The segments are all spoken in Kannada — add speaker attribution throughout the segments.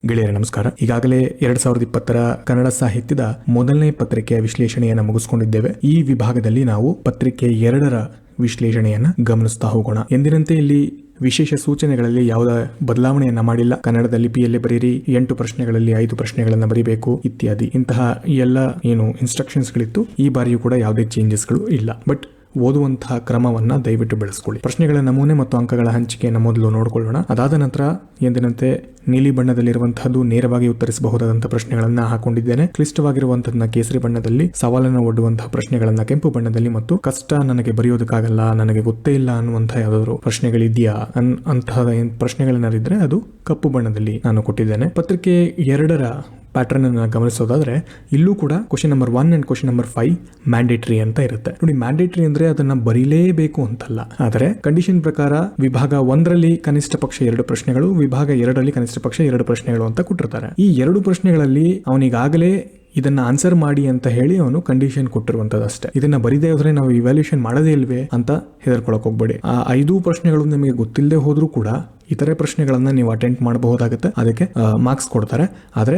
Speaker 1: ಗೆಳೆಯರ ನಮಸ್ಕಾರ. ಈಗಾಗಲೇ 2020 ಕನ್ನಡ ಸಾಹಿತ್ಯದ ಮೊದಲನೇ ಪತ್ರಿಕೆಯ ವಿಶ್ಲೇಷಣೆಯನ್ನು ಮುಗಿಸಿಕೊಂಡಿದ್ದೇವೆ. ಈ ವಿಭಾಗದಲ್ಲಿ ನಾವು ಪತ್ರಿಕೆ 2ರ ವಿಶ್ಲೇಷಣೆಯನ್ನ ಗಮನಿಸ್ತಾ ಹೋಗೋಣ. ಎಂದಿನಂತೆ ಇಲ್ಲಿ ವಿಶೇಷ ಸೂಚನೆಗಳಲ್ಲಿ ಯಾವುದೇ ಬದಲಾವಣೆಯನ್ನ ಮಾಡಿಲ್ಲ. ಕನ್ನಡದಲ್ಲಿ PLA ಬರೀರಿ, 8 ಪ್ರಶ್ನೆಗಳಲ್ಲಿ 5 ಪ್ರಶ್ನೆಗಳನ್ನ ಬರೀಬೇಕು ಇತ್ಯಾದಿ ಇಂತಹ ಎಲ್ಲ ಏನು ಇನ್ಸ್ಟ್ರಕ್ಷನ್ಸ್ ಗಳಿತ್ತು, ಈ ಬಾರಿಯೂ ಕೂಡ ಯಾವುದೇ ಚೇಂಜಸ್ಗಳು ಇಲ್ಲ. ಬಟ್ ಓದುವಂತಹ ಕ್ರಮವನ್ನ ದಯವಿಟ್ಟು ಬೆಳೆಸ್ಕೊಳ್ಳಿ. ಪ್ರಶ್ನೆಗಳ ನಮೂನೆ ಮತ್ತು ಅಂಕಗಳ ಹಂಚಿಕೆಯನ್ನು ಮೊದಲು ನೋಡಿಕೊಳ್ಳೋಣ. ಅದಾದ ನಂತರ ಎಂದಿನಂತೆ ನೀಲಿ ಬಣ್ಣದಲ್ಲಿರುವಂತಹದ್ದು ನೇರವಾಗಿ ಉತ್ತರಿಸಬಹುದಾದಂತಹ ಪ್ರಶ್ನೆಗಳನ್ನ ಹಾಕೊಂಡಿದ್ದೇನೆ. ಕ್ಲಿಷ್ಟವಾಗಿರುವಂತಹದನ್ನ ಕೇಸರಿ ಬಣ್ಣದಲ್ಲಿ, ಸವಾಲನ್ನು ಒಡ್ಡುವಂತಹ ಪ್ರಶ್ನೆಗಳನ್ನ ಕೆಂಪು ಬಣ್ಣದಲ್ಲಿ, ಮತ್ತು ಕಷ್ಟ ನನಗೆ ಬರೆಯೋದಕ್ಕಾಗಲ್ಲ, ನನಗೆ ಗೊತ್ತೇ ಇಲ್ಲ ಅನ್ನುವಂತಹ ಯಾವ್ದಾದ್ರು ಪ್ರಶ್ನೆಗಳಿದೆಯಾ ಅಂತಹ ಪ್ರಶ್ನೆಗಳೇನಾರಿದ್ರೆ ಅದು ಕಪ್ಪು ಬಣ್ಣದಲ್ಲಿ ನಾನು ಕೊಟ್ಟಿದ್ದೇನೆ. ಪತ್ರಿಕೆ 2ರ ಪ್ಯಾಟರ್ನ್ ಅನ್ನು ಗಮನಿಸೋದಾದ್ರೆ ಇಲ್ಲೂ ಕೂಡ question number 1 and question number 5 mandatory ಅಂತ ಇರುತ್ತೆ. ನೋಡಿ, ಮ್ಯಾಂಡೇಟರಿ ಅಂದ್ರೆ ಅದನ್ನ ಬರೀಲೇಬೇಕು ಅಂತಲ್ಲ, ಆದರೆ ಕಂಡೀಷನ್ ಪ್ರಕಾರ ವಿಭಾಗ 1ರಲ್ಲಿ ಕನಿಷ್ಠ ಪಕ್ಷ 2 ಪ್ರಶ್ನೆಗಳು, ವಿಭಾಗ 2ರಲ್ಲಿ ಕನಿಷ್ಠ ಪಕ್ಷ 2 ಪ್ರಶ್ನೆಗಳು ಅಂತ ಕೊಟ್ಟಿರ್ತಾರೆ. ಈ 2 ಪ್ರಶ್ನೆಗಳಲ್ಲಿ ಅವನಿಗಾಗಲೇ ಇದನ್ನ ಆನ್ಸರ್ ಮಾಡಿ ಅಂತ ಹೇಳಿ ಅವನು ಕಂಡೀಷನ್ ಕೊಟ್ಟಿರುವಂತದ್ದು ಅಷ್ಟೇ. ಇದನ್ನ ಬರೀದೇ ಹೋದ್ರೆ ನಾವು ಇವ್ಯಾಲ್ಯೂಯೇಷನ್ ಮಾಡದೇ ಇಲ್ವೇ ಅಂತ ಹೆದರ್ಕೊಳಕ್ ಹೋಗ್ಬೇಡಿ. ಆ 5 ಪ್ರಶ್ನೆಗಳು ನಿಮಗೆ ಗೊತ್ತಿಲ್ಲದೆ ಹೋದ್ರೂ ಕೂಡ ಇತರೆ ಪ್ರಶ್ನೆಗಳನ್ನ ನೀವು ಅಟೆಂಡ್ ಮಾಡಬಹುದಾಗುತ್ತೆ, ಅದಕ್ಕೆ ಮಾರ್ಕ್ಸ್ ಕೊಡ್ತಾರೆ. ಆದ್ರೆ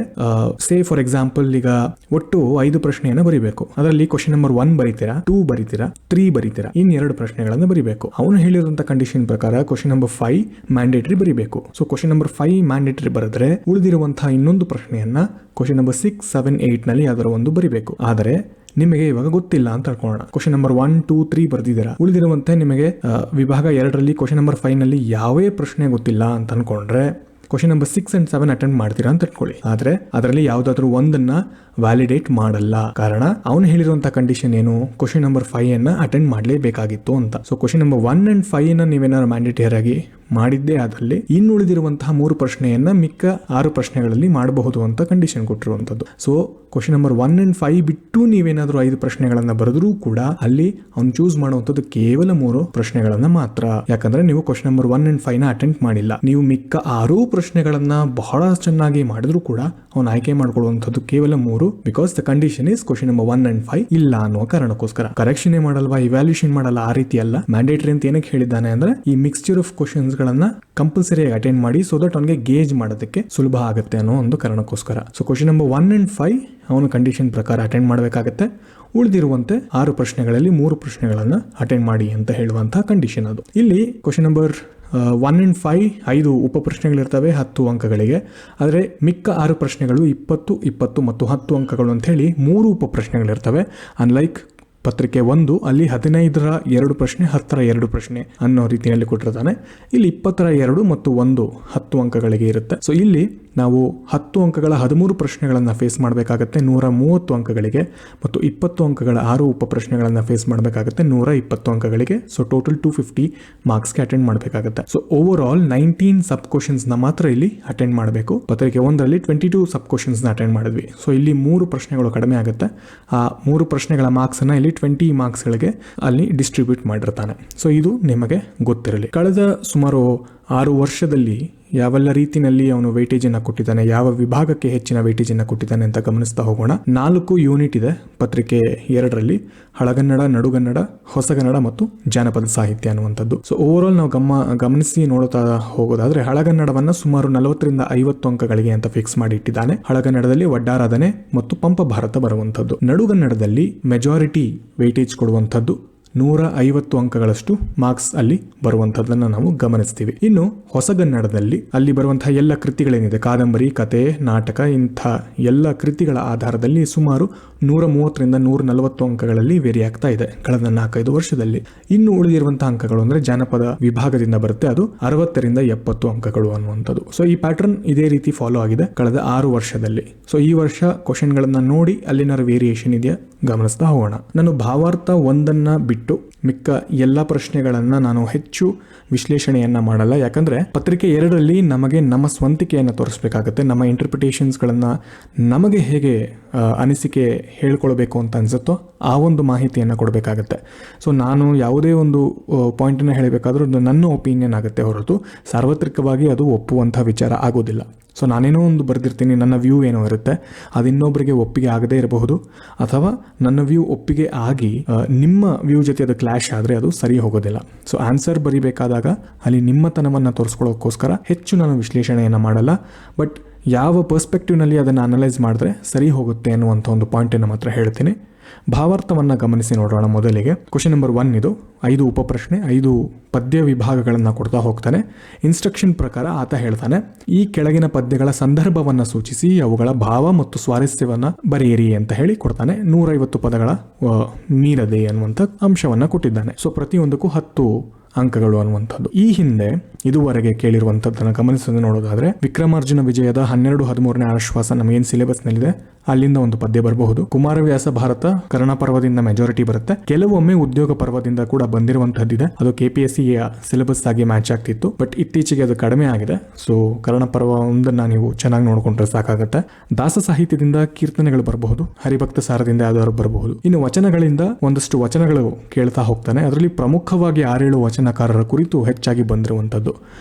Speaker 1: ಸೇ ಫಾರ್ ಎಕ್ಸಾಂಪಲ್ ಈಗ ಒಟ್ಟು 5 ಪ್ರಶ್ನೆಯನ್ನ ಬರೀಬೇಕು. ಅದರಲ್ಲಿ ಕ್ವಶನ್ ನಂಬರ್ 1 ಬರೀತೀರಾ, 2 ಬರೀತೀರಾ, 3 ಬರೀತೀರಾ, ಇನ್ 2 ಪ್ರಶ್ನೆಗಳನ್ನ ಬರೀಬೇಕು. ಅವನು ಹೇಳಿರುವಂತ ಕಂಡೀಷನ್ ಪ್ರಕಾರ ಕ್ವಶನ್ ನಂಬರ್ 5 ಮ್ಯಾಂಡೇಟರಿ ಬರೀಬೇಕು. ಸೊ ಕ್ವಶನ್ ನಂಬರ್ 5 ಮ್ಯಾಂಡೇಟರಿ ಬರೆದ್ರೆ ಉಳಿದಿರುವಂತಹ ಇನ್ನೊಂದು ಪ್ರಶ್ನೆಯನ್ನ ಕ್ವಶನ್ ನಂಬರ್ 6, 7, 8 ನಲ್ಲಿ ಯಾವ್ದಾರ ಒಂದು ಬರೀಬೇಕು. ಆದರೆ ನಿಮಗೆ ಇವಾಗ ಗೊತ್ತಿಲ್ಲ ಅಂತ ಹೇಳ್ಕೊಳ್ಳೋಣ, ಕ್ವಶನ್ ನಂಬರ್ 1, 2, 3 ಬರ್ದಿದ್ದೀರಾ, ಉಳಿದಿರುವಂತೆ ನಿಮಗೆ ವಿಭಾಗ 2ರಲ್ಲಿ ಕ್ವಶನ್ ನಂಬರ್ 5 ನಲ್ಲಿ ಯಾವೇ ಪ್ರಶ್ನೆ ಗೊತ್ತಿಲ್ಲ ಅಂತ ಅನ್ಕೊಂಡ್ರೆ ಕ್ವಶನ್ ನಂಬರ್ 6 and 7 ಅಟೆಂಡ್ ಮಾಡ್ತೀರಾ ಅಂತ ಇಟ್ಕೊಳ್ಳಿ. ಆದ್ರೆ ಅದರಲ್ಲಿ ಯಾವ್ದಾದ್ರು ಒಂದನ್ನ ವ್ಯಾಲಿಡೇಟ್ ಮಾಡಲ್ಲ. ಕಾರಣ ಅವನು ಹೇಳಿರುವಂತಹ ಕಂಡೀಷನ್ ಏನು, ಕ್ವಶನ್ ನಂಬರ್ 5 ಅನ್ನ ಅಟೆಂಡ್ ಮಾಡಲೇಬೇಕಾಗಿತ್ತು ಅಂತ. ಸೊ ಕ್ವಶನ್ ನಂಬರ್ 1 and 5 ನ ನೀವೇನಾದ್ರು ಮ್ಯಾಂಡೇಟರಿ ಆಗಿ ಮಾಡಿದ್ದೇ ಆದಲ್ಲಿ ಇನ್ನು ಉಳಿದಿರುವಂತಹ 3 ಪ್ರಶ್ನೆಯನ್ನ ಮಿಕ್ಕ 6 ಪ್ರಶ್ನೆಗಳಲ್ಲಿ ಮಾಡಬಹುದು ಅಂತ ಕಂಡೀಷನ್ ಕೊಟ್ಟಿರುವಂತದ್ದು. ಸೊ ಕ್ವಶನ್ ನಂಬರ್ 1 and 5 ಬಿಟ್ಟು ನೀವೇನಾದ್ರೂ 5 ಪ್ರಶ್ನೆಗಳನ್ನ ಬರೆದ್ರೂ ಕೂಡ ಅಲ್ಲಿ ಅವ್ನು ಚೂಸ್ ಮಾಡುವಂತದ್ದು ಕೇವಲ 3 ಪ್ರಶ್ನೆಗಳನ್ನ ಮಾತ್ರ. ಯಾಕಂದ್ರೆ ನೀವು ಕ್ವಶನ್ ನಂಬರ್ 1 and 5 ನ ಅಟೆಂಡ್ ಮಾಡಿಲ್ಲ. ನೀವು ಮಿಕ್ಕ 6 ಪ್ರಶ್ನೆಗಳನ್ನ ಬಹಳ ಚೆನ್ನಾಗಿ ಮಾಡಿದ್ರು ಕೂಡ ಅವ್ನು ಆಯ್ಕೆ ಮಾಡ್ಕೊಳ್ಳುವಂತದ್ದು ಕೇವಲ 3, because the condition is question number 1 and 5 ಇಲ್ಲ ಅನ್ನುವ ಕಾರಣಕ್ಕೋಸ್ಕರ. ಕರೆಕ್ಷನ್ ಮಾಡಲ್ವಾ, ಇವ್ಯಾಲ್ಯೂಯೇಷನ್ ಮಾಡಲ್ಲ, ಆ ರೀತಿ ಅಲ್ಲ. ಮ್ಯಾಂಡೇಟರಿ ಅಂತ ಏನಕ್ಕೆ ಹೇಳಿದ್ದಾನೆ ಅಂದ್ರೆ ಈ ಮಿಕ್ಸ್ಚರ್ ಆಫ್ ಕ್ವಶನ್ಸ್ ಗಳನ್ನ ಕಂಪಲ್ಸರಿ ಅಟೆಂಡ್ ಮಾಡಿ ಸೊ ದಟ್ ಅವನಿಗೆ ಗೇಜ್ ಮಾಡೋದಕ್ಕೆ ಸುಲಭ ಆಗುತ್ತೆ ಅನ್ನೋ ಒಂದು ಕಾರಣಕ್ಕೋಸ್ಕರ. ಸೊ ಕ್ವಶನ್ ನಂಬರ್ 1 and 5 ಅವನು ಕಂಡೀಷನ್ ಪ್ರಕಾರ ಅಟೆಂಡ್ ಮಾಡಬೇಕಾಗತ್ತೆ. ಉಳಿದಿರುವಂತೆ 6 ಪ್ರಶ್ನೆಗಳಲ್ಲಿ 3 ಪ್ರಶ್ನೆಗಳನ್ನ ಅಟೆಂಡ್ ಮಾಡಿ ಅಂತ ಹೇಳುವಂತಹ ಕಂಡೀಷನ್ ಅದು. ಇಲ್ಲಿ ಕ್ವಶನ್ ನಂಬರ್ 1 and 5 5 ಉಪ ಪ್ರಶ್ನೆಗಳಿರ್ತವೆ 10 ಅಂಕಗಳಿಗೆ. ಆದರೆ ಮಿಕ್ಕ 6 ಪ್ರಶ್ನೆಗಳು 20, 20 ಮತ್ತು 10 ಅಂಕಗಳು ಅಂತ ಹೇಳಿ 3 ಉಪ ಪ್ರಶ್ನೆಗಳಿರ್ತವೆ. ಅನ್ಲೈಕ್ ಪತ್ರಿಕೆ 1 ಅಲ್ಲಿ 15ರ 2 ಪ್ರಶ್ನೆ, 10ರ 2 ಪ್ರಶ್ನೆ ಅನ್ನೋ ರೀತಿಯಲ್ಲಿ ಕೊಟ್ಟಿರ್ತಾನೆ. ಇಲ್ಲಿ 20ರ 2 ಮತ್ತು 1 10 ಅಂಕಗಳಿಗೆ ಇರುತ್ತೆ. ಸೊ ಇಲ್ಲಿ ನಾವು 10 ಅಂಕಗಳ 13 ಪ್ರಶ್ನೆಗಳನ್ನ ಫೇಸ್ ಮಾಡಬೇಕಾಗತ್ತೆ 130 ಅಂಕಗಳಿಗೆ, ಮತ್ತು 20 ಅಂಕಗಳ 6 ಉಪ ಪ್ರಶ್ನೆಗಳನ್ನ ಫೇಸ್ ಮಾಡಬೇಕಾಗತ್ತೆ 120 ಅಂಕಗಳಿಗೆ. ಸೊ ಟೋಟಲ್ 250 ಮಾರ್ಕ್ಸ್ಗೆ ಅಟೆಂಡ್ ಮಾಡಬೇಕಾಗತ್ತೆ. ಸೊ ಓವರ್ ಆಲ್ 19 ಸಬ್ ಕ್ವಶನ್ಸ್ ನ ಮಾತ್ರ ಇಲ್ಲಿ ಅಟೆಂಡ್ ಮಾಡಬೇಕು. ಪತ್ರಿಕೆ 1ರಲ್ಲಿ 22 ಸಬ್ ಕ್ವಶನ್ಸ್ ನ ಅಟೆಂಡ್ ಮಾಡಿದ್ವಿ. ಸೊ ಇಲ್ಲಿ 3 ಪ್ರಶ್ನೆಗಳು ಕಡಿಮೆ ಆಗುತ್ತೆ. ಆ 3 ಪ್ರಶ್ನೆಗಳ ಮಾರ್ಕ್ಸ್ ಅನ್ನ ಇಲ್ಲಿ 20 ಮಾರ್ಕ್ಸ್ ಗಳಿಗೆ ಅಲ್ಲಿ ಡಿಸ್ಟ್ರಿಬ್ಯೂಟ್ ಮಾಡಿರ್ತಾನೆ. ಸೊ ಇದು ನಿಮಗೆ ಗೊತ್ತಿರಲಿ. ಕಳೆದ ಸುಮಾರು 6 ವರ್ಷದಲ್ಲಿ ಯಾವೆಲ್ಲ ರೀತಿಯಲ್ಲಿ ಅವನು ವೇಟೇಜ್ ಅನ್ನ ಕೊಟ್ಟಿದ್ದಾನೆ, ಯಾವ ವಿಭಾಗಕ್ಕೆ ಹೆಚ್ಚಿನ ವೇಟೇಜ್ ಅನ್ನ ಕೊಟ್ಟಿದ್ದಾನೆ ಅಂತ ಗಮನಿಸ್ತಾ ಹೋಗೋಣ. 4 ಯೂನಿಟ್ ಇದೆ ಪತ್ರಿಕೆ 2ರಲ್ಲಿ: ಹಳಗನ್ನಡ, ನಡುಗನ್ನಡ, ಹೊಸಗನ್ನಡ ಮತ್ತು ಜಾನಪದ ಸಾಹಿತ್ಯ ಅನ್ನುವಂಥದ್ದು. ಸೊ ಓವರ್ ಆಲ್ ನಾವು ಗಮನಿಸಿ ನೋಡ್ತಾ ಹೋಗೋದಾದ್ರೆ ಹಳಗನ್ನಡವನ್ನ ಸುಮಾರು 40ರಿಂದ 50 ಅಂಕಗಳಿಗೆ ಅಂತ ಫಿಕ್ಸ್ ಮಾಡಿ ಇಟ್ಟಿದ್ದಾನೆ. ಹಳಗನ್ನಡದಲ್ಲಿ ವಡ್ಡಾರಾಧನೆ ಮತ್ತು ಪಂಪ ಭಾರತ ಬರುವಂಥದ್ದು. ನಡುಗನ್ನಡದಲ್ಲಿ ಮೆಜಾರಿಟಿ ವೇಟೇಜ್ ಕೊಡುವಂಥದ್ದು 150 ಅಂಕಗಳಷ್ಟು ಮಾರ್ಕ್ಸ್ ಅಲ್ಲಿ ಬರುವಂತಹದನ್ನ ನಾವು ಗಮನಿಸ್ತೀವಿ. ಇನ್ನು ಹೊಸಗನ್ನಡದಲ್ಲಿ ಅಲ್ಲಿ ಬರುವಂತಹ ಎಲ್ಲ ಕೃತಿಗಳೇನಿದೆ, ಕಾದಂಬರಿ, ಕತೆ, ನಾಟಕ, ಇಂಥ ಎಲ್ಲ ಕೃತಿಗಳ ಆಧಾರದಲ್ಲಿ ಸುಮಾರು 130ರಿಂದ 140 ಅಂಕಗಳಲ್ಲಿ ವೇರಿ ಆಗ್ತಾ ಇದೆ ಕಳೆದ 4-5 ವರ್ಷದಲ್ಲಿ. ಇನ್ನು ಉಳಿದಿರುವಂತಹ ಅಂಕಗಳು ಅಂದ್ರೆ ಜಾನಪದ ವಿಭಾಗದಿಂದ ಬರುತ್ತೆ, ಅದು 60ರಿಂದ 70 ಅಂಕಗಳು ಅನ್ನುವಂಥದ್ದು. ಸೊ ಈ ಪ್ಯಾಟರ್ನ್ ಇದೇ ರೀತಿ ಫಾಲೋ ಆಗಿದೆ ಕಳೆದ 6 ವರ್ಷದಲ್ಲಿ. ಸೊ ಈ ವರ್ಷ ಕ್ವಶನ್ ಗಳನ್ನ ನೋಡಿ ಅಲ್ಲಿನ ವೇರಿಯೇಷನ್ ಇದೆಯಾ ಗಮನಿಸ್ತಾ ಹೋಗೋಣ. ನಾನು ಭಾವಾರ್ಥ 1 ಬಿಟ್ಟು ಮಿಕ್ಕ ಎಲ್ಲ ಪ್ರಶ್ನೆಗಳನ್ನ ನಾನು ಹೆಚ್ಚು ವಿಶ್ಲೇಷಣೆಯನ್ನ ಮಾಡಲ್ಲ. ಯಾಕಂದ್ರೆ ಪತ್ರಿಕೆ 2ರಲ್ಲಿ ನಮಗೆ ನಮ್ಮ ಸ್ವಂತಿಕೆಯನ್ನು ತೋರಿಸಬೇಕಾಗುತ್ತೆ. ನಮ್ಮ ಇಂಟರ್ಪ್ರಿಟೇಷನ್ಸ್ ಗಳನ್ನ ನಮಗೆ ಹೇಗೆ ಅನಿಸಿಕೆ ಹೇಳ್ಕೊಳ್ಬೇಕು ಅಂತ ಅನ್ಸುತ್ತೋ ಆ ಒಂದು ಮಾಹಿತಿಯನ್ನು ಕೊಡಬೇಕಾಗತ್ತೆ. ಸೊ ನಾನು ಯಾವುದೇ ಒಂದು ಪಾಯಿಂಟನ್ನು ಹೇಳಬೇಕಾದ್ರೂ ನನ್ನ ಒಪಿನಿಯನ್ ಆಗುತ್ತೆ ಹೊರತು ಸಾರ್ವತ್ರಿಕವಾಗಿ ಅದು ಒಪ್ಪುವಂಥ ವಿಚಾರ ಆಗೋದಿಲ್ಲ. ಸೊ ನಾನೇನೋ ಒಂದು ಬರೆದಿರ್ತೀನಿ, ನನ್ನ ವ್ಯೂ ಏನೋ ಇರುತ್ತೆ, ಅದು ಇನ್ನೊಬ್ಬರಿಗೆ ಒಪ್ಪಿಗೆ ಆಗದೇ ಇರಬಹುದು, ಅಥವಾ ನನ್ನ ವ್ಯೂ ಒಪ್ಪಿಗೆ ಆಗಿ ನಿಮ್ಮ ವ್ಯೂ ಜೊತೆ ಅದು ಕ್ಲಾಶ್ ಆದರೆ ಅದು ಸರಿ ಹೋಗೋದಿಲ್ಲ. ಸೊ ಆನ್ಸರ್ ಬರಿಬೇಕಾದಾಗ ಅಲ್ಲಿ ನಿಮ್ಮತನವನ್ನು ತೋರಿಸ್ಕೊಳ್ಳೋಕ್ಕೋಸ್ಕರ ಹೆಚ್ಚು ನಾನು ವಿಶ್ಲೇಷಣೆಯನ್ನು ಮಾಡಲ್ಲ. ಬಟ್ ಯಾವ ಪರ್ಸ್ಪೆಕ್ಟಿವ್ನಲ್ಲಿ ಅದನ್ನು ಅನಲೈಸ್ ಮಾಡಿದ್ರೆ ಸರಿ ಹೋಗುತ್ತೆ ಅನ್ನುವಂಥ ಒಂದು ಪಾಯಿಂಟನ್ನು ಮಾತ್ರ ಹೇಳ್ತೀನಿ. ಭಾವಾರ್ಥವನ್ನು ಗಮನಿಸಿ ನೋಡೋಣ. ಮೊದಲಿಗೆ ಕ್ವಶನ್ ನಂಬರ್ 1 ಇದು 5 ಉಪಪ್ರಶ್ನೆ, 5 ಪದ್ಯ ವಿಭಾಗಗಳನ್ನು ಕೊಡ್ತಾ ಹೋಗ್ತಾನೆ. ಇನ್ಸ್ಟ್ರಕ್ಷನ್ ಪ್ರಕಾರ ಆತ ಹೇಳ್ತಾನೆ, ಈ ಕೆಳಗಿನ ಪದ್ಯಗಳ ಸಂದರ್ಭವನ್ನು ಸೂಚಿಸಿ ಅವುಗಳ ಭಾವ ಮತ್ತು ಸ್ವಾರಸ್ಯವನ್ನು ಬರೆಯಿರಿ ಅಂತ ಹೇಳಿ ಕೊಡ್ತಾನೆ. 150 ಪದಗಳ ಮೀರದೆ ಅನ್ನುವಂಥ ಅಂಶವನ್ನು ಕೊಟ್ಟಿದ್ದಾನೆ. ಸೊ ಪ್ರತಿಯೊಂದಕ್ಕೂ 10 ಅಂಕಗಳು ಅನ್ನುವಂಥದ್ದು. ಈ ಹಿಂದೆ ಇದುವರೆಗೆ ಕೇಳಿರುವಂಥದ್ದನ್ನು ಗಮನಿಸೋದು ನೋಡೋದಾದ್ರೆ, ವಿಕ್ರಮಾರ್ಜುನ ವಿಜಯದ 12-13ನೇ ಆಶ್ವಾಸ ನಮಗೇನು ಸಿಲೆಬಸ್ನಲ್ಲಿದೆ ಅಲ್ಲಿಂದ ಒಂದು ಪದ್ಯ ಬರಬಹುದು. ಕುಮಾರವ್ಯಾಸ ಭಾರತ ಕರ್ಣ ಪರ್ವದಿಂದ ಮೆಜಾರಿಟಿ ಬರುತ್ತೆ. ಕೆಲವೊಮ್ಮೆ ಉದ್ಯೋಗ ಪರ್ವದಿಂದ ಕೂಡ ಬಂದಿರುವಂತಹದ್ದಿದೆ. ಅದು KPSC ಸಿಲೆಬಸ್ ಆಗಿ ಮ್ಯಾಚ್ ಆಗ್ತಿತ್ತು, ಬಟ್ ಇತ್ತೀಚೆಗೆ ಅದು ಕಡಿಮೆ ಆಗಿದೆ. ಸೊ ಕರ್ಣ ಪರ್ವ ಒಂದನ್ನ ನೀವು ಚೆನ್ನಾಗಿ ನೋಡ್ಕೊಂಡ್ರೆ ಸಾಕಾಗುತ್ತೆ. ದಾಸ ಸಾಹಿತ್ಯದಿಂದ ಕೀರ್ತನೆಗಳು ಬರಬಹುದು, ಹರಿಭಕ್ತ ಸಾರದಿಂದ ಯಾವ್ದಾದ್ರು ಬರಬಹುದು. ಇನ್ನು ವಚನಗಳಿಂದ ಒಂದಷ್ಟು ವಚನಗಳು ಕೇಳ್ತಾ ಹೋಗ್ತಾನೆ. ಅದರಲ್ಲಿ ಪ್ರಮುಖವಾಗಿ 6-7 ವಚನಕಾರರ ಕುರಿತು ಹೆಚ್ಚಾಗಿ ಬಂದಿರುವಂಥದ್ದು.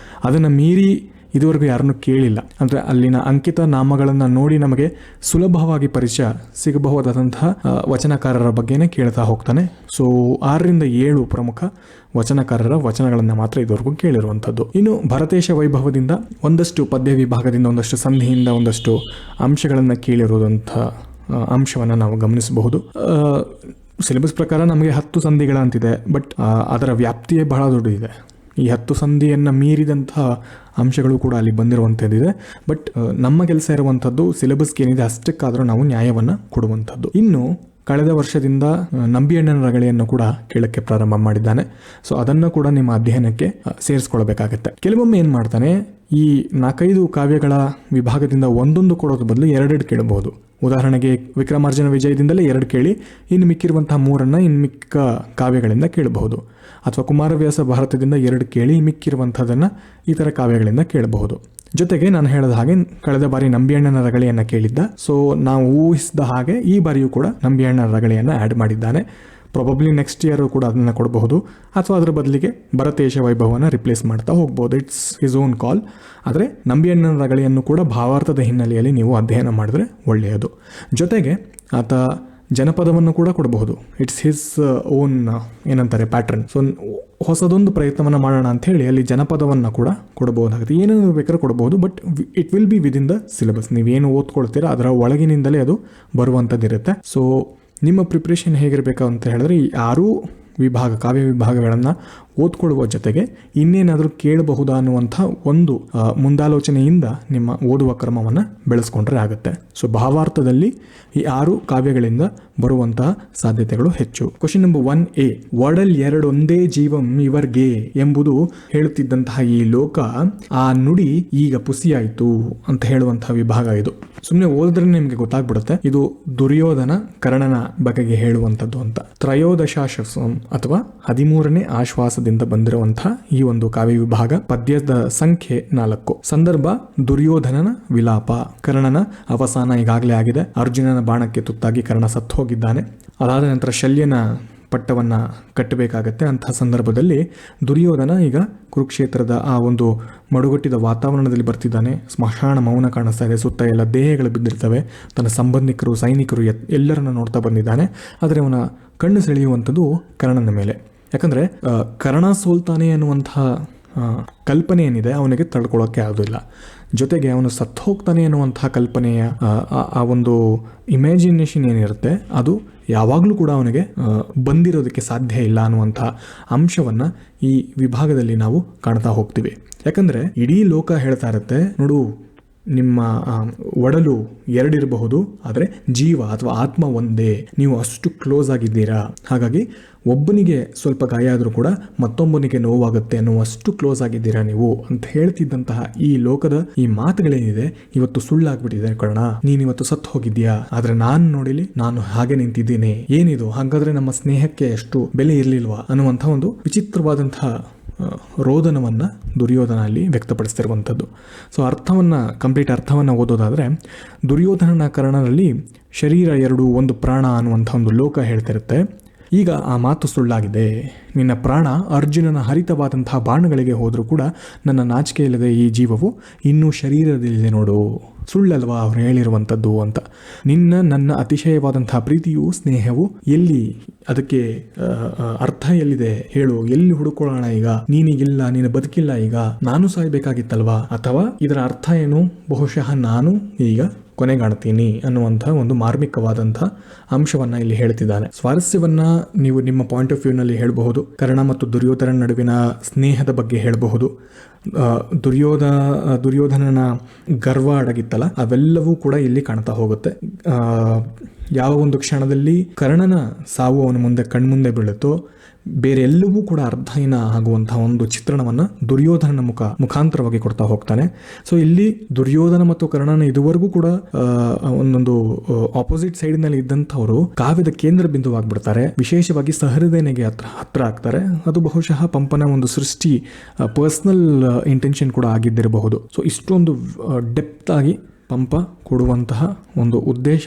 Speaker 1: ಅದನ್ನು ಮೀರಿ ಇದುವರೆಗೂ ಯಾರನ್ನು ಕೇಳಿಲ್ಲ. ಅಂದರೆ ಅಲ್ಲಿನ ಅಂಕಿತ ನಾಮಗಳನ್ನು ನೋಡಿ ನಮಗೆ ಸುಲಭವಾಗಿ ಪರಿಚಯ ಸಿಗಬಹುದಾದಂತಹ ವಚನಕಾರರ ಬಗ್ಗೆನೇ ಕೇಳ್ತಾ ಹೋಗ್ತಾನೆ. ಸೊ 6-7 ಪ್ರಮುಖ ವಚನಕಾರರ ವಚನಗಳನ್ನು ಮಾತ್ರ ಇದುವರೆಗೂ ಕೇಳಿರುವಂಥದ್ದು. ಇನ್ನು ಭರತೇಶ ವೈಭವದಿಂದ ಒಂದಷ್ಟು ಪದ್ಯ ವಿಭಾಗದಿಂದ ಒಂದಷ್ಟು ಸಂಧಿಯಿಂದ ಒಂದಷ್ಟು ಅಂಶಗಳನ್ನು ಕೇಳಿರುವಂಥ ಅಂಶವನ್ನು ನಾವು ಗಮನಿಸಬಹುದು. ಸಿಲೆಬಸ್ ಪ್ರಕಾರ ನಮಗೆ 10 ಸಂಧಿಗಳಂತಿದೆ, ಬಟ್ ಅದರ ವ್ಯಾಪ್ತಿಯೇ ಬಹಳ ದೊಡ್ಡದಿದೆ. ಈ 10 ಸಂಧಿಯನ್ನು ಮೀರಿದಂತಹ ಅಂಶಗಳು ಕೂಡ ಅಲ್ಲಿ ಬಂದಿರುವಂಥದ್ದಿದೆ. ಬಟ್ ನಮ್ಮ ಕೆಲಸ ಇರುವಂಥದ್ದು ಸಿಲೆಬಸ್ಗೆ ಏನಿದೆ ಅಷ್ಟಕ್ಕಾದರೂ ನಾವು ನ್ಯಾಯವನ್ನು ಕೊಡುವಂಥದ್ದು. ಇನ್ನು ಕಳೆದ ವರ್ಷದಿಂದ ನಂಬಿಯಣ್ಣನ ರಗಳೆಯನ್ನು ಕೂಡ ಕೇಳಕ್ಕೆ ಪ್ರಾರಂಭ ಮಾಡಿದ್ದಾನೆ. ಸೊ ಅದನ್ನು ಕೂಡ ನಿಮ್ಮ ಅಧ್ಯಯನಕ್ಕೆ ಸೇರಿಸ್ಕೊಳ್ಬೇಕಾಗತ್ತೆ. ಕೆಲವೊಮ್ಮೆ ಏನು ಮಾಡ್ತಾನೆ, ಈ 4-5 ಕಾವ್ಯಗಳ ವಿಭಾಗದಿಂದ ಒಂದೊಂದು ಕೊಡೋದು ಬದಲು 2 ಕೇಳಬಹುದು. ಉದಾಹರಣೆಗೆ ವಿಕ್ರಮಾರ್ಜುನ ವಿಜಯದಿಂದಲೇ 2 ಕೇಳಿ ಇನ್ನು ಮಿಕ್ಕಿರುವಂತಹ 3 ಇನ್ನು ಮಿಕ್ಕ ಕಾವ್ಯಗಳಿಂದ ಕೇಳಬಹುದು. ಅಥವಾ ಕುಮಾರವ್ಯಾಸ ಭಾರತದಿಂದ 2 ಕೇಳಿ ಮಿಕ್ಕಿರುವಂಥದ್ದನ್ನು ಇತರ ಕಾವ್ಯಗಳಿಂದ ಕೇಳಬಹುದು. ಜೊತೆಗೆ ನಾನು ಹೇಳಿದ ಹಾಗೆ ಕಳೆದ ಬಾರಿ ನಂಬಿಯಣ್ಣನ ರಗಳೆಯನ್ನು ಕೇಳಿದ್ದ. ಸೊ ನಾವು ಊಹಿಸಿದ ಹಾಗೆ ಈ ಬಾರಿಯೂ ಕೂಡ ನಂಬಿಯಣ್ಣನ ರಗಳೆಯನ್ನು ಆ್ಯಡ್ ಮಾಡಿದ್ದಾನೆ. ಪ್ರಾಬಬ್ಲಿ ನೆಕ್ಸ್ಟ್ ಇಯರ್ ಕೂಡ ಅದನ್ನು ಕೊಡಬಹುದು, ಅಥವಾ ಅದರ ಬದಲಿಗೆ ಭರತೇಶ ವೈಭವನ ರಿಪ್ಲೇಸ್ ಮಾಡ್ತಾ ಹೋಗ್ಬೋದು. ಇಟ್ಸ್ ಹಿಸ್ ಓನ್ ಕಾಲ್. ಆದರೆ ನಂಬಿಯಣ್ಣನ ರಗಳೆಯನ್ನು ಕೂಡ ಭಾವಾರ್ಥದ ಹಿನ್ನೆಲೆಯಲ್ಲಿ ನೀವು ಅಧ್ಯಯನ ಮಾಡಿದ್ರೆ ಒಳ್ಳೆಯದು. ಜೊತೆಗೆ ಆತ ಜನಪದವನ್ನು ಕೂಡ ಕೊಡಬಹುದು. ಇಟ್ಸ್ ಹಿಸ್ ಓನ್ ಏನಂತಾರೆ ಪ್ಯಾಟ್ರನ್. ಸೊ ಹೊಸದೊಂದು ಪ್ರಯತ್ನವನ್ನು ಮಾಡೋಣ ಅಂತ ಹೇಳಿ ಅಲ್ಲಿ ಜನಪದವನ್ನು ಕೂಡ ಕೊಡಬಹುದಾಗುತ್ತೆ. ಏನೇನು ಬೇಕಾದ್ರೂ ಕೊಡಬಹುದು, but it will be within the syllabus. ನೀವೇನು ಓದ್ಕೊಳ್ತೀರಾ ಅದರ ಒಳಗಿನಿಂದಲೇ ಅದು ಬರುವಂಥದ್ದಿರುತ್ತೆ. ಸೊ ನಿಮ್ಮ ಪ್ರಿಪ್ರೇಷನ್ ಹೇಗಿರಬೇಕು ಅಂತ ಹೇಳಿದ್ರೆ, ಈ 6 ವಿಭಾಗ ಕಾವ್ಯ ವಿಭಾಗಗಳನ್ನು ಓದ್ಕೊಳ್ಳುವ ಜೊತೆಗೆ ಇನ್ನೇನಾದರೂ ಕೇಳಬಹುದಾ ಅನ್ನುವಂಥ ಒಂದು ಮುಂದಾಲೋಚನೆಯಿಂದ ನಿಮ್ಮ ಓದುವ ಕ್ರಮವನ್ನು ಬೆಳೆಸ್ಕೊಂಡ್ರೆ ಆಗುತ್ತೆ. ಸೊ ಭಾವಾರ್ಥದಲ್ಲಿ ಈ 6 ಕಾವ್ಯಗಳಿಂದ ಬರುವಂತಹ ಸಾಧ್ಯತೆಗಳು ಹೆಚ್ಚು. ಕ್ವಶನ್ ನಂಬರ್ 1A, ಒಡಲ್ 2 ಒಂದೇ ಜೀವಂ ಇವರ್ಗೆ ಎಂಬುದು ಹೇಳುತ್ತಿದ್ದಂತಹ ಈ ಲೋಕ ಆ ನುಡಿ ಈಗ ಪುಸಿಯಾಯಿತು ಅಂತ ಹೇಳುವಂತಹ ವಿಭಾಗ ಇದು. ಸುಮ್ಮನೆ ಓದಿದ್ರೆ ನಿಮಗೆ ಗೊತ್ತಾಗ್ಬಿಡುತ್ತೆ ಇದು ದುರ್ಯೋಧನ ಕರ್ಣನ ಬಗೆಗೆ ಹೇಳುವಂಥದ್ದು ಅಂತ. ತ್ರಯೋದಶಾಶ್ವಸಂ ಅಥವಾ 13ನೇ ಆಶ್ವಾಸದಿಂದ ಬಂದಿರುವಂತಹ ಈ ಒಂದು ಕಾವ್ಯ ವಿಭಾಗ. ಪದ್ಯದ ಸಂಖ್ಯೆ 4. ಸಂದರ್ಭ ದುರ್ಯೋಧನನ ವಿಲಾಪ. ಕರ್ಣನ ಅವಸಾನ ಈಗಾಗಲೇ ಆಗಿದೆ. ಅರ್ಜುನನ ಬಾಣಕ್ಕೆ ತುತ್ತಾಗಿ ಕರ್ಣ ಸತ್ತು ಹೋಗಿದ್ದಾನೆ. ಅದಾದ ನಂತರ ಶಲ್ಯನ ಪಟ್ಟವನ್ನು ಕಟ್ಟಬೇಕಾಗತ್ತೆ. ಅಂತಹ ಸಂದರ್ಭದಲ್ಲಿ ದುರ್ಯೋಧನ ಈಗ ಕುರುಕ್ಷೇತ್ರದ ಆ ಒಂದು ಮಡುಗಟ್ಟಿದ ವಾತಾವರಣದಲ್ಲಿ ಬರ್ತಿದ್ದಾನೆ. ಸ್ಮಶಾನ ಮೌನ ಕಾಣಿಸ್ತಾ ಇದೆ. ಸುತ್ತ ಎಲ್ಲ ದೇಹಗಳು ಬಿದ್ದಿರ್ತವೆ. ತನ್ನ ಸಂಬಂಧಿಕರು ಸೈನಿಕರು ಎಲ್ಲರನ್ನ ನೋಡ್ತಾ ಬಂದಿದ್ದಾನೆ. ಆದರೆ ಅವನ ಕಣ್ಣು ಸೆಳೆಯುವಂಥದ್ದು ಕರ್ಣನ ಮೇಲೆ. ಯಾಕಂದರೆ ಕರ್ಣ ಸೋಲ್ತಾನೆ ಅನ್ನುವಂತಹ ಕಲ್ಪನೆ ಏನಿದೆ ಅವನಿಗೆ ತಡ್ಕೊಳ್ಳೋಕ್ಕೆ ಆಗೋದಿಲ್ಲ. ಜೊತೆಗೆ ಅವನು ಸತ್ತು ಹೋಗ್ತಾನೆ ಅನ್ನುವಂತಹ ಕಲ್ಪನೆಯ ಆ ಒಂದು ಇಮ್ಯಾಜಿನೇಷನ್ ಏನಿರುತ್ತೆ ಅದು ಯಾವಾಗಲೂ ಕೂಡ ಅವನಿಗೆ ಬಂದಿರೋದಕ್ಕೆ ಸಾಧ್ಯ ಇಲ್ಲ ಅನ್ನುವಂಥ ಅಂಶವನ್ನು ಈ ವಿಭಾಗದಲ್ಲಿ ನಾವು ಕಾಣ್ತಾ ಹೋಗ್ತೀವಿ. ಯಾಕಂದರೆ ಇಡೀ ಲೋಕ ಹೇಳ್ತಾ ಇರುತ್ತೆ, ನೋಡು ನಿಮ್ಮ ಒಡಲು 2 ಇರಬಹುದು, ಆದರೆ ಜೀವ ಅಥವಾ ಆತ್ಮ ಒಂದೇ. ನೀವು ಅಷ್ಟು ಕ್ಲೋಸ್ ಆಗಿದ್ದೀರಾ. ಹಾಗಾಗಿ ಒಬ್ಬನಿಗೆ ಸ್ವಲ್ಪ ಗಾಯ ಆದರೂ ಕೂಡ ಮತ್ತೊಬ್ಬನಿಗೆ ನೋವಾಗುತ್ತೆ ಅನ್ನುವಷ್ಟು ಕ್ಲೋಸ್ ಆಗಿದ್ದೀರಾ ನೀವು ಅಂತ ಹೇಳ್ತಿದ್ದಂತಹ ಈ ಲೋಕದ ಈ ಮಾತುಗಳೇನಿದೆ ಇವತ್ತು ಸುಳ್ಳಾಗ್ಬಿಟ್ಟಿದೆ. ಕರ್ಣ, ನೀನಿವತ್ತು ಸತ್ತು ಹೋಗಿದ್ಯಾ, ಆದ್ರೆ ನಾನು ನೋಡಿಲಿ ನಾನು ಹಾಗೆ ನಿಂತಿದ್ದೇನೆ. ಏನಿದು, ಹಾಗಾದ್ರೆ ನಮ್ಮ ಸ್ನೇಹಕ್ಕೆ ಎಷ್ಟು ಬೆಲೆ ಇರಲಿಲ್ವಾ ಅನ್ನುವಂಥ ಒಂದು ವಿಚಿತ್ರವಾದಂತಹ ರೋದನವನ್ನು ದುರ್ಯೋಧನ ಅಲ್ಲಿ ವ್ಯಕ್ತಪಡಿಸ್ತಿರುವಂಥದ್ದು. ಸೊ ಕಂಪ್ಲೀಟ್ ಅರ್ಥವನ್ನು ಓದೋದಾದರೆ, ದುರ್ಯೋಧನನ ಕರ್ಣನಲ್ಲಿ ಶರೀರ 2 ಒಂದು ಪ್ರಾಣ ಅನ್ನುವಂಥ ಒಂದು ಲೋಕ ಹೇಳ್ತಿರುತ್ತೆ. ಈಗ ಆ ಮಾತು ಸುಳ್ಳಾಗಿದೆ. ನಿನ್ನ ಪ್ರಾಣ ಅರ್ಜುನನ ಹರಿತವಾದಂತಹ ಬಾಣಗಳಿಗೆ ಹೋದರೂ ಕೂಡ ನನ್ನ ನಾಚಿಕೆ ಇಲ್ಲದೆ ಈ ಜೀವವು ಇನ್ನೂ ಶರೀರದಲ್ಲಿದೆ ನೋಡು. ಸುಳ್ಳಲ್ವಾ ಅವ್ರು ಹೇಳಿರುವಂಥದ್ದು ಅಂತ. ನನ್ನ ಅತಿಶಯವಾದಂತಹ ಪ್ರೀತಿಯು ಸ್ನೇಹವು ಎಲ್ಲಿ, ಅದಕ್ಕೆ ಅರ್ಥ ಎಲ್ಲಿದೆ ಹೇಳು, ಎಲ್ಲಿ ಹುಡುಕೊಳ್ಳೋಣ ಈಗ, ನೀನಿಗಿಲ್ಲ, ನೀನು ಬದುಕಿಲ್ಲ, ಈಗ ನಾನು ಸಾಯ್ಬೇಕಾಗಿತ್ತಲ್ವಾ, ಅಥವಾ ಇದರ ಅರ್ಥ ಏನು, ಬಹುಶಃ ನಾನು ಈಗ ಕೊನೆಗಾಣ್ತೀನಿ ಅನ್ನುವಂತಹ ಒಂದು ಮಾರ್ಮಿಕವಾದಂತಹ ಅಂಶವನ್ನ ಇಲ್ಲಿ ಹೇಳ್ತಿದ್ದಾನೆ. ಸ್ವಾರಸ್ಯವನ್ನ ನೀವು ನಿಮ್ಮ ಪಾಯಿಂಟ್ ಆಫ್ ವ್ಯೂ ನಲ್ಲಿ ಹೇಳಬಹುದು. ಕರ್ಣ ಮತ್ತು ದುರ್ಯೋಧನ ನಡುವಿನ ಸ್ನೇಹದ ಬಗ್ಗೆ ಹೇಳಬಹುದು. ದುರ್ಯೋಧನನ ಗರ್ವ ಅಡಗಿತ್ತಲ್ಲ, ಅವೆಲ್ಲವೂ ಕೂಡ ಇಲ್ಲಿ ಕಾಣ್ತಾ ಹೋಗುತ್ತೆ. ಯಾವ ಒಂದು ಕ್ಷಣದಲ್ಲಿ ಕರ್ಣನ ಸಾವು ಅವನ ಮುಂದೆ ಕಣ್ಮುಂದೆ ಬೀಳುತ್ತೋ, ಬೇರೆ ಎಲ್ಲವೂ ಕೂಡ ಅರ್ಧಹೀನ ಆಗುವಂತಹ ಒಂದು ಚಿತ್ರಣವನ್ನ ದುರ್ಯೋಧನನ ಮುಖಾಂತರವಾಗಿ ಕೊಡ್ತಾ ಹೋಗ್ತಾನೆ. ಸೊ ಇಲ್ಲಿ ದುರ್ಯೋಧನ ಮತ್ತು ಕರ್ಣನ ಇದುವರೆಗೂ ಕೂಡ ಒಂದೊಂದು ಆಪೋಸಿಟ್ ಸೈಡ್ ನಲ್ಲಿ ಇದ್ದಂಥವರು ಕಾವ್ಯದ ಕೇಂದ್ರ ಬಿಂದುವಾಗ್ಬಿಡ್ತಾರೆ. ವಿಶೇಷವಾಗಿ ಸಹೃದಯನಿಗೆ ಹತ್ರ ಆಗ್ತಾರೆ. ಅದು ಬಹುಶಃ ಪಂಪನ ಒಂದು ಸೃಷ್ಟಿ ಪರ್ಸನಲ್ ಇಂಟೆನ್ಷನ್ ಕೂಡ ಆಗಿದ್ದಿರಬಹುದು. ಸೊ ಇಷ್ಟೊಂದು ಡೆಪ್ತ್ ಆಗಿ ಪಂಪ ಕೊಡುವಂತಹ ಒಂದು ಉದ್ದೇಶ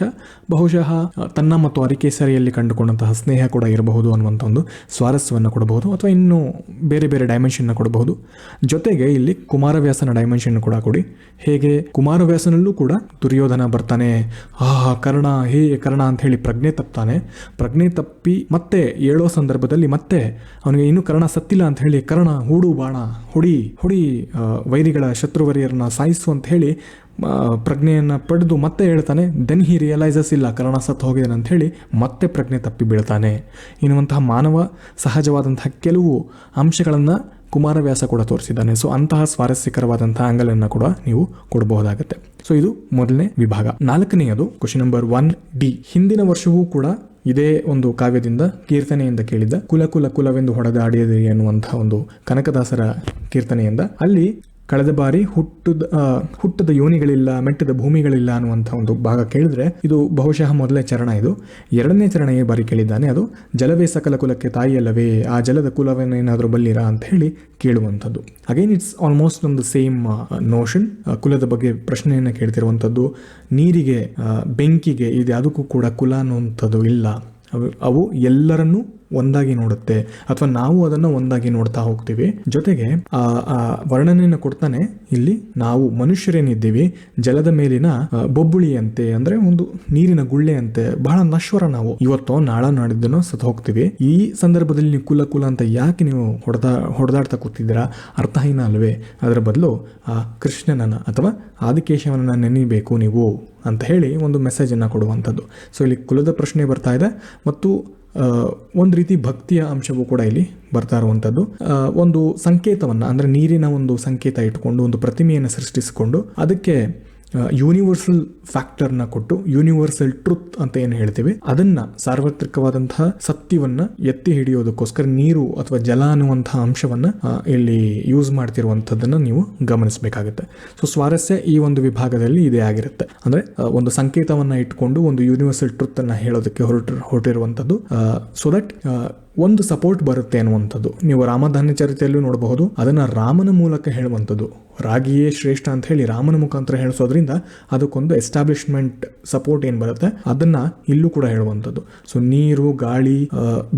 Speaker 1: ಬಹುಶಃ ತನ್ನ ಮತ್ತು ಅರಿಕೇಸರಿಯಲ್ಲಿ ಕಂಡುಕೊಂಡಂತಹ ಸ್ನೇಹ ಕೂಡ ಇರಬಹುದು ಅನ್ನುವಂಥ ಒಂದು ಸ್ವಾರಸ್ಯವನ್ನು ಕೊಡಬಹುದು, ಅಥವಾ ಇನ್ನೂ ಬೇರೆ ಬೇರೆ ಡೈಮೆನ್ಷನ್ನ ಕೊಡಬಹುದು. ಜೊತೆಗೆ ಇಲ್ಲಿ ಕುಮಾರವ್ಯಾಸನ ಡೈಮೆನ್ಷನ್ ಕೂಡ ಕೊಡಿ. ಹೇಗೆ ಕುಮಾರವ್ಯಾಸನಲ್ಲೂ ಕೂಡ ದುರ್ಯೋಧನ ಬರ್ತಾನೆ, ಕರ್ಣ ಕರ್ಣ ಅಂತ ಹೇಳಿ ಪ್ರಜ್ಞೆ ತಪ್ಪಿ ಮತ್ತೆ ಏಳೋ ಸಂದರ್ಭದಲ್ಲಿ ಮತ್ತೆ ಅವನಿಗೆ ಇನ್ನೂ ಕರ್ಣ ಸತ್ತಿಲ್ಲ ಅಂತ ಹೇಳಿ, ಕರ್ಣ ಹೂಡು ಬಾಣ ಹೊಡಿ ವೈರಿಗಳ ಶತ್ರುವರಿಯರನ್ನ ಸಾಯಿಸು ಅಂತ ಹೇಳಿ ಪ್ರಜ್ಞೆಯನ್ನು ಪಡೆದು ಮತ್ತೆ ಹೇಳ್ತಾನೆ. ದೆನ್ ಹಿ ರಿಯಲೈಸಸ್, ಇಲ್ಲ ಕರ್ಣ ಸತ್ತು ಹೋಗಿದ್ದಾನೆ ಅಂತ ಹೇಳಿ ಮತ್ತೆ ಪ್ರಜ್ಞೆ ತಪ್ಪಿ ಬೀಳ್ತಾನೆ ಎನ್ನುವಂತಹ ಮಾನವ ಸಹಜವಾದಂತಹ ಕೆಲವು ಅಂಶಗಳನ್ನು ಕುಮಾರವ್ಯಾಸ ಕೂಡ ತೋರಿಸಿದ್ದಾನೆ. ಸೊ ಅಂತಹ ಸ್ವಾರಸ್ಯಕರವಾದಂತಹ ಆಂಗಲನ್ನು ಕೂಡ ನೀವು ಕೊಡಬಹುದಾಗುತ್ತೆ. ಸೊ ಇದು ಮೊದಲನೇ ವಿಭಾಗ. ನಾಲ್ಕನೆಯದು ಕ್ವಶನ್ ನಂಬರ್ 1D. ಹಿಂದಿನ ವರ್ಷವೂ ಕೂಡ ಇದೇ ಒಂದು ಕಾವ್ಯದಿಂದ ಕೀರ್ತನೆಯಿಂದ ಕೇಳಿದ್ದ ಕುಲವೆಂದು ಹೊಡೆದಾಡಿಯದಿರಿ ಅನ್ನುವಂತಹ ಒಂದು ಕನಕದಾಸರ ಕೀರ್ತನೆಯಿಂದ, ಅಲ್ಲಿ ಕಳೆದ ಬಾರಿ ಹುಟ್ಟದ ಯೋನಿಗಳಿಲ್ಲ, ಮೆಟ್ಟದ ಭೂಮಿಗಳಿಲ್ಲ ಅನ್ನುವಂಥ ಒಂದು ಭಾಗ ಕೇಳಿದ್ರೆ ಇದು ಬಹುಶಃ ಮೊದಲನೇ ಚರಣ. ಇದು ಎರಡನೇ ಚರಣ ಈ ಬಾರಿ ಕೇಳಿದ್ದಾನೆ. ಅದು ಜಲವೇ ಸಕಲ ಕುಲಕ್ಕೆ ತಾಯಿಯಲ್ಲವೇ, ಆ ಜಲದ ಕುಲವನ್ನೇನಾದರೂ ಬಲ್ಲಿರಾ ಅಂತ ಹೇಳಿ ಕೇಳುವಂಥದ್ದು. ಅಗೈನ್ ಇಟ್ಸ್ ಆಲ್ಮೋಸ್ಟ್ ಒಂದು ಸೇಮ್ ನೋಷನ್. ಕುಲದ ಬಗ್ಗೆ ಪ್ರಶ್ನೆಯನ್ನು ಕೇಳ್ತಿರುವಂಥದ್ದು. ನೀರಿಗೆ, ಬೆಂಕಿಗೆ, ಇದು ಯಾವುದಕ್ಕೂ ಕೂಡ ಕುಲ ಅನ್ನುವಂಥದ್ದು ಇಲ್ಲ. ಅವು ಎಲ್ಲರನ್ನೂ ಒಂದಾಗಿ ನೋಡುತ್ತೆ, ಅಥವಾ ನಾವು ಅದನ್ನು ಒಂದಾಗಿ ನೋಡ್ತಾ ಹೋಗ್ತೀವಿ. ಜೊತೆಗೆ ಆ ವರ್ಣನೆಯನ್ನು ಕೊಡ್ತಾನೆ. ಇಲ್ಲಿ ನಾವು ಮನುಷ್ಯರೇನಿದ್ದೀವಿ ಜಲದ ಮೇಲಿನ ಬೊಬ್ಬುಳಿಯಂತೆ, ಅಂದ್ರೆ ಒಂದು ನೀರಿನ ಗುಳ್ಳೆಯಂತೆ, ಬಹಳ ನಶ್ವರ ನಾವು. ಇವತ್ತೋ ನಾಡಿದ್ದನೋ ಸತ್ತು ಹೋಗ್ತೀವಿ. ಈ ಸಂದರ್ಭದಲ್ಲಿ ನೀವು ಕುಲ ಅಂತ ಯಾಕೆ ನೀವು ಹೊಡೆದಾಡ್ತಾ ಕೂತಿದ್ದೀರಾ? ಅರ್ಥಹೀನ ಅಲ್ವೇ? ಅದರ ಬದಲು ಆ ಕೃಷ್ಣನನ್ನ ಅಥವಾ ಆದಿಕೇಶವನನ್ನ ನೆನೀಬೇಕು ನೀವು ಅಂತ ಹೇಳಿ ಒಂದು ಮೆಸೇಜನ್ನು ಕೊಡುವಂಥದ್ದು. ಸೊ ಇಲ್ಲಿ ಕುಲದ ಪ್ರಶ್ನೆ ಬರ್ತಾ ಇದೆ, ಮತ್ತು ಒಂದು ರೀತಿ ಭಕ್ತಿಯ ಅಂಶವೂ ಕೂಡ ಇಲ್ಲಿ ಬರ್ತಾ ಇರುವಂಥದ್ದು. ಒಂದು ಸಂಕೇತವನ್ನು, ಅಂದರೆ ನೀರಿನ ಒಂದು ಸಂಕೇತ ಇಟ್ಕೊಂಡು ಒಂದು ಪ್ರತಿಮೆಯನ್ನು ಸೃಷ್ಟಿಸಿಕೊಂಡು ಅದಕ್ಕೆ ಯೂನಿವರ್ಸಲ್ ಫ್ಯಾಕ್ಟರ್ನ ಕೊಟ್ಟು, ಯೂನಿವರ್ಸಲ್ ಟ್ರುತ್ ಅಂತ ಏನು ಹೇಳ್ತೀವಿ, ಅದನ್ನ ಸಾರ್ವತ್ರಿಕವಾದಂತಹ ಸತ್ಯವನ್ನ ಎತ್ತಿ ಹಿಡಿಯೋದಕ್ಕೋಸ್ಕರ ನೀರು ಅಥವಾ ಜಲ ಅನ್ನುವಂತಹ ಅಂಶವನ್ನ ಇಲ್ಲಿ ಯೂಸ್ ಮಾಡ್ತಿರುವಂಥದ್ದನ್ನ ನೀವು ಗಮನಿಸಬೇಕಾಗುತ್ತೆ. ಸೊ ಸ್ವಾರಸ್ಯ ಈ ಒಂದು ವಿಭಾಗದಲ್ಲಿ ಇದೇ ಆಗಿರುತ್ತೆ. ಅಂದ್ರೆ ಒಂದು ಸಂಕೇತವನ್ನ ಇಟ್ಕೊಂಡು ಒಂದು ಯೂನಿವರ್ಸಲ್ ಟ್ರುತ್ ಅನ್ನ ಹೇಳೋದಕ್ಕೆ ಹೊರಟಿರುವಂಥದ್ದು, ಸೊ ದಟ್ ಒಂದು ಸಪೋರ್ಟ್ ಬರುತ್ತೆ ಅನ್ನುವಂಥದ್ದು. ನೀವು ರಾಮಧಾನ್ಯ ಚರಿತೆಯಲ್ಲೂ ನೋಡಬಹುದು, ಅದನ್ನ ರಾಮನ ಮೂಲಕ ಹೇಳುವಂಥದ್ದು. ರಾಗಿಯೇ ಶ್ರೇಷ್ಠ ಅಂತ ಹೇಳಿ ರಾಮನ ಮುಖಾಂತರ ಹೇಳಿಸೋದ್ರಿಂದ ಅದಕ್ಕೊಂದು ಎಸ್ಟಾಬ್ಲಿಷ್ಮೆಂಟ್ ಸಪೋರ್ಟ್ ಏನು ಬರುತ್ತೆ ಅದನ್ನ ಇಲ್ಲೂ ಕೂಡ ಹೇಳುವಂಥದ್ದು. ಸೊ ನೀರು, ಗಾಳಿ,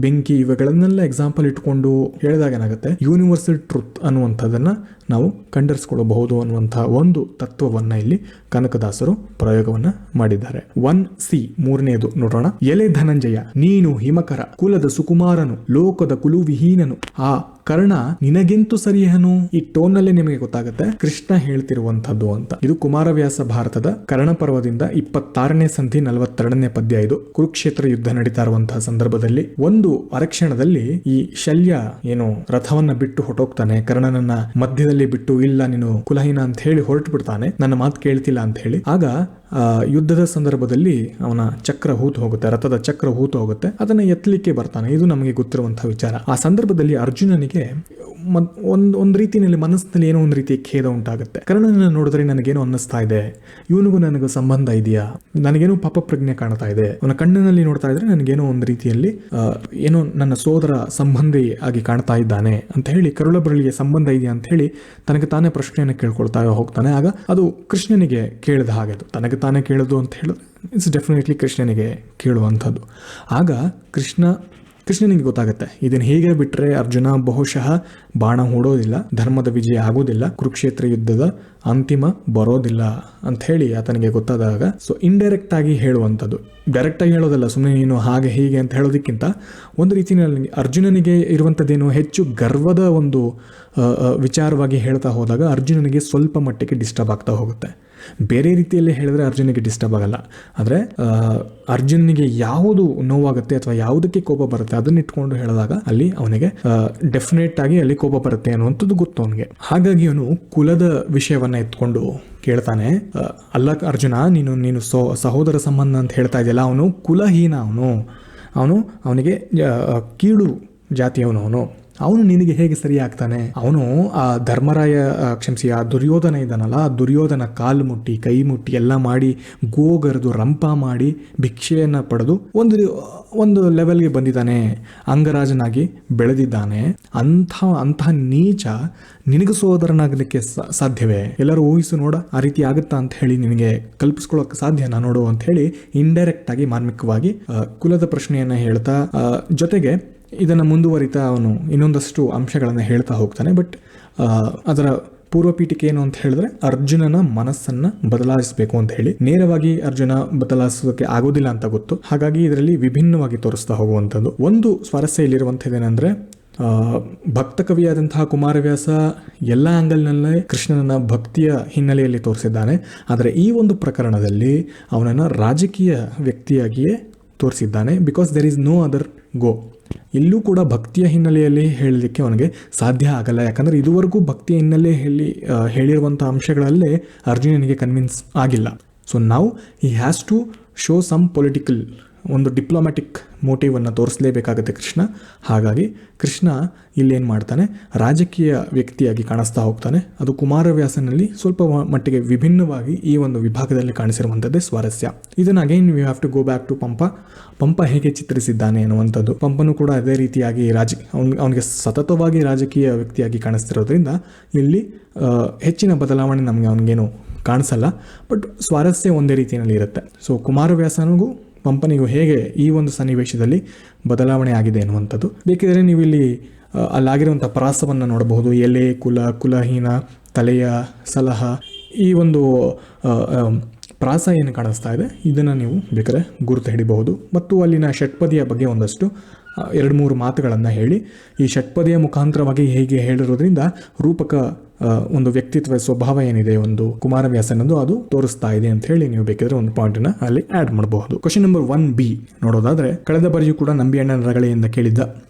Speaker 1: ಬೆಂಕಿ ಇವುಗಳನ್ನೆಲ್ಲ ಎಕ್ಸಾಂಪಲ್ ಇಟ್ಕೊಂಡು ಹೇಳಿದಾಗ ಏನಾಗುತ್ತೆ, ಯೂನಿವರ್ಸಲ್ ಟ್ರುತ್ ಅನ್ನುವಂಥದ್ದನ್ನ ನಾವು ಕಂಡರಿಸ್ಕೊಳ್ಳಬಹುದು ಅನ್ನುವಂತಹ ಒಂದು ತತ್ವವನ್ನ ಇಲ್ಲಿ ಕನಕದಾಸರು ಪ್ರಯೋಗವನ್ನ ಮಾಡಿದ್ದಾರೆ. 1C ಮೂರನೆಯದು ನೋಡೋಣ. ಎಲೆ ಧನಂಜಯ ನೀನು ಹಿಮಕರ ಕುಲದ ಸುಕುಮಾರನು ಲೋಕದ ಕುಲುವಿಹೀನನು ಆ ಕರ್ಣ ನಿನಗೆಂತು ಸರಿಯನು. ಈ ಟೋನ್ ನಲ್ಲಿ ನಿಮಗೆ ಗೊತ್ತಾಗುತ್ತೆ ಕೃಷ್ಣ ಹೇಳ್ತಿರುವಂತದ್ದು ಅಂತ. ಇದು ಕುಮಾರವ್ಯಾಸ ಭಾರತದ ಕರ್ಣ ಪರ್ವದಿಂದ 26ನೇ ಸಂಧಿ 42ನೇ ಪದ್ಯ. ಇದು ಕುರುಕ್ಷೇತ್ರ ಯುದ್ಧ ನಡೀತಾ ಇರುವಂತಹ ಸಂದರ್ಭದಲ್ಲಿ ಒಂದು ಅರಕ್ಷಣದಲ್ಲಿ ಈ ಶಲ್ಯ ಏನು ರಥವನ್ನ ಬಿಟ್ಟು ಹೊಟ್ಟೋಗ್ತಾನೆ, ಕರ್ಣನನ್ನ ಮಧ್ಯದಲ್ಲಿ ಬಿಟ್ಟು, ಇಲ್ಲ ನೀನು ಕುಲಹೀನ ಅಂತ ಹೇಳಿ ಹೊರಟು ಬಿಡ್ತಾನೆ, ನನ್ನ ಮಾತು ಕೇಳ್ತಿಲ್ಲ ಅಂತ ಹೇಳಿ. ಆಗ ಯುದ್ಧದ ಸಂದರ್ಭದಲ್ಲಿ ಅವನ ಚಕ್ರ ಹೂತು ಹೋಗುತ್ತೆ, ರಥದ ಚಕ್ರ ಹೂತು ಹೋಗುತ್ತೆ, ಅದನ್ನ ಎತ್ತಲಿಕ್ಕೆ ಬರ್ತಾನೆ. ಇದು ನಮಗೆ ಗೊತ್ತಿರುವಂತಹ ವಿಚಾರ. ಆ ಸಂದರ್ಭದಲ್ಲಿ ಅರ್ಜುನನಿಗೆ ಒಂದು ರೀತಿಯಲ್ಲಿ ಮನಸ್ಸಿನಲ್ಲಿ ಏನೋ ಒಂದು ರೀತಿಯ ಖೇದ ಉಂಟಾಗುತ್ತೆ. ಕರ್ಣನನ್ನ ನೋಡಿದ್ರೆ ನನಗೇನೋ ಅನ್ನಿಸ್ತಾ ಇದೆ, ಇವನಿಗೂ ನನಗೂ ಸಂಬಂಧ ಇದೆಯಾ, ನನಗೇನೋ ಪಾಪ ಪ್ರಜ್ಞೆ ಕಾಣ್ತಾ ಇದೆ, ಅವನ ಕಣ್ಣಿನಲ್ಲಿ ನೋಡ್ತಾ ಇದ್ರೆ ನನಗೇನೋ ಒಂದು ರೀತಿಯಲ್ಲಿ ಏನೋ ನನ್ನ ಸೋದರ ಸಂಬಂಧಿ ಆಗಿ ಕಾಣ್ತಾ ಇದ್ದಾನೆ ಅಂತ ಹೇಳಿ, ಕರುಳಬರಳಿಗೆ ಸಂಬಂಧ ಇದೆಯಾ ಅಂತ ಹೇಳಿ ತನಗೆ ತಾನೇ ಪ್ರಶ್ನೆಯನ್ನು ಕೇಳ್ಕೊಳ್ತಾ ಹೋಗ್ತಾನೆ. ಆಗ ಅದು ಕೃಷ್ಣನಿಗೆ ಕೇಳಿದ ಹಾಗೆ, ಅದು ತನಗೆ ತಾನೇ ಕೇಳೋದು ಅಂತ ಹೇಳೋದು ಇಟ್ಸ್ ಡೆಫಿನೆಟ್ಲಿ ಕೃಷ್ಣನಿಗೆ ಕೇಳುವಂಥದ್ದು. ಆಗ ಕೃಷ್ಣ ಕೃಷ್ಣನಿಗೆ ಗೊತ್ತಾಗುತ್ತೆ ಇದನ್ನ ಹೇಗೆ ಬಿಟ್ರೆ ಅರ್ಜುನ ಬಹುಶಃ ಬಾಣ ಹೂಡೋದಿಲ್ಲ, ಧರ್ಮದ ವಿಜಯ ಆಗೋದಿಲ್ಲ, ಕುರುಕ್ಷೇತ್ರ ಯುದ್ಧದ ಅಂತಿಮ ಬರೋದಿಲ್ಲ ಅಂತ ಹೇಳಿ ಆತನಿಗೆ ಗೊತ್ತಾದಾಗ ಸೊ ಇಂಡೈರೆಕ್ಟ್ ಆಗಿ ಹೇಳುವಂಥದ್ದು, ಡೈರೆಕ್ಟ್ ಆಗಿ ಹೇಳೋದಲ್ಲ, ಸುಮ್ಮನೆ ನೀನು ಹಾಗೆ ಹೀಗೆ ಅಂತ ಹೇಳೋದಕ್ಕಿಂತ ಒಂದು ರೀತಿಯಲ್ಲಿ ಅರ್ಜುನನಿಗೆ ಇರುವಂಥದ್ದೇನು ಹೆಚ್ಚು ಗರ್ವದ ಒಂದು ವಿಚಾರವಾಗಿ ಹೇಳ್ತಾ ಹೋದಾಗ ಅರ್ಜುನನಿಗೆ ಸ್ವಲ್ಪ ಮಟ್ಟಿಗೆ ಡಿಸ್ಟರ್ಬ್ ಆಗ್ತಾ ಹೋಗುತ್ತೆ. ಬೇರೆ ರೀತಿಯಲ್ಲಿ ಹೇಳಿದ್ರೆ ಅರ್ಜುನಿಗೆ ಡಿಸ್ಟರ್ಬ್ ಆಗಲ್ಲ, ಆದರೆ ಅರ್ಜುನಿಗೆ ಯಾವುದು ನೋವಾಗುತ್ತೆ ಅಥವಾ ಯಾವುದಕ್ಕೆ ಕೋಪ ಬರುತ್ತೆ ಅದನ್ನ ಇಟ್ಕೊಂಡು ಹೇಳಿದಾಗ ಅಲ್ಲಿ ಅವನಿಗೆ ಡೆಫಿನೆಟ್ ಆಗಿ ಅಲ್ಲಿ ಕೋಪ ಬರುತ್ತೆ ಅನ್ನುವಂಥದ್ದು ಗೊತ್ತು ಅವನಿಗೆ. ಹಾಗಾಗಿ ಅವನು ಕುಲದ ವಿಷಯವನ್ನ ಎತ್ಕೊಂಡು ಕೇಳ್ತಾನೆ, ಅಲ್ಲ ಅರ್ಜುನ, ನೀನು ಸಹೋದರ ಸಂಬಂಧ ಅಂತ ಹೇಳ್ತಾ ಇದೆಯಲ್ಲ, ಅವನು ಕುಲಹೀನ, ಅವನಿಗೆ ಕೀಳು ಜಾತಿಯವನು, ಅವನು ನಿನಗೆ ಹೇಗೆ ಸರಿ ಆಗ್ತಾನೆ? ಅವನು ಆ ಧರ್ಮರಾಯ ಕ್ಷಮಿಸಿ ಆ ದುರ್ಯೋಧನ ಇದ್ದಾನಲ್ಲ, ಆ ದುರ್ಯೋಧನ ಕಾಲು ಮುಟ್ಟಿ ಕೈ ಮುಟ್ಟಿ ಎಲ್ಲ ಮಾಡಿ ಗೋಗರೆದು ರಂಪ ಮಾಡಿ ಭಿಕ್ಷೆಯನ್ನು ಪಡೆದು ಒಂದು ಲೆವೆಲ್ಗೆ ಬಂದಿದ್ದಾನೆ, ಅಂಗರಾಜನಾಗಿ ಬೆಳೆದಿದ್ದಾನೆ. ಅಂಥ ನೀಚ ನಿನಗೆ ಸೋದರನಾಗಲಿಕ್ಕೆ ಸಾಧ್ಯವೇ? ಎಲ್ಲರೂ ಊಹಿಸು ನೋಡ, ಆ ರೀತಿ ಆಗುತ್ತಾ ಅಂತ ಹೇಳಿ ನಿನಗೆ ಕಲ್ಪಿಸ್ಕೊಳ್ಳೋಕೆ ಸಾಧ್ಯನಾ ನೋಡು ಅಂತ ಹೇಳಿ ಇಂಡೈರೆಕ್ಟ್ ಆಗಿ ಮಾರ್ಮಿಕವಾಗಿ ಕುಲದ ಪ್ರಶ್ನೆಯನ್ನು ಹೇಳ್ತಾ ಜೊತೆಗೆ ಇದನ್ನು ಮುಂದುವರಿತಾ ಅವನು ಇನ್ನೊಂದಷ್ಟು ಅಂಶಗಳನ್ನು ಹೇಳ್ತಾ ಹೋಗ್ತಾನೆ. ಬಟ್ ಅದರ ಪೂರ್ವಪೀಠಿಕೆ ಏನು ಅಂತ ಹೇಳಿದ್ರೆ ಅರ್ಜುನನ ಮನಸ್ಸನ್ನು ಬದಲಾಯಿಸಬೇಕು ಅಂತ ಹೇಳಿ, ನೇರವಾಗಿ ಅರ್ಜುನ ಬದಲಾಯಿಸೋದಕ್ಕೆ ಆಗೋದಿಲ್ಲ ಅಂತ ಗೊತ್ತು. ಹಾಗಾಗಿ ಇದರಲ್ಲಿ ವಿಭಿನ್ನವಾಗಿ ತೋರಿಸ್ತಾ ಹೋಗುವಂಥದ್ದು. ಒಂದು ಸ್ವಾರಸ್ಯ ಇಲ್ಲಿರುವಂಥದ್ದೇನೆಂದರೆ ಭಕ್ತ ಕವಿಯಾದಂತಹ ಕುಮಾರವ್ಯಾಸ ಎಲ್ಲ ಆಂಗಲ್ನಲ್ಲೇ ಕೃಷ್ಣನ ಭಕ್ತಿಯ ಹಿನ್ನೆಲೆಯಲ್ಲಿ ತೋರಿಸಿದ್ದಾನೆ. ಆದರೆ ಈ ಒಂದು ಪ್ರಕರಣದಲ್ಲಿ ಅವನನ್ನು ರಾಜಕೀಯ ವ್ಯಕ್ತಿಯಾಗಿಯೇ ತೋರಿಸಿದ್ದಾನೆ. Because there is no other go. ಇಲ್ಲೂ ಕೂಡ ಭಕ್ತಿಯ ಹಿನ್ನೆಲೆಯಲ್ಲಿ ಹೇಳಲಿಕ್ಕೆ ಅವನಿಗೆ ಸಾಧ್ಯ ಆಗಲ್ಲ, ಯಾಕಂದರೆ ಇದುವರೆಗೂ ಭಕ್ತಿಯ ಹಿನ್ನೆಲೆ ಹೇಳಿರುವಂಥ ಅಂಶಗಳಲ್ಲೇ ಅರ್ಜುನನಿಗೆ ಕನ್ವಿನ್ಸ್ ಆಗಿಲ್ಲ. ಸೊ ನಾವು he has to show some political, ಒಂದು ಡಿಪ್ಲೊಮ್ಯಾಟಿಕ್ ಮೋಟಿವನ್ನು ತೋರಿಸಲೇಬೇಕಾಗುತ್ತೆ ಕೃಷ್ಣ. ಹಾಗಾಗಿ ಕೃಷ್ಣ ಇಲ್ಲೇನು ಮಾಡ್ತಾನೆ, ರಾಜಕೀಯ ವ್ಯಕ್ತಿಯಾಗಿ ಕಾಣಿಸ್ತಾ ಹೋಗ್ತಾನೆ. ಅದು ಕುಮಾರವ್ಯಾಸನಲ್ಲಿ ಸ್ವಲ್ಪ ಮಟ್ಟಿಗೆ ವಿಭಿನ್ನವಾಗಿ ಈ ಒಂದು ವಿಭಾಗದಲ್ಲಿ ಕಾಣಿಸಿರುವಂಥದ್ದೇ ಸ್ವಾರಸ್ಯ. ಇದನ್ನು again we have to go back to Pampa ಹೇಗೆ ಚಿತ್ರಿಸಿದ್ದಾನೆ ಅನ್ನುವಂಥದ್ದು. ಪಂಪನು ಕೂಡ ಅದೇ ರೀತಿಯಾಗಿ ಅವನಿಗೆ ಸತತವಾಗಿ ರಾಜಕೀಯ ವ್ಯಕ್ತಿಯಾಗಿ ಕಾಣಿಸ್ತಿರೋದ್ರಿಂದ ಇಲ್ಲಿ ಹೆಚ್ಚಿನ ಬದಲಾವಣೆ ನಮಗೆ ಅವನಿಗೇನು ಕಾಣಿಸಲ್ಲ. ಬಟ್ ಸ್ವಾರಸ್ಯ ಒಂದೇ ರೀತಿಯಲ್ಲಿ ಇರುತ್ತೆ. ಸೊ ಕುಮಾರವ್ಯಾಸನಿಗೂ ಪಂಪನಿಗೂ ಹೇಗೆ ಈ ಒಂದು ಸನ್ನಿವೇಶದಲ್ಲಿ ಬದಲಾವಣೆ ಆಗಿದೆ ಅನ್ನುವಂಥದ್ದು. ಬೇಕಿದ್ರೆ ನೀವು ಇಲ್ಲಿ ಅಲ್ಲಾಗಿರುವಂಥ ಪ್ರಾಸವನ್ನು ನೋಡಬಹುದು. ಎಲೆ, ಕುಲಹೀನ, ತಲೆಯ, ಸಲಹ, ಈ ಒಂದು ಪ್ರಾಸ ಏನು ಕಾಣಿಸ್ತಾ ಇದೆ ಇದನ್ನು ನೀವು ಬೇಕಾದ್ರೆ ಗುರುತು ಹಿಡಿಬಹುದು. ಮತ್ತು ಅಲ್ಲಿನ ಷಟ್ಪದಿಯ ಬಗ್ಗೆ ಒಂದಷ್ಟು 2-3 ಮಾತುಗಳನ್ನು ಹೇಳಿ ಈ ಷಟ್ಪದಿಯ ಮುಖಾಂತರವಾಗಿ ಹೇಗೆ ಹೇಳಿರೋದ್ರಿಂದ ರೂಪಕ ಒಂದು ವ್ಯಕ್ತಿತ್ವ ಸ್ವಭಾವ ಏನಿದೆ ಒಂದು ಕುಮಾರವ್ಯಾಸನದು ಅದು ತೋರಿಸ್ತಾ ಇದೆ ಅಂತ ಹೇಳಿ ನೀವು ಬೇಕಿದ್ರೆ ಒಂದು ಪಾಯಿಂಟನ್ನ ಅಲ್ಲಿ ಆ್ಯಡ್ ಮಾಡಬಹುದು. ಕ್ವಶನ್ ನಂಬರ್ 1B ನೋಡೋದಾದ್ರೆ, ಕಳೆದ ಬಾರಿಯೂ ಕೂಡ ನಂಬಿಯಣ್ಣನ ರಗಳೆಯಿಂದ ಕೇಳಿದ್ದ,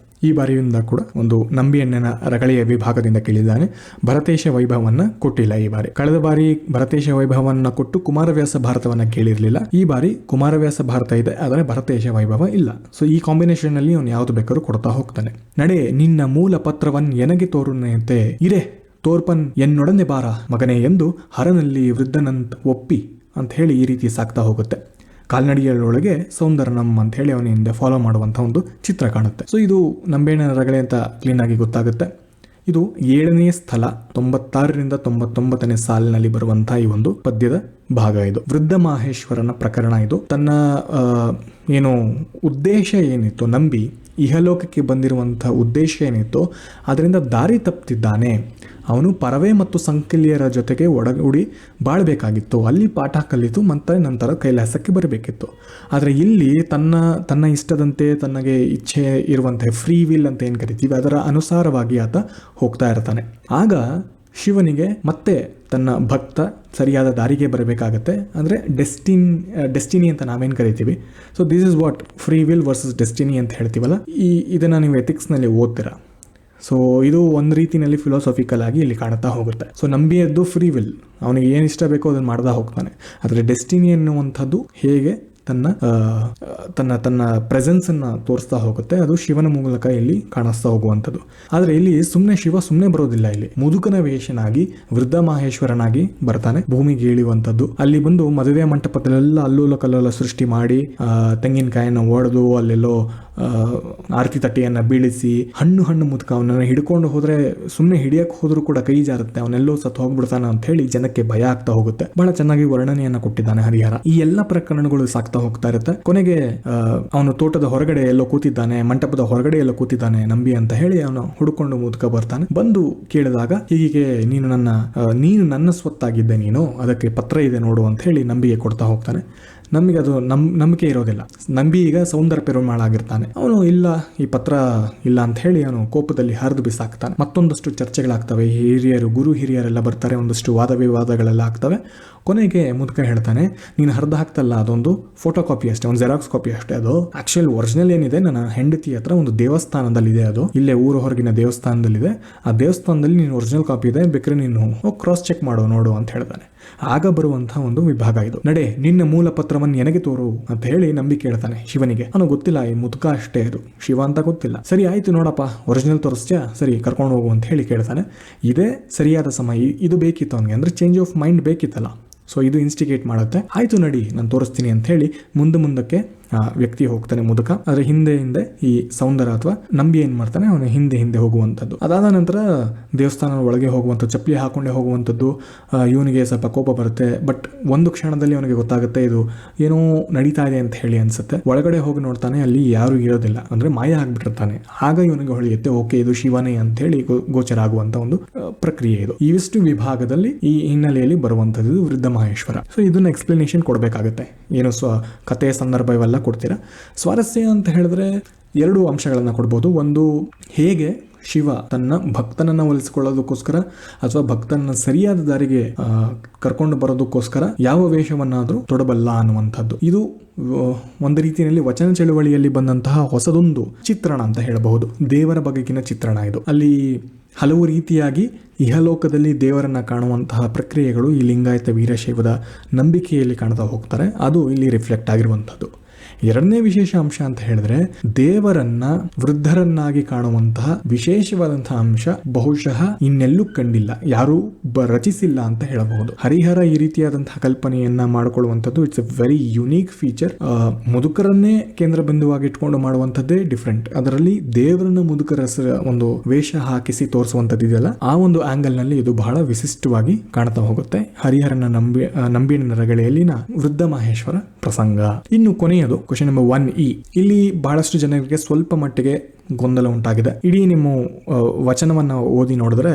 Speaker 1: ಈ ಬಾರಿಯಿಂದ ಕೂಡ ಒಂದು ನಂಬಿಯಣ್ಣನ ರಗಳೆಯ ವಿಭಾಗದಿಂದ ಕೇಳಿದ್ದಾನೆ. ಭರತೇಶ ವೈಭವವನ್ನು ಕೊಟ್ಟಿಲ್ಲ ಈ ಬಾರಿ. ಕಳೆದ ಬಾರಿ ಭರತೇಶ ವೈಭವವನ್ನು ಕೊಟ್ಟು ಕುಮಾರವ್ಯಾಸ ಭಾರತವನ್ನು ಕೇಳಿರಲಿಲ್ಲ. ಈ ಬಾರಿ ಕುಮಾರವ್ಯಾಸ ಭಾರತ ಇದೆ, ಆದರೆ ಭರತೇಶ ವೈಭವ ಇಲ್ಲ. ಸೊ ಈ ಕಾಂಬಿನೇಷನ್ ಅಲ್ಲಿ ಅವನು ಯಾವ್ದು ಬೇಕಾದ್ರೂ ಕೊಡ್ತಾ ಹೋಗ್ತಾನೆ. ನಡೆ ನಿನ್ನ ಮೂಲ ಪತ್ರವನ್ ಎನಗೆ ತೋರುನಂತೆ ಇರೆ ತೋರ್ಪನ್ ಎನ್ನೊಡನೆ ಬಾರ ಮಗನೇ ಎಂದು ಹರನಲ್ಲಿ ವೃದ್ಧನಂತ ಒಪ್ಪಿ ಅಂತ ಹೇಳಿ ಈ ರೀತಿ ಸಾಕ್ತಾ ಹೋಗುತ್ತೆ. ಕಾಲ್ನಡಿಗಳೊಳಗೆ ಸೌಂದರ್ಯನಂ ಅಂತ ಹೇಳಿ ಅವನಿಂದ ಫಾಲೋ ಮಾಡುವಂಥ ಒಂದು ಚಿತ್ರ ಕಾಣುತ್ತೆ. ಸೊ ಇದು ನಂಬೇಣ್ಣನ ರಗಳೆ ಅಂತ ಕ್ಲೀನ್ ಆಗಿ ಗೊತ್ತಾಗುತ್ತೆ. ಇದು 7ನೇ ಸ್ಥಳ 96ರಿಂದ 99ನೇ ಸಾಲಿನಲ್ಲಿ ಬರುವಂತಹ ಈ ಒಂದು ಪದ್ಯದ ಭಾಗ. ಇದು ವೃದ್ಧ ಮಾಹೇಶ್ವರನ ಪ್ರಕರಣ. ಇದು ತನ್ನ ಏನು ಉದ್ದೇಶ ಏನಿತ್ತು, ನಂಬಿ ಇಹಲೋಕಕ್ಕೆ ಬಂದಿರುವಂತಹ ಉದ್ದೇಶ ಏನಿತ್ತು ಅದರಿಂದ ದಾರಿ ತಪ್ಪುತ್ತಿದ್ದಾನೆ. ಅವನು ಪರವೆ ಮತ್ತು ಸಂಕಲ್ಯರ ಜೊತೆಗೆ ಒಡಗೂಡಿ ಬಾಳಬೇಕಾಗಿತ್ತು, ಅಲ್ಲಿ ಪಾಠ ಕಲಿತು ಮತ್ತೆ ನಂತರ ಕೈಲಾಸಕ್ಕೆ ಬರಬೇಕಿತ್ತು. ಆದರೆ ಇಲ್ಲಿ ತನ್ನ ಇಷ್ಟದಂತೆ ತನಗೆ ಇಚ್ಛೆ ಇರುವಂತಹ ಫ್ರೀ ವಿಲ್ ಅಂತ ಏನು ಕರಿತೀವಿ ಅದರ ಅನುಸಾರವಾಗಿ ಆತ ಹೋಗ್ತಾ ಇರ್ತಾನೆ. ಆಗ ಶಿವನಿಗೆ ಮತ್ತೆ ತನ್ನ ಭಕ್ತ ಸರಿಯಾದ ದಾರಿಗೆ ಬರಬೇಕಾಗತ್ತೆ. ಅಂದರೆ ಡೆಸ್ಟಿನಿ ಅಂತ ನಾವೇನು ಕರಿತೀವಿ. So this is what free will versus destiny ಅಂತ ಹೇಳ್ತೀವಲ್ಲ, ಇದನ್ನು ನೀವು ಎಥಿಕ್ಸ್ನಲ್ಲಿ ಓದ್ತೀರಾ. ಸೊ ಇದು ಒಂದು ರೀತಿಯಲ್ಲಿ ಫಿಲಾಸಫಿಕಲ್ ಆಗಿ ಇಲ್ಲಿ ಕಾಣ್ತಾ ಹೋಗುತ್ತೆ. ಸೊ ನಂಬಿಯದ್ದು ಫ್ರೀ ವಿಲ್, ಅವನಿಗೆ ಏನು ಇಷ್ಟ ಬೇಕೋ ಅದನ್ನು ಮಾಡ್ತಾ ಹೋಗ್ತಾನೆ. ಆದರೆ ಡೆಸ್ಟಿನಿ ಎನ್ನುವಂಥದ್ದು ಹೇಗೆ ತನ್ನ ಪ್ರೆಸೆನ್ಸ್ ಅನ್ನ ತೋರಿಸ್ತಾ ಹೋಗುತ್ತೆ, ಅದು ಶಿವನ ಮೂಲಕ ಇಲ್ಲಿ ಕಾಣಿಸ್ತಾ ಹೋಗುವಂಥದ್ದು. ಆದರೆ ಇಲ್ಲಿ ಶಿವ ಸುಮ್ಮನೆ ಬರೋದಿಲ್ಲ. ಇಲ್ಲಿ ಮುದುಕನ ವೇಷನಾಗಿ ವೃದ್ಧ ಮಾಹೇಶ್ವರನಾಗಿ ಬರ್ತಾನೆ, ಭೂಮಿಗೆ ಇಳಿಯುವಂಥದ್ದು. ಅಲ್ಲಿ ಬಂದು ಮದುವೆ ಮಂಟಪದಲ್ಲೆಲ್ಲ ಅಲ್ಲೋಲ ಕಲ್ಲೋಲ ಸೃಷ್ಟಿ ಮಾಡಿ ತೆಂಗಿನಕಾಯಿನ ಒಡೆದು ಅಲ್ಲೆಲ್ಲೋ ಆರತಿ ತಟ್ಟೆಯನ್ನ ಬೀಳಿಸಿ ಹಣ್ಣು ಮುದುಕ ಅವನನ್ನ ಹಿಡ್ಕೊಂಡು ಹೋದ್ರೆ ಸುಮ್ಮನೆ ಹಿಡಿಯಕ್ಕೆ ಹೋದ್ರೂ ಕೂಡ ಕೈ ಜಾರುತ್ತೆ, ಅವನೆಲ್ಲೋ ಸತ್ತು ಹೋಗ್ಬಿಡ್ತಾನೆ ಅಂತ ಹೇಳಿ ಜನಕ್ಕೆ ಭಯ ಆಗ್ತಾ ಹೋಗುತ್ತೆ. ಬಹಳ ಚೆನ್ನಾಗಿ ವರ್ಣನೆಯನ್ನ ಕೊಟ್ಟಿದ್ದಾನೆ ಹರಿಹರ. ಈ ಎಲ್ಲ ಪ್ರಕರಣಗಳು ಸಾಕ್ತಾ ಆಗ್ತಾ ಹೋಗ್ತಾ ಇರುತ್ತೆ. ಕೊನೆಗೆ ಅವನು ತೋಟದ ಹೊರಗಡೆ ಎಲ್ಲೋ ಕೂತಿದ್ದಾನೆ, ಮಂಟಪದ ಹೊರಗಡೆ ಎಲ್ಲೋ ಕೂತಿದ್ದಾನೆ ನಂಬಿ ಅಂತ ಹೇಳಿ ಅವನು ಹುಡುಕೊಂಡು ಮುದುಕ ಬರ್ತಾನೆ. ಬಂದು ಕೇಳಿದಾಗ ಹೀಗೆ ನೀನು ನನ್ನ ಸ್ವತ್ತಾಗಿದ್ದೆ, ನೀನು ಅದಕ್ಕೆ ಪತ್ರ ಇದೆ ನೋಡು ಅಂತ ಹೇಳಿ ನಂಬಿಗೆ ಕೊಡ್ತಾ ಹೋಗ್ತಾನೆ. ನಮಗೆ ಅದು ನಂಬಿಕೆ ಇರೋದಿಲ್ಲ. ನಂಬಿ ಈಗ ಸೌಂದರ್ಯ ಪೆರುಮಾಳಾಗಿರ್ತಾನೆ. ಅವನು ಇಲ್ಲ, ಈ ಪತ್ರ ಇಲ್ಲ ಅಂತ ಹೇಳಿ ಅವನು ಕೋಪದಲ್ಲಿ ಹರಿದು ಬಿಸಾಕ್ತಾನೆ. ಮತ್ತೊಂದಷ್ಟು ಚರ್ಚೆಗಳಾಗ್ತವೆ, ಗುರು ಹಿರಿಯರೆಲ್ಲ ಬರ್ತಾರೆ, ಒಂದಷ್ಟು ವಾದ ವಿವಾದಗಳೆಲ್ಲ ಆಗ್ತವೆ. ಕೊನೆಗೆ ಮುದುಕ ಹೇಳ್ತಾನೆ, ನೀನು ಹರಿದು ಹಾಕ್ತಲ್ಲ ಅದೊಂದು ಫೋಟೋ ಕಾಪಿ ಅಷ್ಟೇ, ಒಂದು ಜೆರಾಕ್ಸ್ ಕಾಪಿ ಅಷ್ಟೇ. ಅದು ಆಕ್ಚುಲ್ ಒರಿಜಿನಲ್ ಏನಿದೆ ನನ್ನ ಹೆಂಡತಿ ಹತ್ರ ಒಂದು ದೇವಸ್ಥಾನದಲ್ಲಿದೆ, ಅದು ಇಲ್ಲೇ ಊರು ಹೊರಗಿನ ದೇವಸ್ಥಾನದಲ್ಲಿದೆ. ಆ ದೇವಸ್ಥಾನದಲ್ಲಿ ನೀನು ಒರಿಜಿನಲ್ ಕಾಪಿ ಇದೆ, ಬೇಕಾದ್ರೆ ನೀನು ಕ್ರಾಸ್ ಚೆಕ್ ನೋಡು ಅಂತ ಹೇಳ್ತಾನೆ. ಆಗ ಬರುವಂತಹ ಒಂದು ವಿಭಾಗ ಇದು. ನಡೆ, ನಿನ್ನ ಮೂಲ ಪತ್ರವನ್ನು ನನಗೆ ತೋರು ಅಂತ ಹೇಳಿ ನಂಬಿ ಕೇಳ್ತಾನೆ ಶಿವನಿಗೆ. ಅವನು ಗೊತ್ತಿಲ್ಲ, ಈ ಮುದುಕ ಅಷ್ಟೇ, ಅದು ಶಿವ ಅಂತ ಗೊತ್ತಿಲ್ಲ. ಸರಿ ಆಯ್ತು ನೋಡಪ್ಪ, ಒರಿಜಿನಲ್ ತೋರಿಸ್ತ್ಯಾ, ಸರಿ ಕರ್ಕೊಂಡು ಹೋಗು ಅಂತ ಹೇಳಿ ಕೇಳ್ತಾನೆ. ಇದೇ ಸರಿಯಾದ ಸಮಯ, ಇದು ಬೇಕಿತ್ತು ಅವನಿಗೆ, ಅಂದ್ರೆ ಚೇಂಜ್ ಆಫ್ ಮೈಂಡ್ ಬೇಕಿತ್ತಲ್ಲ. ಸೊ ಇದು ಇನ್ಸ್ಟಿಗೇಟ್ ಮಾಡುತ್ತೆ. ಆಯ್ತು ನಡಿ, ನಾನು ತೋರಿಸ್ತೀನಿ ಅಂತ ಹೇಳಿ ಮುಂದಕ್ಕೆ ವ್ಯಕ್ತಿ ಹೋಗ್ತಾನೆ ಮುದುಕ. ಆದ್ರೆ ಹಿಂದೆ ಈ ಸೌಂದರ್ಯ ಅಥವಾ ನಂಬಿ ಏನ್ ಮಾಡ್ತಾನೆ, ಅವನು ಹಿಂದೆ ಹೋಗುವಂಥದ್ದು. ಅದಾದ ನಂತರ ದೇವಸ್ಥಾನದ ಒಳಗೆ ಹೋಗುವಂಥದ್ದು, ಚಪ್ಪಲಿ ಹಾಕೊಂಡೇ ಹೋಗುವಂಥದ್ದು. ಇವನಿಗೆ ಸ್ವಲ್ಪ ಕೋಪ ಬರುತ್ತೆ. ಬಟ್ ಒಂದು ಕ್ಷಣದಲ್ಲಿ ಅವನಿಗೆ ಗೊತ್ತಾಗುತ್ತೆ ಇದು ಏನೋ ನಡೀತಾ ಇದೆ ಅಂತ ಹೇಳಿ ಅನ್ಸುತ್ತೆ. ಒಳಗಡೆ ಹೋಗಿ ನೋಡ್ತಾನೆ, ಅಲ್ಲಿ ಯಾರು ಇರೋದಿಲ್ಲ, ಅಂದ್ರೆ ಮಾಯ ಆಗ್ಬಿಟ್ಟಿರ್ತಾನೆ. ಆಗ ಇವನಿಗೆ ಹೊಳೆಯುತ್ತೆ, ಓಕೆ ಇದು ಶಿವನೇ ಅಂತ ಹೇಳಿ ಗೋಚರ ಆಗುವಂತ ಒಂದು ಪ್ರಕ್ರಿಯೆ ಇದು. ಇವಿಷ್ಟು ವಿಭಾಗದಲ್ಲಿ ಈ ಹಿನ್ನೆಲೆಯಲ್ಲಿ ಬರುವಂತದ್ದು ವೃದ್ಧ ಮಹೇಶ್ವರ. ಸೊ ಇದನ್ನ ಎಕ್ಸ್ಪ್ಲನೇಷನ್ ಕೊಡಬೇಕಾಗುತ್ತೆ, ಏನು ಕಥೆಯ ಸಂದರ್ಭ ಇವೆಲ್ಲ ಕೊಡ್ತೀರಾ. ಸ್ವಾರಸ್ಯ ಅಂತ ಹೇಳಿದ್ರೆ ಎರಡು ಅಂಶಗಳನ್ನ ಕೊಡ್ಬೋದು. ಒಂದು, ಹೇಗೆ ಶಿವ ತನ್ನ ಭಕ್ತನನ್ನ ಒಲಿಸಿಕೊಳ್ಳೋದಕ್ಕೋಸ್ಕರ ಅಥವಾ ಭಕ್ತನನ್ನ ಸರಿಯಾದ ದಾರಿಗೆ ಕರ್ಕೊಂಡು ಬರೋದಕ್ಕೋಸ್ಕರ ಯಾವ ವೇಷವನ್ನಾದ್ರೂ ತೊಡಬಲ್ಲ ಅನ್ನುವಂಥದ್ದು. ಇದು ಒಂದು ರೀತಿಯಲ್ಲಿ ವಚನ ಚಳುವಳಿಯಲ್ಲಿ ಬಂದಂತಹ ಹೊಸದೊಂದು ಚಿತ್ರಣ ಅಂತ ಹೇಳಬಹುದು. ದೇವರ ಬಗೆಗಿನ ಚಿತ್ರಣ ಇದು. ಅಲ್ಲಿ ಹಲವು ರೀತಿಯಾಗಿ ಇಹಲೋಕದಲ್ಲಿ ದೇವರನ್ನ ಕಾಣುವಂತಹ ಪ್ರಕ್ರಿಯೆಗಳು ಈ ಲಿಂಗಾಯತ ವೀರಶೈವದ ನಂಬಿಕೆಯಲ್ಲಿ ಕಾಣ್ತಾ ಹೋಗ್ತಾರೆ. ಅದು ಇಲ್ಲಿ ರಿಫ್ಲೆಕ್ಟ್ ಆಗಿರುವಂಥದ್ದು. ಎರಡನೇ ವಿಶೇಷ ಅಂಶ ಅಂತ ಹೇಳಿದ್ರೆ, ದೇವರನ್ನ ವೃದ್ಧರನ್ನಾಗಿ ಕಾಣುವಂತಹ ವಿಶೇಷವಾದಂತಹ ಅಂಶ ಬಹುಶಃ ಇನ್ನೆಲ್ಲೂ ಕಂಡಿಲ್ಲ, ಯಾರು ರಚಿಸಿಲ್ಲ ಅಂತ ಹೇಳಬಹುದು. ಹರಿಹರ ಈ ರೀತಿಯಾದಂತಹ ಕಲ್ಪನೆಯನ್ನ ಮಾಡಿಕೊಳ್ಳುವಂಥದ್ದು it's a very unique feature. ಮುದುಕರನ್ನೇ ಕೇಂದ್ರ ಬಿಂದುವಾಗಿ ಇಟ್ಕೊಂಡು ಮಾಡುವಂಥದ್ದೇ ಡಿಫ್ರೆಂಟ್. ಅದರಲ್ಲಿ ದೇವರನ್ನ ಮುದುಕರ ಒಂದು ವೇಷ ಹಾಕಿಸಿ ತೋರಿಸುವಂಥದ್ದು ಇದೆಯಲ್ಲ, ಆ ಒಂದು ಆಂಗಲ್ ನಲ್ಲಿ ಇದು ಬಹಳ ವಿಶಿಷ್ಟವಾಗಿ ಕಾಣ್ತಾ ಹೋಗುತ್ತೆ. ಹರಿಹರನ ನಂಬಿನ ರಗಳೆಯಲ್ಲಿನ ವೃದ್ಧ ಮಹೇಶ್ವರ ಪ್ರಸಂಗ. ಇನ್ನು ಕೊನೆಯದು ಕ್ವೆಶ್ಚನ್ ನಂಬರ್ 1E. ಇಲ್ಲಿ ಬಹಳಷ್ಟು ಜನರಿಗೆ ಸ್ವಲ್ಪ ಮಟ್ಟಿಗೆ ಗೊಂದಲ ಉಂಟಾಗಿದೆ. ಇಡೀ ನಿಮ್ಮ ವಚನವನ್ನ ಓದಿ ನೋಡಿದ್ರೆ,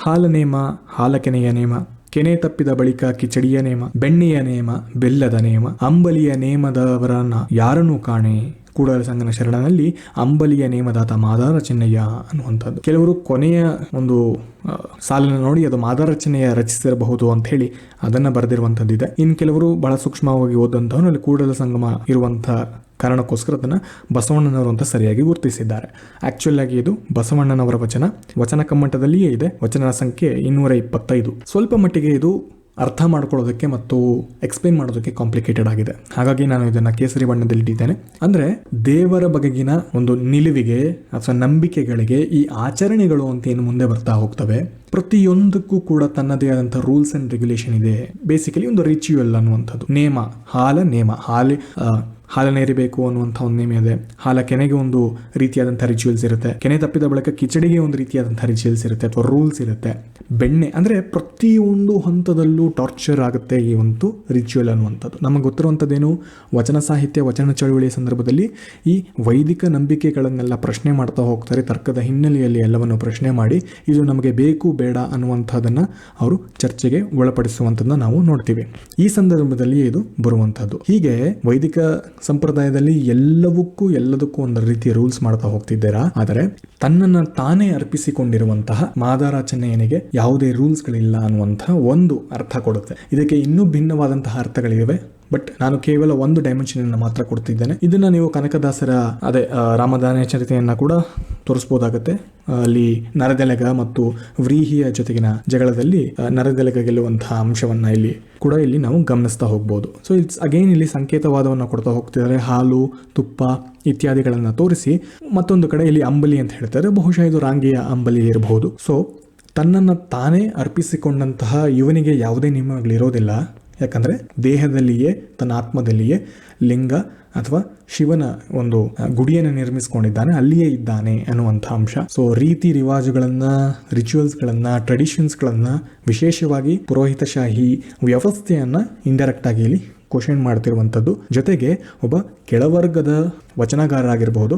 Speaker 1: ಹಾಲನೇಮ, ಹಾಲಕೆನೆಯ ನೇಮ, ಕೆನೆ ತಪ್ಪಿದ ಬಳಿಕ ಕಿಚಡಿಯ ನೇಮ, ಬೆಣ್ಣೆಯ ನೇಮ, ಬೆಲ್ಲದ ನೇಮ, ಅಂಬಲಿಯ ನೇಮದವರನ್ನ ಯಾರನ್ನೂ ಕಾಣೆ, ಕೂಡಲ ಸಂಗನ ಶರಣನಲ್ಲಿ ಅಂಬಲಿಯ ನೇಮದಾತ ಮಾದಾರ ಚೆನ್ನಯ್ಯ ಅನ್ನುವಂಥದ್ದು. ಕೆಲವರು ಕೊನೆಯ ಒಂದು ಸಾಲನ್ನು ನೋಡಿ ಅದು ಮಾದಾರ ಚೆನ್ನಯ್ಯ ರಚಿಸಿರಬಹುದು ಅಂತ ಹೇಳಿ ಅದನ್ನ ಬರೆದಿರುವಂತದ್ದಿದೆ. ಇನ್ನು ಕೆಲವರು ಬಹಳ ಸೂಕ್ಷ್ಮವಾಗಿ ಓದಂತವನು ಅಲ್ಲಿ ಕೂಡಲ ಸಂಗಮ ಇರುವಂತಹ ಕಾರಣಕ್ಕೋಸ್ಕರ ಅದನ್ನ ಬಸವಣ್ಣನವರು ಅಂತ ಸರಿಯಾಗಿ ಗುರುತಿಸಿದ್ದಾರೆ. ಆಕ್ಚುಲ್ ಆಗಿ ಇದು ಬಸವಣ್ಣನವರ ವಚನ ಕಮ್ಮಟದಲ್ಲಿಯೇ ಇದೆ. ವಚನ ಸಂಖ್ಯೆ 225. ಸ್ವಲ್ಪ ಮಟ್ಟಿಗೆ ಇದು ಅರ್ಥ ಮಾಡ್ಕೊಳ್ಳೋದಕ್ಕೆ ಮತ್ತು ಎಕ್ಸ್ಪ್ಲೇನ್ ಮಾಡೋದಕ್ಕೆ ಕಾಂಪ್ಲಿಕೇಟೆಡ್ ಆಗಿದೆ. ಹಾಗಾಗಿ ನಾನು ಇದನ್ನ ಕೇಸರಿ ಬಣ್ಣದಲ್ಲಿ ಇಟ್ಟಿದ್ದೇನೆ. ಅಂದ್ರೆ ದೇವರ ಬಗೆಗಿನ ಒಂದು ನಿಲುವಿಗೆ ಅಥವಾ ನಂಬಿಕೆಗಳಿಗೆ ಈ ಆಚರಣೆಗಳು ಅಂತ ಏನು ಮುಂದೆ ಬರ್ತಾ ಹೋಗ್ತವೆ, ಪ್ರತಿಯೊಂದಕ್ಕೂ ಕೂಡ ತನ್ನದೇ ಆದಂತಹ ರೂಲ್ಸ್ ಅಂಡ್ ರೆಗ್ಯುಲೇಷನ್ ಇದೆ. ಬೇಸಿಕಲಿ ಒಂದು ರಿಚುವಲ್ ಅನ್ನುವಂಥದ್ದು. ನೇಮ, ಹಾಲನೇರಿಬೇಕು ಅನ್ನುವಂಥ ಒಂದು ನೇಮ ಇದೆ. ಹಾಲ ಕೆನೆಗೆ ಒಂದು ರೀತಿಯಾದಂಥ ರಿಚುವಲ್ಸ್ ಇರುತ್ತೆ. ಕೆನೆ ತಪ್ಪಿದ ಬಳಿಕ ಕಿಚಡಿಗೆ ಒಂದು ರೀತಿಯಾದಂಥ ರಿಚುವಲ್ಸ್ ಇರುತ್ತೆ ಅಥವಾ ರೂಲ್ಸ್ ಇರುತ್ತೆ. ಬೆಣ್ಣೆ ಅಂದ್ರೆ ಪ್ರತಿಯೊಂದು ಹಂತದಲ್ಲೂ ಟಾರ್ಚರ್ ಆಗುತ್ತೆ ಈ ಒಂದು ರಿಚುವಲ್ ಅನ್ನುವಂಥದ್ದು. ನಮಗೆ ಗೊತ್ತಿರುವಂಥದ್ದೇನು, ವಚನ ಸಾಹಿತ್ಯ, ವಚನ ಚಳುವಳಿಯ ಸಂದರ್ಭದಲ್ಲಿ ಈ ವೈದಿಕ ನಂಬಿಕೆಗಳನ್ನೆಲ್ಲ ಪ್ರಶ್ನೆ ಮಾಡ್ತಾ ಹೋಗ್ತಾರೆ. ತರ್ಕದ ಹಿನ್ನೆಲೆಯಲ್ಲಿ ಎಲ್ಲವನ್ನು ಪ್ರಶ್ನೆ ಮಾಡಿ ಇದು ನಮಗೆ ಬೇಕು ಬೇಡ ಅನ್ನುವಂಥದ್ದನ್ನ ಅವರು ಚರ್ಚೆಗೆ ಒಳಪಡಿಸುವಂಥದ್ದನ್ನ ನಾವು ನೋಡ್ತೀವಿ. ಈ ಸಂದರ್ಭದಲ್ಲಿ ಇದು ಬರುವಂಥದ್ದು. ಹೀಗೆ ವೈದಿಕ ಸಂಪ್ರದಾಯದಲ್ಲಿ ಎಲ್ಲದಕ್ಕೂ ಒಂದು ರೀತಿಯ ರೂಲ್ಸ್ ಮಾಡ್ತಾ ಹೋಗ್ತಿದ್ದೀರಾ. ಆದರೆ ತನ್ನನ್ನು ತಾನೇ ಅರ್ಪಿಸಿಕೊಂಡಿರುವಂತಹ ಮಾದಾರ ಚೆನ್ನಯ್ಯನಿಗೆ ಯಾವುದೇ ರೂಲ್ಸ್ ಗಳಿಲ್ಲ ಅನ್ನುವಂತಹ ಒಂದು ಅರ್ಥ ಕೊಡುತ್ತೆ. ಇದಕ್ಕೆ ಇನ್ನೂ ಭಿನ್ನವಾದಂತಹ ಅರ್ಥಗಳಿವೆ. ಬಟ್ ನಾನು ಕೇವಲ ಒಂದು ಡೈಮೆನ್ಷನ್ ಅನ್ನು ಮಾತ್ರ ಕೊಡ್ತಿದ್ದೇನೆ. ಇದನ್ನ ನೀವು ಕನಕದಾಸರ ರಾಮದಾನ ಚರಿತೆಯನ್ನ ಕೂಡ ತೋರಿಸಬಹುದಾಗುತ್ತೆ. ಅಲ್ಲಿ ನರದೆಲಗ ಮತ್ತು ವ್ರೀಹಿಯ ಜೊತೆಗಿನ ಜಗಳದಲ್ಲಿ ನರದೆಲಗ ಗೆಲ್ಲುವಂತಹ ಅಂಶವನ್ನ ಇಲ್ಲಿ ನಾವು ಗಮನಿಸ್ತಾ ಹೋಗ್ಬೋದು. ಸೊ ಇಟ್ಸ್ ಅಗೇನ್ ಇಲ್ಲಿ ಸಂಕೇತವಾದವನ್ನು ಕೊಡ್ತಾ ಹೋಗ್ತಿದ್ದಾರೆ. ಹಾಲು, ತುಪ್ಪ ಇತ್ಯಾದಿಗಳನ್ನ ತೋರಿಸಿ ಮತ್ತೊಂದು ಕಡೆ ಇಲ್ಲಿ ಅಂಬಲಿ ಅಂತ ಹೇಳ್ತಾರೆ. ಬಹುಶಃ ಇದು ರಾಂಗಿಯ ಅಂಬಲಿ ಇರಬಹುದು. ಸೊ ತನ್ನನ್ನು ತಾನೇ ಅರ್ಪಿಸಿಕೊಂಡಂತಹ ಇವನಿಗೆ ಯಾವುದೇ ನಿಯಮಗಳಿರೋದಿಲ್ಲ. ಯಾಕಂದ್ರೆ ದೇಹದಲ್ಲಿಯೇ, ತನ್ನ ಆತ್ಮದಲ್ಲಿಯೇ ಲಿಂಗ ಅಥವಾ ಶಿವನ ಒಂದು ಗುಡಿಯನ್ನು ನಿರ್ಮಿಸಿಕೊಂಡಿದ್ದಾನೆ, ಅಲ್ಲಿಯೇ ಇದ್ದಾನೆ ಅನ್ನುವಂಥ ಅಂಶ. ಸೊ ರೀತಿ ರಿವಾಜುಗಳನ್ನ, ರಿಚುವಲ್ಸ್ಗಳನ್ನ, ಟ್ರೆಡಿಷನ್ಸ್ಗಳನ್ನ, ವಿಶೇಷವಾಗಿ ಪುರೋಹಿತಶಾಹಿ ವ್ಯವಸ್ಥೆಯನ್ನ ಇಂಡೈರೆಕ್ಟ್ ಆಗಿ ಇಲ್ಲಿ ಕ್ವಶನ್ ಮಾಡ್ತಿರುವಂಥದ್ದು. ಜೊತೆಗೆ ಒಬ್ಬ ಕೆಳವರ್ಗದ ವಚನಗಾರರಾಗಿರಬಹುದು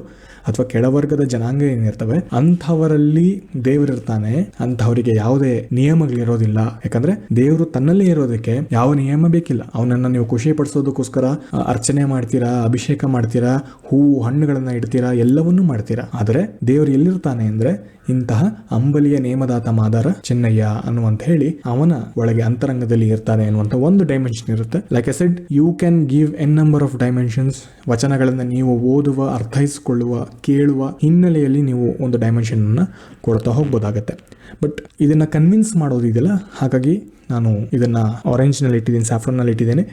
Speaker 1: ಅಥವಾ ಕೆಳವರ್ಗದ ಜನಾಂಗ ಏನಿರ್ತವೆ ಅಂಥವರಲ್ಲಿ ದೇವರಿರ್ತಾನೆ, ಅಂಥವರಿಗೆ ಯಾವುದೇ ನಿಯಮಗಳಿರೋದಿಲ್ಲ. ಯಾಕಂದ್ರೆ ದೇವರು ತನ್ನಲ್ಲೇ ಇರೋದಕ್ಕೆ ಯಾವ ನಿಯಮ ಬೇಕಿಲ್ಲ. ಅವನನ್ನ ನೀವು ಖುಷಿ ಪಡಿಸೋದಕ್ಕೋಸ್ಕರ ಅರ್ಚನೆ ಮಾಡ್ತೀರಾ, ಅಭಿಷೇಕ ಮಾಡ್ತೀರಾ, ಹೂವು ಹಣ್ಣುಗಳನ್ನ ಇಡ್ತೀರಾ, ಎಲ್ಲವನ್ನೂ ಮಾಡ್ತೀರಾ. ಆದರೆ ದೇವರು ಎಲ್ಲಿರ್ತಾನೆ ಅಂದ್ರೆ ಇಂತಹ ಅಂಬಲಿಯ ನೇಮದಾತ ಮಾದಾರ ಚೆನ್ನಯ್ಯ ಅನ್ನುವಂತ ಹೇಳಿ ಅವನ ಒಳಗೆ ಅಂತರಂಗದಲ್ಲಿ ಇರ್ತಾನೆ ಅನ್ನುವಂತ ಒಂದು ಡೈಮೆನ್ಷನ್ ಇರುತ್ತೆ. Like I said, you can give n number of dimensions. ವಚನಗಳನ್ನ ನೀವು ಓದುವ, ಅರ್ಥೈಸಿಕೊಳ್ಳುವ, ಕೇಳುವ ಹಿನ್ನೆಲೆಯಲ್ಲಿ ನೀವು ಒಂದು ಡೈಮೆನ್ಷನ್ ಅನ್ನ ಕೊಡ್ತಾ ಹೋಗ್ಬೋದಾಗತ್ತೆ. ಬಟ್ ಇದನ್ನ ಕನ್ವಿನ್ಸ್ ಮಾಡೋದಿದೆಯಲ್ಲ, ಹಾಗಾಗಿ ನಾನು ಇದನ್ನ ಆರೆಂಜ್ ನಲ್ಲಿ ಇಟ್ಟಿದ್ದೀನಿ, ಸ್ಯಾಫ್ರನ್ ನಲ್ಲಿ ಇಟ್ಟಿದ್ದೇನೆ.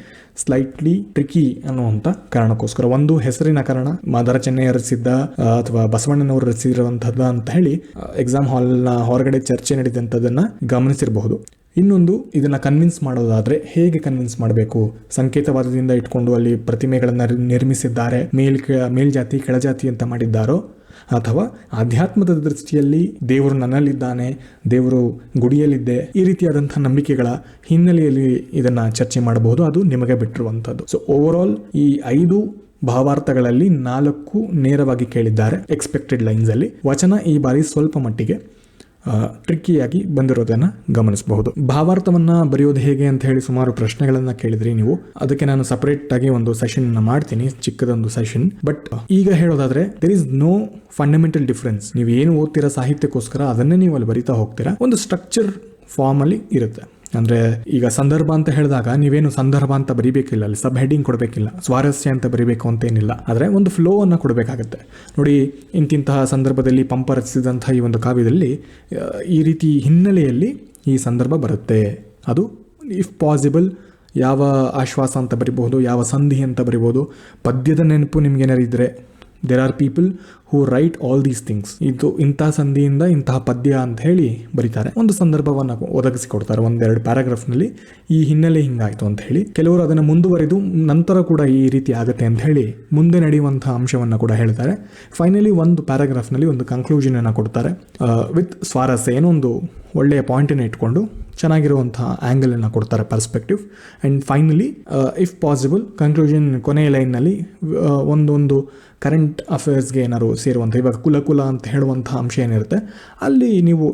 Speaker 1: ಸ್ಲೈಟ್ಲಿ ಟ್ರಿಕಿ ಅನ್ನುವಂಥ ಕಾರಣಕ್ಕೋಸ್ಕರ, ಒಂದು ಹೆಸರಿನ ಕಾರಣ, ಮಾದಾರ ಚೆನ್ನಯ್ಯ ರಚಿಸಿದ್ದ ಅಥವಾ ಬಸವಣ್ಣನವರು ರಚಿಸಿರುವಂಥದ್ದು ಅಂತ ಹೇಳಿ ಎಕ್ಸಾಮ್ ಹಾಲ್ನ ಹೊರಗಡೆ ಚರ್ಚೆ ನಡೆದಂಥದ್ದನ್ನ ಗಮನಿಸಿರಬಹುದು. ಇನ್ನೊಂದು, ಇದನ್ನ ಕನ್ವಿನ್ಸ್ ಮಾಡೋದಾದ್ರೆ ಹೇಗೆ ಕನ್ವಿನ್ಸ್ ಮಾಡಬೇಕು? ಸಂಕೇತವಾದದಿಂದ ಇಟ್ಕೊಂಡು ಅಲ್ಲಿ ಪ್ರತಿಮೆಗಳನ್ನ ನಿರ್ಮಿಸಿದ್ದಾರೆ, ಮೇಲ್ಜಾತಿ ಕೆಳಜಾತಿ ಅಂತ ಮಾಡಿದ್ದಾರೋ, ಅಥವಾ ಆಧ್ಯಾತ್ಮದ ದೃಷ್ಟಿಯಲ್ಲಿ ದೇವರು ನನ್ನಲ್ಲಿದ್ದಾನೆ, ದೇವರು ಗುಡಿಯಲ್ಲಿದ್ದೆ, ಈ ರೀತಿಯಾದಂತಹ ನಂಬಿಕೆಗಳ ಹಿನ್ನೆಲೆಯಲ್ಲಿ ಇದನ್ನ ಚರ್ಚೆ ಮಾಡಬಹುದು. ಅದು ನಿಮಗೆ ಬಿಟ್ಟಿರುವಂಥದ್ದು. ಸೊ ಓವರ್ ಆಲ್ ಈ 5 ಭಾವಾರ್ಥಗಳಲ್ಲಿ 4 ನೇರವಾಗಿ ಕೇಳಿದ್ದಾರೆ ಎಕ್ಸ್ಪೆಕ್ಟೆಡ್ ಲೈನ್ಸ್ ಅಲ್ಲಿ. ವಚನ ಈ ಬಾರಿ ಸ್ವಲ್ಪ ಮಟ್ಟಿಗೆ ಟ್ರಿಕ್ಕಿಯಾಗಿ ಬಂದಿರೋದನ್ನ ಗಮನಿಸಬಹುದು. ಭಾವಾರ್ಥವನ್ನ ಬರೆಯೋದು ಹೇಗೆ ಅಂತ ಹೇಳಿ ಸುಮಾರು ಪ್ರಶ್ನೆಗಳನ್ನ ಕೇಳಿದ್ರಿ ನೀವು. ಅದಕ್ಕೆ ನಾನು ಸಪರೇಟ್ ಆಗಿ ಒಂದು ಸೆಷನ್ ಮಾಡ್ತೀನಿ, ಚಿಕ್ಕದೊಂದು ಸೆಷನ್. ಬಟ್ ಈಗ ಹೇಳೋದಾದ್ರೆ there is no fundamental difference. ನೀವು ಏನು ಓದ್ತೀರಾ ಸಾಹಿತ್ಯಕ್ಕೋಸ್ಕರ ಅದನ್ನೇ ನೀವು ಅಲ್ಲಿ ಬರಿತಾ ಹೋಗ್ತೀರಾ. ಒಂದು ಸ್ಟ್ರಕ್ಚರ್ ಫಾರ್ಮ್ ಅಲ್ಲಿ ಇರುತ್ತೆ. ಅಂದ್ರೆ ಈಗ ಸಂದರ್ಭ ಅಂತ ಹೇಳಿದಾಗ ನೀವೇನು ಸಂದರ್ಭ ಅಂತ ಬರಿಬೇಕಿಲ್ಲ, ಅಲ್ಲಿ ಸಬ್ ಹೆಡಿಂಗ್ ಕೊಡಬೇಕಿಲ್ಲ, ಸ್ವಾರಸ್ಯ ಅಂತ ಬರಿಬೇಕು ಅಂತೇನಿಲ್ಲ. ಆದರೆ ಒಂದು ಫ್ಲೋ ಅನ್ನು ಕೊಡಬೇಕಾಗತ್ತೆ. ನೋಡಿ, ಇಂತಿಂತಹ ಸಂದರ್ಭದಲ್ಲಿ ಪಂಪ ರಚಿಸಿದಂತಹ ಈ ಒಂದು ಕಾವ್ಯದಲ್ಲಿ ಈ ರೀತಿ ಹಿನ್ನೆಲೆಯಲ್ಲಿ ಈ ಸಂದರ್ಭ ಬರುತ್ತೆ. ಅದು ಇಫ್ ಪಾಸಿಬಲ್ ಯಾವ ಆಶ್ವಾಸ ಅಂತ ಬರಿಬಹುದು, ಯಾವ ಸಂಧಿ ಅಂತ ಬರಿಬಹುದು. ಪದ್ಯದ ನೆನಪು ನಿಮ್ಗೇನಾರು ಇದ್ರೆ, there are people who write all these things. ಇದು ಇಂತಹ ಸಂಧಿಯಿಂದ ಇಂತಹ ಪದ್ಯ ಅಂತ ಹೇಳಿ ಬರೀತಾರೆ, ಒಂದು ಸಂದರ್ಭವನ್ನು ಒದಗಿಸಿಕೊಡ್ತಾರೆ 1-2 ಪ್ಯಾರಾಗ್ರಾಫ್ನಲ್ಲಿ. ಈ ಹಿನ್ನೆಲೆ ಹಿಂಗಾಯ್ತು ಅಂತ ಹೇಳಿ ಕೆಲವರು ಅದನ್ನು ಮುಂದುವರೆದು ನಂತರ ಕೂಡ ಈ ರೀತಿ ಆಗುತ್ತೆ ಅಂತ ಹೇಳಿ ಮುಂದೆ ನಡೆಯುವಂತಹ ಅಂಶವನ್ನು ಕೂಡ ಹೇಳ್ತಾರೆ. ಫೈನಲಿ ಒಂದು ಪ್ಯಾರಾಗ್ರಾಫ್ನಲ್ಲಿ ಒಂದು ಕನ್ಕ್ಲೂಷನ್ ಅನ್ನು ಕೊಡ್ತಾರೆ ವಿತ್ ಸ್ವಾರಸ್ಯ, ಏನೋ ಒಂದು ಒಳ್ಳೆಯ ಪಾಯಿಂಟನ್ನು ಇಟ್ಕೊಂಡು ಚೆನ್ನಾಗಿರುವಂತಹ ಆ್ಯಂಗಲ್ ಅನ್ನು ಕೊಡ್ತಾರೆ, perspective. And finally if possible conclusion ಕೊನೆಯ ಲೈನ್ನಲ್ಲಿ ಒಂದು ಕರೆಂಟ್ ಅಫೇರ್ಸ್ಗೆ ಏನಾದ್ರು ಸೇರುವಂಥ, ಇವಾಗ ಕುಲ ಅಂತ ಹೇಳುವಂತಹ ಅಂಶ ಏನಿರುತ್ತೆ ಅಲ್ಲಿ ನೀವು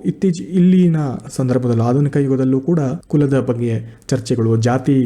Speaker 1: ಇಲ್ಲಿನ ಸಂದರ್ಭದಲ್ಲೂ ಆಧುನಿಕ ಯುಗದಲ್ಲೂ ಕೂಡ ಕುಲದ ಬಗ್ಗೆ ಚರ್ಚೆಗಳು, ಜಾತಿ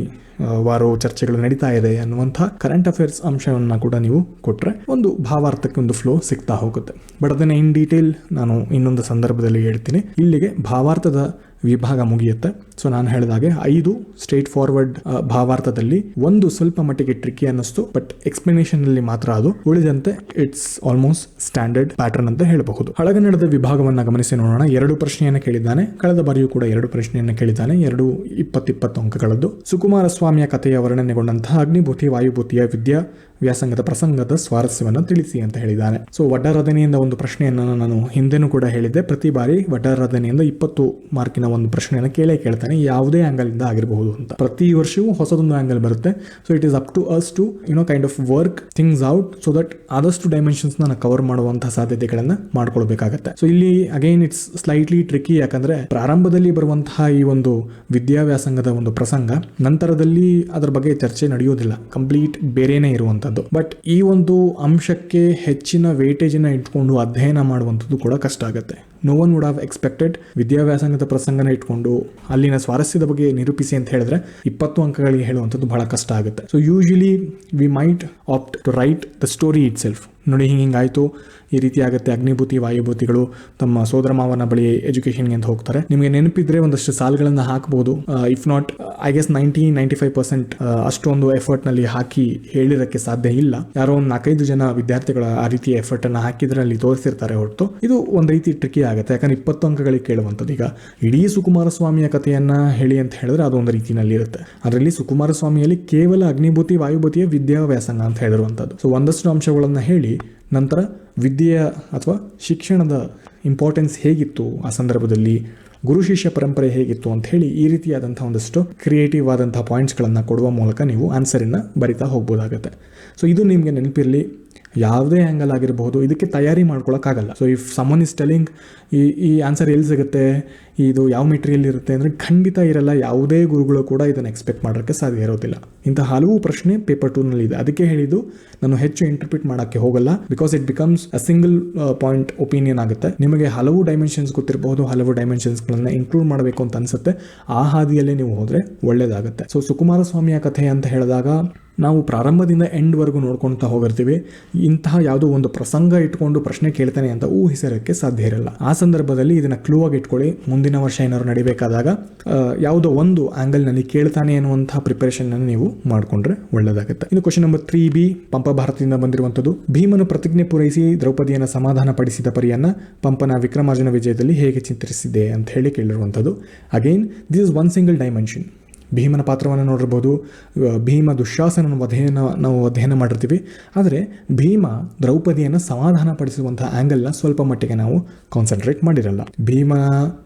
Speaker 1: ವಾರು ಚರ್ಚೆಗಳು ನಡೀತಾ ಇದೆ ಅನ್ನುವಂಥ ಕರೆಂಟ್ ಅಫೇರ್ಸ್ ಅಂಶವನ್ನು ಕೂಡ ನೀವು ಕೊಟ್ಟರೆ ಒಂದು ಭಾವಾರ್ಥಕ್ಕೆ ಒಂದು ಫ್ಲೋ ಸಿಗ್ತಾ ಹೋಗುತ್ತೆ. ಬಟ್ ಅದನ್ನು ಇನ್ ಡೀಟೇಲ್ ನಾನು ಇನ್ನೊಂದು ಸಂದರ್ಭದಲ್ಲಿ ಹೇಳ್ತೀನಿ. ಇಲ್ಲಿಗೆ ಭಾವಾರ್ಥದ ವಿಭಾಗ ಮುಗಿಯುತ್ತೆ. ಸೊ ನಾನು ಹೇಳಿದಾಗೆ 5 ಸ್ಟ್ರೇಟ್ ಫಾರ್ವರ್ಡ್ ಭಾವಾರ್ಥದಲ್ಲಿ ಒಂದು ಸ್ವಲ್ಪ ಮಟ್ಟಿಗೆ ಟ್ರಿಕ್ಕಿ ಅನ್ನಿಸ್ತು, ಬಟ್ ಎಕ್ಸ್ಪ್ಲನೇಷನ್ ಅಲ್ಲಿ ಮಾತ್ರ ಅದು. ಉಳಿದಂತೆ ಇಟ್ಸ್ ಆಲ್ಮೋಸ್ಟ್ ಸ್ಟ್ಯಾಂಡರ್ಡ್ ಪ್ಯಾಟರ್ನ್ ಅಂತ ಹೇಳಬಹುದು. ಹಳಗನ್ನಡದ ವಿಭಾಗವನ್ನು ಗಮನಿಸಿ ನೋಡೋಣ. 2 ಪ್ರಶ್ನೆಯನ್ನು ಕೇಳಿದ್ದಾನೆ. ಕಳೆದ ಬಾರಿಯೂ ಕೂಡ 2 ಪ್ರಶ್ನೆಯನ್ನು ಕೇಳಿದ್ದಾನೆ. 2 20 ಅಂಕಗಳದ್ದು. ಸುಕುಮಾರ ಸ್ವಾಮಿಯ ಕಥೆಯ ವರ್ಣನೆಗೊಂಡಂತಹ ಅಗ್ನಿಭೂತಿ ವಾಯುಭೂತಿಯ ವಿದ್ಯಾ ವ್ಯಾಸಂಗದ ಪ್ರಸಂಗದ ಸ್ವಾರಸ್ಯವನ್ನು ತಿಳಿಸಿ ಅಂತ ಹೇಳಿದ್ದಾನೆ. ಸೊ ವಡ್ಡಾರಾಧನೆಯಿಂದ ಒಂದು ಪ್ರಶ್ನೆಯನ್ನು ನಾನು ಹಿಂದೆನೂ ಕೂಡ ಹೇಳಿದ್ದೆ. ಪ್ರತಿ ಬಾರಿ ವಡ್ಡಾರಾಧನೆಯಿಂದ 20 ಮಾರ್ಕಿನ ಒಂದು ಪ್ರಶ್ನೆಯನ್ನು ಕೇಳ್ತಾನೆ, ಯಾವುದೇ ಆಂಗಲ್ ಇಂದ ಆಗಿರಬಹುದು ಅಂತ. ಪ್ರತಿ ವರ್ಷವೂ ಹೊಸದೊಂದು ಆಂಗಲ್ ಬರುತ್ತೆ. So it is up to us to kind of work things out so that ಆದಷ್ಟು ಡೈಮೆನ್ಷನ್ಸ್ ನಾನು ಕವರ್ ಮಾಡುವಂತಹ ಸಾಧ್ಯತೆಗಳನ್ನ ಮಾಡ್ಕೊಳ್ಬೇಕಾಗತ್ತೆ. ಸೊ ಇಲ್ಲಿ ಅಗೈನ್ ಇಟ್ಸ್ ಸ್ಲೈಟ್ಲಿ ಟ್ರಿಕಿ, ಯಾಕಂದ್ರೆ ಪ್ರಾರಂಭದಲ್ಲಿ ಬರುವಂತಹ ಈ ಒಂದು ವಿದ್ಯಾವ್ಯಾಸಂಗದ ಒಂದು ಪ್ರಸಂಗ ನಂತರದಲ್ಲಿ ಅದರ ಬಗ್ಗೆ ಚರ್ಚೆ ನಡೆಯೋದಿಲ್ಲ, ಕಂಪ್ಲೀಟ್ ಬೇರೆನೇ ಇರುವಂತ. ಬಟ್ ಈ ಒಂದು ಅಂಶಕ್ಕೆ ಹೆಚ್ಚಿನ ವೇಟೇಜನ್ನ ಇಟ್ಕೊಂಡು ಅಧ್ಯಯನ ಮಾಡುವಂಥದ್ದು ಕೂಡ ಕಷ್ಟ ಆಗುತ್ತೆ. No one would have expected ವಿದ್ಯಾವ್ಯಾಸಂಗದ ಪ್ರಸಂಗನ ಇಟ್ಕೊಂಡು ಅಲ್ಲಿನ ಸ್ವಾರಸ್ಯದ ಬಗ್ಗೆ ನಿರೂಪಿಸಿ ಅಂತ ಹೇಳಿದ್ರೆ 20 ಅಂಕಗಳಿಗೆ ಹೇಳುವಂಥದ್ದು ಬಹಳ ಕಷ್ಟ ಆಗುತ್ತೆ. So usually we might opt to write the story itself. ನೋಡಿ, ಹಿಂಗಾಯ್ತು, ಈ ರೀತಿ ಆಗುತ್ತೆ. ಅಗ್ನಿಭೂತಿ ವಾಯುಭೂತಿಗಳು ತಮ್ಮ ಸೋದರ ಮಾವನ ಬಳಿ ಎಜುಕೇಷನ್ಗೆ ಅಂತ ಹೋಗ್ತಾರೆ. ನಿಮಗೆ ನೆನಪಿದ್ರೆ ಒಂದಷ್ಟು ಸಾಲುಗಳನ್ನು ಹಾಕಬಹುದು. ಇಫ್ ನಾಟ್ ಐ ಗೆಸ್ 90-95% ಅಷ್ಟೊಂದು ಎಫರ್ಟ್ ನಲ್ಲಿ ಹಾಕಿ ಹೇಳಿರಕ್ಕೆ ಸಾಧ್ಯ ಇಲ್ಲ. ಯಾರೋ ಒಂದು 4-5 ಜನ ವಿದ್ಯಾರ್ಥಿಗಳ ಆ ರೀತಿ ಎಫರ್ಟ್ ಅನ್ನ ಹಾಕಿದ್ರೆ ಅಲ್ಲಿ ತೋರಿಸಿರ್ತಾರೆ ಹೊರತು ಇದು ಒಂದು ರೀತಿ ಟ್ರಿಕಿ ಆಗುತ್ತೆ. ಯಾಕಂದ್ರೆ 20 ಅಂಕಗಳಿಗೆ ಕೇಳುವಂಥದ್ದು. ಈಗ ಇಡೀ ಸುಕುಮಾರ ಸ್ವಾಮಿಯ ಕಥೆಯನ್ನ ಹೇಳಿ ಅಂತ ಹೇಳಿದ್ರೆ ಅದು ಒಂದು ರೀತಿನಲ್ಲಿ ಇರುತ್ತೆ. ಅದರಲ್ಲಿ ಸುಕುಮಾರ ಸ್ವಾಮಿಯಲ್ಲಿ ಕೇವಲ ಅಗ್ನಿಭೂತಿ ವಾಯುಭೂತಿಯ ವಿದ್ಯಾವ್ಯಾಸಂಗ ಅಂತ ಹೇಳಿರುವಂಥದ್ದು. ಸೊ ಒಂದಷ್ಟು ಅಂಶಗಳನ್ನ ಹೇಳಿ ನಂತರ ವಿದ್ಯೆಯ ಅಥವಾ ಶಿಕ್ಷಣದ ಇಂಪಾರ್ಟೆನ್ಸ್ ಹೇಗಿತ್ತು ಆ ಸಂದರ್ಭದಲ್ಲಿ, ಗುರು ಶಿಷ್ಯ ಪರಂಪರೆ ಹೇಗಿತ್ತು ಅಂತ ಹೇಳಿ ಈ ರೀತಿಯಾದಂಥ ಒಂದಷ್ಟು ಕ್ರಿಯೇಟಿವ್ ಆದಂತಹ ಪಾಯಿಂಟ್ಸ್ಗಳನ್ನು ಕೊಡುವ ಮೂಲಕ ನೀವು ಆನ್ಸರನ್ನು ಬರಿತಾ ಹೋಗ್ಬೋದಾಗತ್ತೆ. ಸೊ ಇದು ನಿಮಗೆ ನೆನಪಿರಲಿ. ಯಾವುದೇ ಆ್ಯಂಗಲ್ ಆಗಿರಬಹುದು, ಇದಕ್ಕೆ ತಯಾರಿ ಮಾಡ್ಕೊಳಕ್ಕಾಗಲ್ಲ. So if someone is telling ಈ ಆನ್ಸರ್ ಎಲ್ಲಿ ಸಿಗುತ್ತೆ, ಇದು ಯಾವ ಮೆಟೀರಿಯಲ್ ಇರುತ್ತೆ ಅಂದರೆ ಖಂಡಿತ ಇರಲ್ಲ. ಯಾವುದೇ ಗುರುಗಳು ಕೂಡ ಇದನ್ನು ಎಕ್ಸ್ಪೆಕ್ಟ್ ಮಾಡೋಕ್ಕೆ ಸಾಧ್ಯ ಇರೋದಿಲ್ಲ. ಇಂಥ ಹಲವು ಪ್ರಶ್ನೆ ಪೇಪರ್ 2 ಇದೆ. ಅದಕ್ಕೆ ಹೇಳಿದ್ದು ನಾನು ಹೆಚ್ಚು ಇಂಟರ್ಪ್ರಿಟ್ ಮಾಡೋಕ್ಕೆ ಹೋಗಲ್ಲ, because it becomes a single point opinion ಆಗುತ್ತೆ. ನಿಮಗೆ ಹಲವು ಡೈಮೆನ್ಷನ್ಸ್ ಗೊತ್ತಿರಬಹುದು, ಹಲವು ಡೈಮೆನ್ಷನ್ಸ್ಗಳನ್ನು ಇನ್ಕ್ಲೂಡ್ ಮಾಡಬೇಕು ಅಂತ ಅನ್ಸುತ್ತೆ. ಆ ಹಾದಿಯಲ್ಲೇ ನೀವು ಹೋದರೆ ಒಳ್ಳೇದಾಗುತ್ತೆ. ಸೊ ಸುಕುಮಾರ ಸ್ವಾಮಿಯ ಕಥೆ ಅಂತ ಹೇಳಿದಾಗ ನಾವು ಪ್ರಾರಂಭದಿಂದ ಎಂಡ್ವರೆಗೂ ನೋಡ್ಕೊಳ್ತಾ ಹೋಗಿರ್ತೀವಿ. ಇಂತಹ ಯಾವುದೋ ಒಂದು ಪ್ರಸಂಗ ಇಟ್ಕೊಂಡು ಪ್ರಶ್ನೆ ಕೇಳ್ತಾನೆ ಅಂತ ಊಹಿಸೋಕ್ಕೆ ಸಾಧ್ಯ ಇರಲ್ಲ. ಆ ಸಂದರ್ಭದಲ್ಲಿ ಇದನ್ನ ಕ್ಲೂ ಆಗಿ ಇಟ್ಕೊಳ್ಳಿ. ಮುಂದಿನ ವರ್ಷ ಏನಾದ್ರು ನಡಿಬೇಕಾದಾಗ ಯಾವುದೋ ಒಂದು ಆಂಗಲ್ನಲ್ಲಿ ಕೇಳ್ತಾನೆ ಅನ್ನುವಂತಹ ಪ್ರಿಪರೇಷನ್ ಅನ್ನು ನೀವು ಮಾಡಿಕೊಂಡ್ರೆ ಒಳ್ಳೆಯದಾಗುತ್ತೆ. ಇನ್ನು ಕ್ವಶನ್ ನಂಬರ್ 3B ಪಂಪ ಭಾರತದಿಂದ ಬಂದಿರುವಂಥದ್ದು. ಭೀಮನು ಪ್ರತಿಜ್ಞೆ ಪೂರೈಸಿ ದ್ರೌಪದಿಯನ್ನು ಸಮಾಧಾನ ಪಡಿಸಿದ ಪರಿಯನ್ನ ಪಂಪನ ವಿಕ್ರಮಾರ್ಜುನ ವಿಜಯದಲ್ಲಿ ಹೇಗೆ ಚಿತ್ರಿಸಿದೆ ಅಂತ ಹೇಳಿ ಕೇಳಿರುವಂಥದ್ದು. Again this is one single dimension. ಭೀಮನ ಪಾತ್ರವನ್ನು ನೋಡಿರ್ಬೋದು, ಭೀಮ ದುಶ್ಯಾಸನ ವಧೆಯನ್ನು ನಾವು ಅಧ್ಯಯನ ಮಾಡಿರ್ತೀವಿ. ಆದರೆ ಭೀಮ ದ್ರೌಪದಿಯನ್ನು ಸಮಾಧಾನ ಪಡಿಸುವಂಥ ಆ್ಯಂಗಲ್ನ ಸ್ವಲ್ಪ ಮಟ್ಟಿಗೆ ನಾವು ಕಾನ್ಸಂಟ್ರೇಟ್ ಮಾಡಿರಲ್ಲ. ಭೀಮ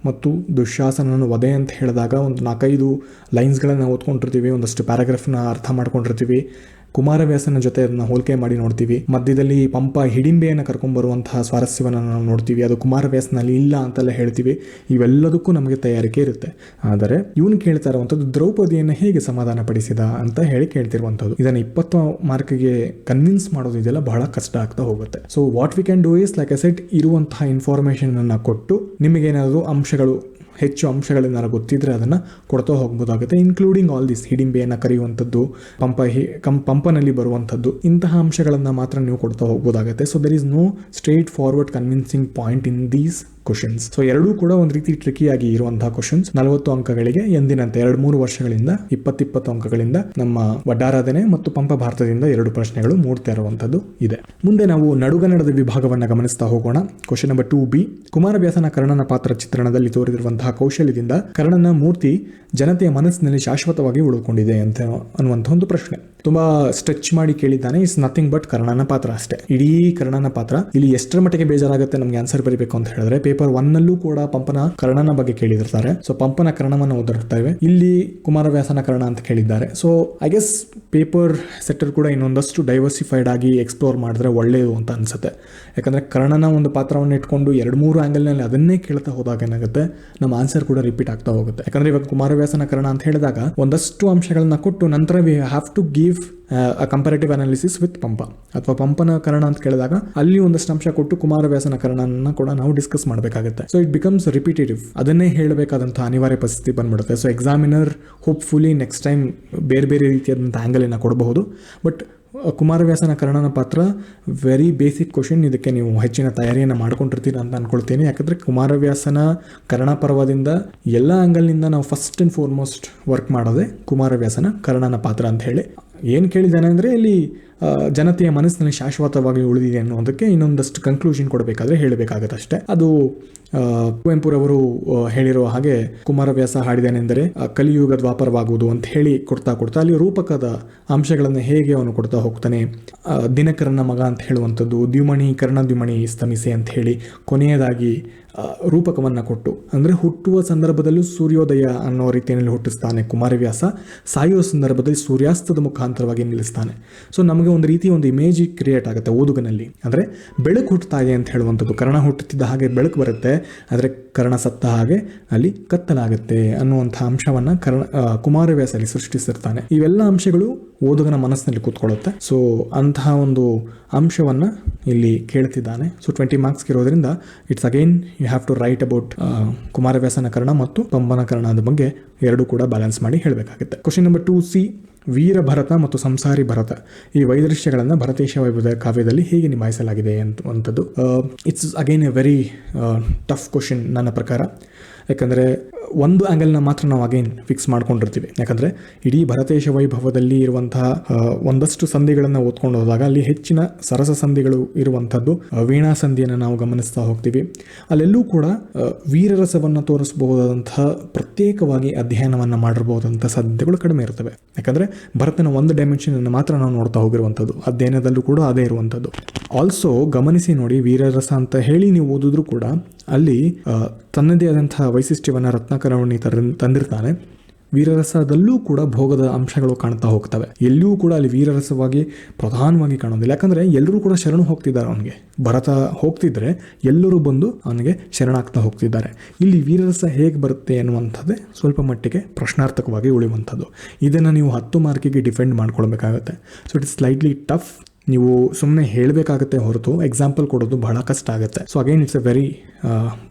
Speaker 1: ಮತ್ತು ದುಶ್ಯಾಸನನ ವಧೆ ಅಂತ ಹೇಳಿದಾಗ ಒಂದು 4-5 ಲೈನ್ಸ್ಗಳನ್ನು ನಾವು ಓದ್ಕೊಂಡಿರ್ತೀವಿ, ಒಂದಷ್ಟು ಪ್ಯಾರಾಗ್ರಾಫ್ನ ಅರ್ಥ ಮಾಡ್ಕೊಂಡಿರ್ತೀವಿ. ಕುಮಾರವ್ಯಾಸನ ಜೊತೆ ಅದನ್ನ ಹೋಲಿಕೆ ಮಾಡಿ ನೋಡ್ತೀವಿ. ಮಧ್ಯದಲ್ಲಿ ಪಂಪ ಹಿಡಿಂಬೆಯನ್ನು ಕರ್ಕೊಂಡ್ಬರುವಂತಹ ಸ್ವಾರಸ್ಯವನ್ನು ನಾವು ನೋಡ್ತೀವಿ. ಅದು ಕುಮಾರವ್ಯಾಸನಲ್ಲಿ ಇಲ್ಲ ಅಂತೆಲ್ಲ ಹೇಳ್ತೀವಿ. ಇವೆಲ್ಲದಕ್ಕೂ ನಮಗೆ ತಯಾರಿಕೆ ಇರುತ್ತೆ. ಆದರೆ ಇವನು ಕೇಳ್ತಾ ಇರುವಂಥದ್ದು ದ್ರೌಪದಿಯನ್ನು ಹೇಗೆ ಸಮಾಧಾನ ಪಡಿಸಿದ ಅಂತ ಹೇಳಿ ಕೇಳ್ತಿರುವಂಥದ್ದು. ಇದನ್ನು 20 ಮಾರ್ಕ್ಗೆ ಕನ್ವಿನ್ಸ್ ಮಾಡೋದು ಇದೆಲ್ಲ ಬಹಳ ಕಷ್ಟ ಆಗ್ತಾ ಹೋಗುತ್ತೆ. So what we can do is like I said, ಇರುವಂತಹ ಇನ್ಫಾರ್ಮೇಷನ್ ಅನ್ನು ಕೊಟ್ಟು ನಿಮಗೇನಾದರೂ ಹೆಚ್ಚು ಅಂಶಗಳೇನಾರು ಗೊತ್ತಿದ್ರೆ ಅದನ್ನು ಕೊಡ್ತಾ ಹೋಗ್ಬೋದಾಗುತ್ತೆ. ಇನ್ಕ್ಲೂಡಿಂಗ್ ಆಲ್ ದಿಸ್ ಹಿಡಿಂಬೆಯನ್ನು ಕರೆಯುವಂಥದ್ದು, ಪಂಪನಲ್ಲಿ ಬರುವಂಥದ್ದು, ಇಂತಹ ಅಂಶಗಳನ್ನು ಮಾತ್ರ ನೀವು ಕೊಡ್ತಾ ಹೋಗ್ಬೋದಾಗುತ್ತೆ. So there is no straightforward convincing point in these questions. So ಎರಡೂ ಕೂಡ ಒಂದು ರೀತಿ ಟ್ರಿಕಿಯಾಗಿ ಇರುವಂತಹ ಕ್ವಶನ್ಸ್. 40 ಅಂಕಗಳಿಗೆ ಎಂದಿನಂತೆ 2-3 ವರ್ಷಗಳಿಂದ 20 ಅಂಕಗಳಿಂದ ನಮ್ಮ ವಡ್ಡಾರಾಧನೆ ಮತ್ತು ಪಂಪ ಭಾರತದಿಂದ 2 ಪ್ರಶ್ನೆಗಳು ಮೂಡ್ತಾ ಇರುವಂತದ್ದು ಇದೆ. ಮುಂದೆ ನಾವು ನಡುಗನ್ನಡದ ವಿಭಾಗವನ್ನು ಗಮನಿಸ್ತಾ ಹೋಗೋಣ. Question number 2B. ಕುಮಾರವ್ಯಾಸನ ಕರ್ಣನ ಪಾತ್ರ ಚಿತ್ರಣದಲ್ಲಿ ತೋರಿದಿರುವಂತಹ ಕೌಶಲ್ಯದಿಂದ ಕರ್ಣನ ಮೂರ್ತಿ ಜನತೆಯ ಮನಸ್ಸಿನಲ್ಲಿ ಶಾಶ್ವತವಾಗಿ ಉಳಿದುಕೊಂಡಿದೆ ಅಂತ ಅನ್ನುವಂಥ ಒಂದು ಪ್ರಶ್ನೆ ತುಂಬಾ ಸ್ಟ್ರೆಚ್ ಮಾಡಿ ಕೇಳಿದ್ದಾನೆ. ಇಟ್ಸ್ ನಥಿಂಗ್ ಬಟ್ ಕರ್ಣನ ಪಾತ್ರ ಅಷ್ಟೇ. ಇಡೀ ಕರ್ಣನ ಪಾತ್ರ. ಇಲ್ಲಿ ಎಷ್ಟರ ಮಟ್ಟಿಗೆ ಬೇಜಾರಾಗುತ್ತೆ ನಮ್ಗೆ ಆನ್ಸರ್ ಬರೀಬೇಕು ಅಂತ ಹೇಳಿದ್ರೆ, ಪೇಪರ್ 1ನಲ್ಲೂ ಕೂಡ ಪಂಪನ ಕರ್ಣನ ಬಗ್ಗೆ ಕೇಳಿದಿರ್ತಾರೆ. ಸೊ ಪಂಪನ ಕರ್ಣವನ್ನು ಓದಿರ್ತೇವೆ. ಇಲ್ಲಿ ಕುಮಾರವ್ಯಾಸನ ಕರ್ಣ ಅಂತ ಕೇಳಿದ್ದಾರೆ. So I guess paper setter ಕೂಡ ಇನ್ನೊಂದಷ್ಟು ಡೈವರ್ಸಿಫೈಡ್ ಆಗಿ ಎಕ್ಸ್ಪ್ಲೋರ್ ಮಾಡಿದ್ರೆ ಒಳ್ಳೆಯದು ಅಂತ ಅನ್ಸುತ್ತೆ. ಯಾಕಂದ್ರೆ ಕರ್ಣನ ಒಂದು ಪಾತ್ರವನ್ನು ಇಟ್ಕೊಂಡು 2-3 ಆಂಗಲ್ನಲ್ಲಿ ಅದನ್ನೇ ಕೇಳ್ತಾ ಹೋದಾಗ ಏನಾಗುತ್ತೆ, ನಮ್ಮ ಆನ್ಸರ್ ಕೂಡ ರಿಪೀಟ್ ಆಗ್ತಾ ಹೋಗುತ್ತೆ. ಯಾಕಂದ್ರೆ ಇವಾಗ ಕುಮಾರವ್ಯಾಸನ ಕರ್ಣ ಅಂತ ಹೇಳಿದಾಗ ಒಂದಷ್ಟು ಅಂಶಗಳನ್ನ ಕೊಟ್ಟು ನಂತರ we have to give comparative analysis with Pampa, ಅಥವಾ ಪಂಪನ ಕರ್ಣ ಅಂತ ಕೇಳಿದಾಗ ಅಲ್ಲಿ ಒಂದಷ್ಟು ಅಂಶ ಕೊಟ್ಟು ಕುಮಾರವ್ಯಾಸನ ಕರ್ಣನ ಕೂಡ ನಾವು ಡಿಸ್ಕಸ್ ಮಾಡಬೇಕಾಗುತ್ತೆ. So it becomes repetitive. ಅದನ್ನೇ ಹೇಳಬೇಕಾದಂತಹ ಅನಿವಾರ್ಯ ಪರಿಸ್ಥಿತಿ ಬಂದ್ಬಿಡುತ್ತೆ. So examiner hopefully next time ಬೇರೆ ಬೇರೆ ರೀತಿಯಾದಂಥ ಆಂಗಲ್ ಅನ್ನ ಕೊಡಬಹುದು. ಬಟ್ ಕುಮಾರವ್ಯಾಸನ ಕರ್ಣನ ಪಾತ್ರ ವೆರಿ ಬೇಸಿಕ್ ಕ್ವಶನ್. ಇದಕ್ಕೆ ನೀವು ಹೆಚ್ಚಿನ ತಯಾರಿಯನ್ನು ಮಾಡ್ಕೊಂಡಿರ್ತೀರ ಅಂತ ಅನ್ಕೊಳ್ತೀನಿ. ಯಾಕಂದರೆ ಕುಮಾರವ್ಯಾಸನ ಕರ್ಣ ಪರ್ವದಿಂದ ಎಲ್ಲ ಆ್ಯಂಗಲ್ನಿಂದ ನಾವು ಫಸ್ಟ್ ಆ್ಯಂಡ್ ಫಾರ್ಮೋಸ್ಟ್ ವರ್ಕ್ ಮಾಡೋದೇ ಕುಮಾರವ್ಯಾಸನ ಕರ್ಣನ ಪಾತ್ರ ಅಂತ ಹೇಳಿ. ಏನು ಕೇಳಿದ್ದಾನೆ ಅಂದರೆ ಇಲ್ಲಿ ಜನತೆಯ ಮನಸ್ಸಿನಲ್ಲಿ ಶಾಶ್ವತವಾಗಿ ಉಳಿದಿದೆ ಅನ್ನೋದಕ್ಕೆ ಇನ್ನೊಂದಷ್ಟು ಕನ್ಕ್ಲೂಷನ್ ಕೊಡಬೇಕಾದ್ರೆ ಹೇಳಬೇಕಾಗತ್ತೆ ಅಷ್ಟೇ. ಅದು ಕುವೆಂಪುರವರು ಹೇಳಿರೋ ಹಾಗೆ ಕುಮಾರವ್ಯಾಸ ಹಾಡಿದಾನೆಂದರೆ ಕಲಿಯುಗ ದ್ವಾಪರವಾಗುವುದು ಅಂತ ಹೇಳಿ ಕೊಡ್ತಾ ಅಲ್ಲಿ ರೂಪಕದ ಅಂಶಗಳನ್ನು ಹೇಗೆ ಅವನು ಕೊಡ್ತಾ ಹೋಗ್ತಾನೆ. ದಿನಕರನ ಮಗ ಅಂತ ಹೇಳುವಂಥದ್ದು, ದ್ಯುಮಣಿ ಕರ್ಣದ್ಯುಮಣಿ ಸ್ತಮಿಸೆ ಅಂತ ಹೇಳಿ ಕೊನೆಯದಾಗಿ ರೂಪಕವನ್ನು ಕೊಟ್ಟು, ಅಂದರೆ ಹುಟ್ಟುವ ಸಂದರ್ಭದಲ್ಲೂ ಸೂರ್ಯೋದಯ ಅನ್ನೋ ರೀತಿಯಲ್ಲಿ ಹುಟ್ಟಿಸ್ತಾನೆ ಕುಮಾರವ್ಯಾಸ, ಸಾಯುವ ಸಂದರ್ಭದಲ್ಲಿ ಸೂರ್ಯಾಸ್ತದ ಮುಖಾಂತರವಾಗಿ ನಿಲ್ಲಿಸ್ತಾನೆ. ಸೊ ನಮಗೆ ಒಂದು ರೀತಿ ಒಂದು ಇಮೇಜ್ ಕ್ರಿಯೇಟ್ ಆಗುತ್ತೆ ಓದುಗನಲ್ಲಿ. ಅಂದರೆ ಬೆಳಕು ಹುಟ್ಟುತ್ತಾ ಇದೆ ಅಂತ ಹೇಳುವಂಥದ್ದು. ಕರ್ಣ ಹುಟ್ಟುತ್ತಿದ್ದ ಹಾಗೆ ಬೆಳಕು ಬರುತ್ತೆ, ಆದರೆ ಕರ್ಣ ಸತ್ತ ಹಾಗೆ ಅಲ್ಲಿ ಕತ್ತಲಾಗುತ್ತೆ ಅನ್ನುವಂಥ ಅಂಶವನ್ನು ಕುಮಾರವ್ಯಾಸ ಅಲ್ಲಿ ಸೃಷ್ಟಿಸಿರ್ತಾನೆ. ಇವೆಲ್ಲ ಅಂಶಗಳು ಓದುಗನ ಮನಸ್ಸಿನಲ್ಲಿ ಕೂತ್ಕೊಳ್ಳುತ್ತೆ. ಸೊ ಅಂತಹ ಒಂದು ಅಂಶವನ್ನು ಇಲ್ಲಿ ಕೇಳ್ತಿದ್ದಾನೆ. ಸೊ 20 ಮಾರ್ಕ್ಸ್ ಇರೋದ್ರಿಂದ it's again you have to write about ಕುಮಾರವ್ಯಾಸನ ಕರ್ಣ ಮತ್ತು ಪಂಪನ ಕರ್ಣದ ಬಗ್ಗೆ ಎರಡೂ ಕೂಡ ಬ್ಯಾಲೆನ್ಸ್ ಮಾಡಿ ಹೇಳಬೇಕಾಗುತ್ತೆ. Question number 2C. ವೀರ ಭರತ ಮತ್ತು ಸಂಸಾರಿ ಭರತ ಈ ವೈದೃಶ್ಯಗಳನ್ನು ಭರತೇಶ ವೈಭವದ ಕಾವ್ಯದಲ್ಲಿ ಹೇಗೆ ನಿಭಾಯಿಸಲಾಗಿದೆ ಅಂತದ್ದು it's again A very tough question ನನ್ನ ಪ್ರಕಾರ. ಯಾಕಂದರೆ ಒಂದು ಆ್ಯಂಗಲ್ನ ಮಾತ್ರ ನಾವು ಅಗೈನ್ ಫಿಕ್ಸ್ ಮಾಡ್ಕೊಂಡಿರ್ತೀವಿ. ಯಾಕಂದರೆ ಇಡೀ ಭರತೇಶ ವೈಭವದಲ್ಲಿ ಇರುವಂತಹ ಒಂದಷ್ಟು ಸಂಧಿಗಳನ್ನು ಓದ್ಕೊಂಡು ಹೋದಾಗ ಅಲ್ಲಿ ಹೆಚ್ಚಿನ ಸರಸ ಸಂಧಿಗಳು ಇರುವಂಥದ್ದು, ವೀಣಾ ಸಂಧಿಯನ್ನು ನಾವು ಗಮನಿಸ್ತಾ ಹೋಗ್ತೀವಿ. ಅಲ್ಲೆಲ್ಲೂ ಕೂಡ ವೀರರಸವನ್ನು ತೋರಿಸಬಹುದಾದಂತಹ ಪ್ರತ್ಯೇಕವಾಗಿ ಅಧ್ಯಯನವನ್ನು ಮಾಡಿರಬಹುದಂಥ ಸಾಧ್ಯತೆಗಳು ಕಡಿಮೆ ಇರ್ತವೆ. ಯಾಕಂದರೆ ಭರತನ ಒಂದು ಡೈಮೆನ್ಷನನ್ನು ಮಾತ್ರ ನಾವು ನೋಡ್ತಾ ಹೋಗಿರುವಂಥದ್ದು, ಅಧ್ಯಯನದಲ್ಲೂ ಕೂಡ ಅದೇ ಇರುವಂಥದ್ದು. ಆಲ್ಸೋ ಗಮನಿಸಿ ನೋಡಿ, ವೀರರಸ ಅಂತ ಹೇಳಿ ನೀವು ಓದಿದ್ರು ಕೂಡ ಅಲ್ಲಿ ತನ್ನದೇ ಆದಂತಹ ವೈಶಿಷ್ಟ್ಯವನ್ನು ರತ್ನಾಕರವಣಿ ತಂದಿರ್ತಾನೆ. ವೀರರಸದಲ್ಲೂ ಕೂಡ ಭೋಗದ ಅಂಶಗಳು ಕಾಣ್ತಾ ಹೋಗ್ತವೆ. ಎಲ್ಲಿಯೂ ಕೂಡ ಅಲ್ಲಿ ವೀರರಸವಾಗಿ ಪ್ರಧಾನವಾಗಿ ಕಾಣೋದಿಲ್ಲ, ಯಾಕಂದ್ರೆ ಎಲ್ಲರೂ ಕೂಡ ಶರಣು ಹೋಗ್ತಿದ್ದಾರೆ. ಅವನಿಗೆ ಭರತ ಹೋಗ್ತಿದ್ರೆ ಎಲ್ಲರೂ ಬಂದು ಅವನಿಗೆ ಶರಣಾಗ್ತಾ ಹೋಗ್ತಿದ್ದಾರೆ. ಇಲ್ಲಿ ವೀರರಸ ಹೇಗೆ ಬರುತ್ತೆ ಅನ್ನುವಂಥದ್ದೇ ಸ್ವಲ್ಪ ಮಟ್ಟಿಗೆ ಪ್ರಶ್ನಾರ್ಥಕವಾಗಿ ಉಳಿಯುವಂಥದ್ದು. ಇದನ್ನು ನೀವು 10 ಮಾರ್ಕಿಗೆ ಡಿಫೆಂಡ್ ಮಾಡ್ಕೊಳ್ಬೇಕಾಗತ್ತೆ. So it is slightly tough. ನೀವು ಸುಮ್ಮನೆ ಹೇಳಬೇಕಾಗತ್ತೆ ಹೊರತು ಎಕ್ಸಾಂಪಲ್ ಕೊಡೋದು ಬಹಳ ಕಷ್ಟ ಆಗುತ್ತೆ. So again it's a very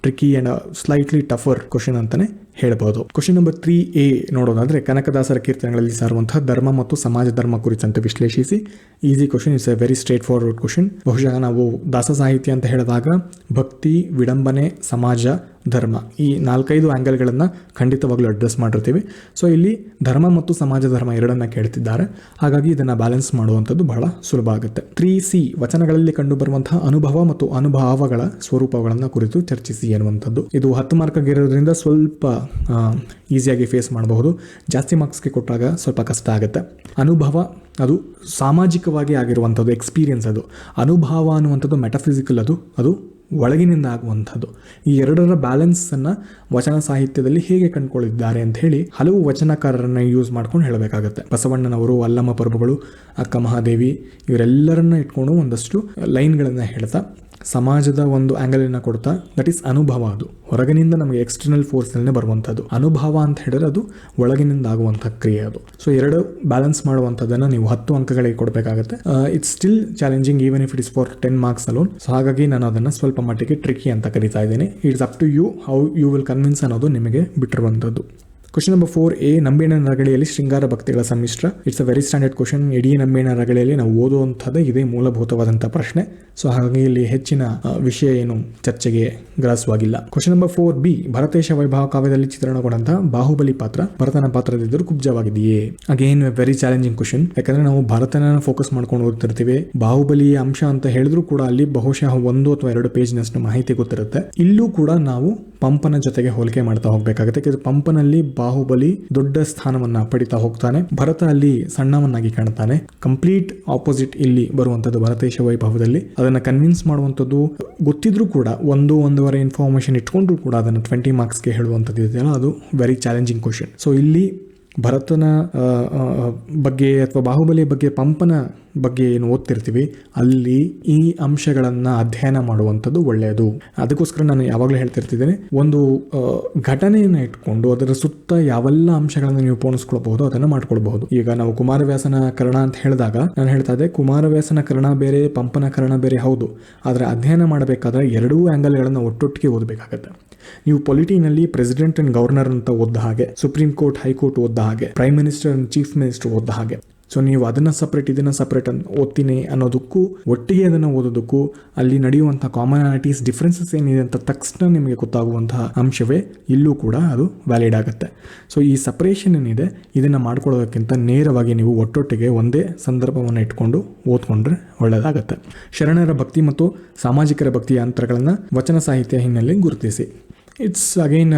Speaker 1: tricky and slightly tougher question ಅಂತಾನೆ ಹೇಳ್ಬೋದು. ಕ್ವಶನ್ ನಂಬರ್ 3A ನೋಡೋದಾದ್ರೆ, ಕನಕದಾಸರ ಕೀರ್ತನೆಗಳಲ್ಲಿ ಸಾರುವಂತಹ ಧರ್ಮ ಮತ್ತು ಸಮಾಜ ಧರ್ಮ ಕುರಿತಂತೆ ವಿಶ್ಲೇಷಿಸಿ. Easy question, it's a very straightforward question. ಬಹುಶಃ ನಾವು ದಾಸ ಸಾಹಿತ್ಯ ಅಂತ ಹೇಳಿದಾಗ ಭಕ್ತಿ, ವಿಡಂಬನೆ, ಸಮಾಜ, ಧರ್ಮ ಈ 4-5 ಆ್ಯಂಗಲ್ಗಳನ್ನು ಖಂಡಿತವಾಗ್ಲೂ ಅಡ್ರೆಸ್ ಮಾಡಿರ್ತೀವಿ. ಸೊ ಇಲ್ಲಿ ಧರ್ಮ ಮತ್ತು ಸಮಾಜ ಧರ್ಮ ಎರಡನ್ನ ಕೇಳ್ತಿದ್ದಾರೆ, ಹಾಗಾಗಿ ಇದನ್ನು ಬ್ಯಾಲೆನ್ಸ್ ಮಾಡುವಂಥದ್ದು ಬಹಳ ಸುಲಭ ಆಗುತ್ತೆ. 3C ವಚನಗಳಲ್ಲಿ ಕಂಡುಬರುವಂತಹ ಅನುಭವ ಮತ್ತು ಅನುಭಾವಗಳ ಸ್ವರೂಪಗಳನ್ನು ಕುರಿತು ಚರ್ಚಿಸಿ ಅನ್ನುವಂಥದ್ದು. ಇದು 10 ಮಾರ್ಕ್ ಆಗಿರೋದ್ರಿಂದ ಸ್ವಲ್ಪ ಈಸಿಯಾಗಿ ಫೇಸ್ ಮಾಡಬಹುದು. ಜಾಸ್ತಿ ಮಾರ್ಕ್ಸ್ಗೆ ಕೊಟ್ಟಾಗ ಸ್ವಲ್ಪ ಕಷ್ಟ ಆಗುತ್ತೆ. ಅನುಭವ ಅದು ಸಾಮಾಜಿಕವಾಗಿ ಆಗಿರುವಂಥದ್ದು, ಎಕ್ಸ್ಪೀರಿಯನ್ಸ್. ಅದು ಅನುಭವ ಅನ್ನುವಂಥದ್ದು ಮೆಟಫಿಸಿಕಲ್, ಅದು ಒಳಗಿನಿಂದ ಆಗುವಂಥದ್ದು. ಈ ಎರಡರ ಬ್ಯಾಲೆನ್ಸನ್ನು ವಚನ ಸಾಹಿತ್ಯದಲ್ಲಿ ಹೇಗೆ ಕಂಡುಕೊಳ್ಳಿದ್ದಾರೆ ಅಂತ ಹೇಳಿ ಹಲವು ವಚನಕಾರರನ್ನು ಯೂಸ್ ಮಾಡ್ಕೊಂಡು ಹೇಳಬೇಕಾಗತ್ತೆ. ಬಸವಣ್ಣನವರು, ಅಲ್ಲಮ್ಮ ಪ್ರಭುಗಳು, ಅಕ್ಕ ಮಹಾದೇವಿ ಇವರೆಲ್ಲರನ್ನ ಇಟ್ಕೊಂಡು ಒಂದಷ್ಟು ಲೈನ್ಗಳನ್ನು ಹೇಳ್ತಾ ಸಮಾಜದ ಒಂದು ಆ್ಯಂಗಲನ್ನು ಕೊಡ್ತಾ, ದಟ್ ಈಸ್ ಅನುಭವ. ಅದು ಹೊರಗಿನಿಂದ ನಮಗೆ ಎಕ್ಸ್ಟರ್ನಲ್ ಫೋರ್ಸ್ನಲ್ಲೇ ಬರುವಂಥದ್ದು. ಅನುಭವ ಅಂತ ಹೇಳಿದ್ರೆ ಅದು ಒಳಗಿನಿಂದ ಆಗುವಂಥ ಕ್ರಿಯೆ ಅದು. ಸೊ ಎರಡು ಬ್ಯಾಲೆನ್ಸ್ ಮಾಡುವಂಥದ್ದನ್ನು ನೀವು 10 ಅಂಕಗಳಿಗೆ ಕೊಡಬೇಕಾಗುತ್ತೆ. It's still challenging even if it is for 10 marks alone. So ಹಾಗಾಗಿ ನಾನು ಅದನ್ನು ಸ್ವಲ್ಪ ಮಟ್ಟಿಗೆ ಟ್ರಿಕಿ ಅಂತ ಕರಿತಾ ಇದ್ದೀನಿ. It's up to you how you will convince ಅನ್ನೋದು ನಿಮಗೆ ಬಿಟ್ಟಿರುವಂಥದ್ದು. ಕ್ವಶನ್ ನಂಬರ್ 4A ನಂಬಿನ ರಗಳೆಯಲ್ಲಿ ಶೃಂಗಾರ ಭಕ್ತಿಗಳ ಸಮ್ಮಿಶ್ರ. It's a very standard question. ಇಡೀ ನಂಬಿನ ರಗಳೆಯಲ್ಲಿ ನಾವು ಓದುವಂಥದ್ದು ಇದೇ ಮೂಲಭೂತವಾದಂಥ ಪ್ರಶ್ನೆ. ಸೊ ಹಾಗಾಗಿ ಇಲ್ಲಿ ಹೆಚ್ಚಿನ ವಿಷಯ ಏನು ಚರ್ಚೆಗೆ ಗ್ರಾಸವಾಗಿಲ್ಲ. ಕ್ವಶನ್ ನಂಬರ್ 4B ಭರತೇಶ ವೈಭವ ಕಾವ್ಯದಲ್ಲಿ ಚಿತ್ರಣಗೊಂಡಂತಹ ಬಾಹುಬಲಿ ಪಾತ್ರ ಭರತನ ಪಾತ್ರದಿದ್ದರೂ ಕುಬ್ಜವಾಗಿದೆಯೇ? Again very challenging question. ಯಾಕಂದ್ರೆ ನಾವು ಭರತನ ಫೋಕಸ್ ಮಾಡ್ಕೊಂಡು ಓದ್ತಿರ್ತೀವಿ. ಬಾಹುಬಲಿಯ ಅಂಶ ಅಂತ ಹೇಳಿದ್ರು ಕೂಡ ಅಲ್ಲಿ ಬಹುಶಃ 1 ಅಥವಾ 2 ಪೇಜ್ನಷ್ಟು ಮಾಹಿತಿ ಗೊತ್ತಿರುತ್ತೆ. ಇಲ್ಲೂ ಕೂಡ ನಾವು ಪಂಪನ ಜೊತೆಗೆ ಹೋಲಿಕೆ ಮಾಡ್ತಾ ಹೋಗ್ಬೇಕಾಗುತ್ತೆ. ಯಾಕಂದ್ರೆ ಪಂಪನಲ್ಲಿ ಬಾಹುಬಲಿ ದೊಡ್ಡ ಸ್ಥಾನವನ್ನ ಪಡಿತಾ ಹೋಗ್ತಾನೆ, ಭರತ ಅಲ್ಲಿ ಸಣ್ಣವನ್ನಾಗಿ ಕಾಣ್ತಾನೆ. ಕಂಪ್ಲೀಟ್ ಆಪೋಸಿಟ್ ಇಲ್ಲಿ ಬರುವಂತದ್ದು ಭರತೇಶ ವೈಭವದಲ್ಲಿ. ಅದನ್ನ ಕನ್ವಿನ್ಸ್ ಮಾಡುವಂಥದ್ದು ಗೊತ್ತಿದ್ರು ಕೂಡ 1-1.5 ಇನ್ಫಾರ್ಮೇಶನ್ ಇಟ್ಕೊಂಡ್ರು ಕೂಡ ಅದನ್ನು 20 ಮಾರ್ಕ್ಸ್ಗೆ ಹೇಳುವಂಥದ್ದು ಇದೆಯಲ್ಲ, ಅದು ವೆರಿ ಚಾಲೆಂಜಿಂಗ್ ಕ್ವಶನ್. ಸೊ ಇಲ್ಲಿ ಭರತನ ಬಗ್ಗೆ ಅಥವಾ ಬಾಹುಬಲಿಯ ಬಗ್ಗೆ, ಪಂಪನ ಬಗ್ಗೆ ಏನು ಓದ್ತಿರ್ತೀವಿ ಅಲ್ಲಿ ಈ ಅಂಶಗಳನ್ನು ಅಧ್ಯಯನ ಮಾಡುವಂಥದ್ದು ಒಳ್ಳೆಯದು. ಅದಕ್ಕೋಸ್ಕರ ನಾನು ಯಾವಾಗಲೂ ಹೇಳ್ತಿರ್ತಿದ್ದೇನೆ, ಒಂದು ಘಟನೆಯನ್ನು ಇಟ್ಕೊಂಡು ಅದರ ಸುತ್ತ ಯಾವೆಲ್ಲ ಅಂಶಗಳನ್ನು ನೀವು ಪೋಣಿಸ್ಕೊಳ್ಬಹುದು ಅದನ್ನು ಮಾಡ್ಕೊಳ್ಬಹುದು. ಈಗ ನಾವು ಕುಮಾರವ್ಯಾಸನ ಕರ್ಣ ಅಂತ ಹೇಳಿದಾಗ ನಾನು ಹೇಳ್ತಾ ಇದ್ದೆ, ಕುಮಾರವ್ಯಾಸನ ಕರ್ಣ ಬೇರೆ, ಪಂಪನ ಕರ್ಣ ಬೇರೆ, ಹೌದು. ಆದರೆ ಅಧ್ಯಯನ ಮಾಡಬೇಕಾದ್ರೆ ಎರಡೂ ಆ್ಯಂಗಲ್ಗಳನ್ನು ಒಟ್ಟೊಟ್ಟಿಗೆ ಓದಬೇಕಾಗತ್ತೆ. ನೀವು ಪೊಲಿಟಿನಲ್ಲಿ ಪ್ರೆಸಿಡೆಂಟ್ ಅಂಡ್ ಗವರ್ನರ್ ಅಂತ ಓದ್ದ ಹಾಗೆ, ಸುಪ್ರೀಂ ಕೋರ್ಟ್, ಹೈಕೋರ್ಟ್ ಓದ್ದ ಹಾಗೆ, prime minister and chief minister ಓದ್ದ ಹಾಗೆ. ಸೊ ನೀವು ಅದನ್ನು ಸಪ್ರೇಟ್ ಇದನ್ನು ಸಪ್ರೇಟ್ ಅಂತ ಓದ್ತೀನಿ ಅನ್ನೋದಕ್ಕೂ ಒಟ್ಟಿಗೆ ಅದನ್ನು ಓದೋದಕ್ಕೂ ಅಲ್ಲಿ ನಡೆಯುವಂಥ ಕಾಮನಾಲಿಟೀಸ್, ಡಿಫ್ರೆನ್ಸಸ್ ಏನಿದೆ ಅಂತ ತಕ್ಷಣ ನಿಮಗೆ ಗೊತ್ತಾಗುವಂತಹ ಅಂಶವೇ ಇಲ್ಲೂ ಕೂಡ ಅದು ವ್ಯಾಲಿಡ್ ಆಗುತ್ತೆ. ಸೊ ಈ ಸಪ್ರೇಷನ್ ಏನಿದೆ ಇದನ್ನು ಮಾಡ್ಕೊಳ್ಳೋದಕ್ಕಿಂತ ನೇರವಾಗಿ ನೀವು ಒಟ್ಟೊಟ್ಟಿಗೆ ಒಂದೇ ಸಂದರ್ಭವನ್ನು ಇಟ್ಕೊಂಡು ಓದ್ಕೊಂಡ್ರೆ ಒಳ್ಳೆಯದಾಗುತ್ತೆ. ಶರಣರ ಭಕ್ತಿ ಮತ್ತು ಸಾಮಾಜಿಕರ ಭಕ್ತಿಯ ಅಂತರಗಳನ್ನು ವಚನ ಸಾಹಿತ್ಯ ಹಿನ್ನೆಲೆ ಗುರುತಿಸಿ. It's again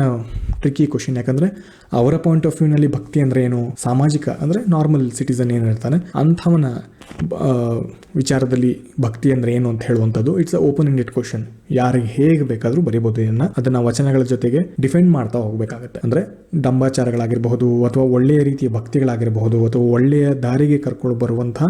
Speaker 1: tricky question. ಯಾಕಂದರೆ ಅವರ ಪಾಯಿಂಟ್ ಆಫ್ ವ್ಯೂನಲ್ಲಿ ಭಕ್ತಿ ಅಂದರೆ ಏನು, ಸಾಮಾಜಿಕ ಅಂದರೆ ನಾರ್ಮಲ್ ಸಿಟಿಸನ್ ಏನಿರ್ತಾನೆ ಅಂಥವನ ವಿಚಾರದಲ್ಲಿ ಭಕ್ತಿ ಅಂದರೆ ಏನು ಅಂತ ಹೇಳುವಂಥದ್ದು. It's a open ended question. ಯಾರಿಗೆ ಹೇಗೆ ಬೇಕಾದರೂ ಬರೀಬೋದು. ಅದನ್ನು ವಚನಗಳ ಜೊತೆಗೆ ಡಿಫೆಂಡ್ ಮಾಡ್ತಾ ಹೋಗಬೇಕಾಗತ್ತೆ. ಅಂದರೆ ಡಂಬಾಚಾರಗಳಾಗಿರಬಹುದು ಅಥವಾ ಒಳ್ಳೆಯ ರೀತಿಯ ಭಕ್ತಿಗಳಾಗಿರಬಹುದು ಅಥವಾ ಒಳ್ಳೆಯ ದಾರಿಗೆ ಕರ್ಕೊಂಡು ಬರುವಂಥ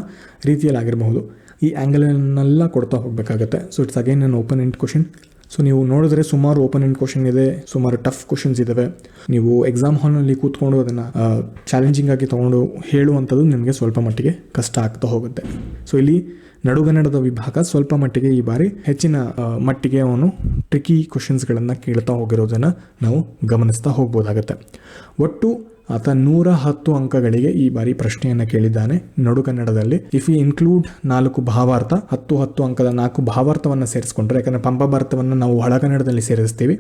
Speaker 1: ರೀತಿಯಲ್ಲಾಗಿರಬಹುದು. ಈ ಆ್ಯಂಗಲನ್ನೆಲ್ಲ ಕೊಡ್ತಾ ಹೋಗಬೇಕಾಗತ್ತೆ. So it's again an open end question. So ನೀವು ನೋಡಿದ್ರೆ ಸುಮಾರು ಓಪನ್ ಎಂಡ್ ಕ್ವಶನ್ ಇದೆ, ಸುಮಾರು ಟಫ್ ಕ್ವಶನ್ಸ್ ಇದ್ದಾವೆ. ನೀವು ಎಕ್ಸಾಮ್ ಹಾಲ್ನಲ್ಲಿ ಕೂತ್ಕೊಂಡು ಅದನ್ನು ಚಾಲೆಂಜಿಂಗ್ ಆಗಿ ತೊಗೊಂಡು ಹೇಳುವಂಥದ್ದು ನಿಮಗೆ ಸ್ವಲ್ಪ ಮಟ್ಟಿಗೆ ಕಷ್ಟ ಆಗ್ತಾ ಹೋಗುತ್ತೆ. ಸೊ ಇಲ್ಲಿ ನಡುಗನ್ನಡದ ವಿಭಾಗ ಸ್ವಲ್ಪ ಮಟ್ಟಿಗೆ ಈ ಬಾರಿ ಹೆಚ್ಚಿನ ಮಟ್ಟಿಗೆ ಅವನು ಟ್ರಿಕಿ ಕ್ವಶನ್ಸ್ಗಳನ್ನು ಕೇಳ್ತಾ ಹೋಗಿರೋದನ್ನು ನಾವು ಗಮನಿಸ್ತಾ ಹೋಗ್ಬೋದಾಗತ್ತೆ. ಒಟ್ಟು ಆತ 110 ಅಂಕಗಳಿಗೆ ಈ ಬಾರಿ ಪ್ರಶ್ನೆಯನ್ನು ಕೇಳಿದ್ದಾನೆ ನಡುಗನ್ನಡದಲ್ಲಿ. ಇಫ್ ಯು ಇನ್ಕ್ಲೂಡ್ 4 ಭಾವಾರ್ಥ, 10 ಅಂಕದ 4 ಭಾವಾರ್ಥವನ್ನು ಸೇರಿಸ್ಕೊಂಡ್ರೆ, ಯಾಕಂದರೆ ಪಂಪ ಭಾರತವನ್ನು ನಾವು ಹಳಗನ್ನಡದಲ್ಲಿ ಸೇರಿಸ್ತೀವಿ,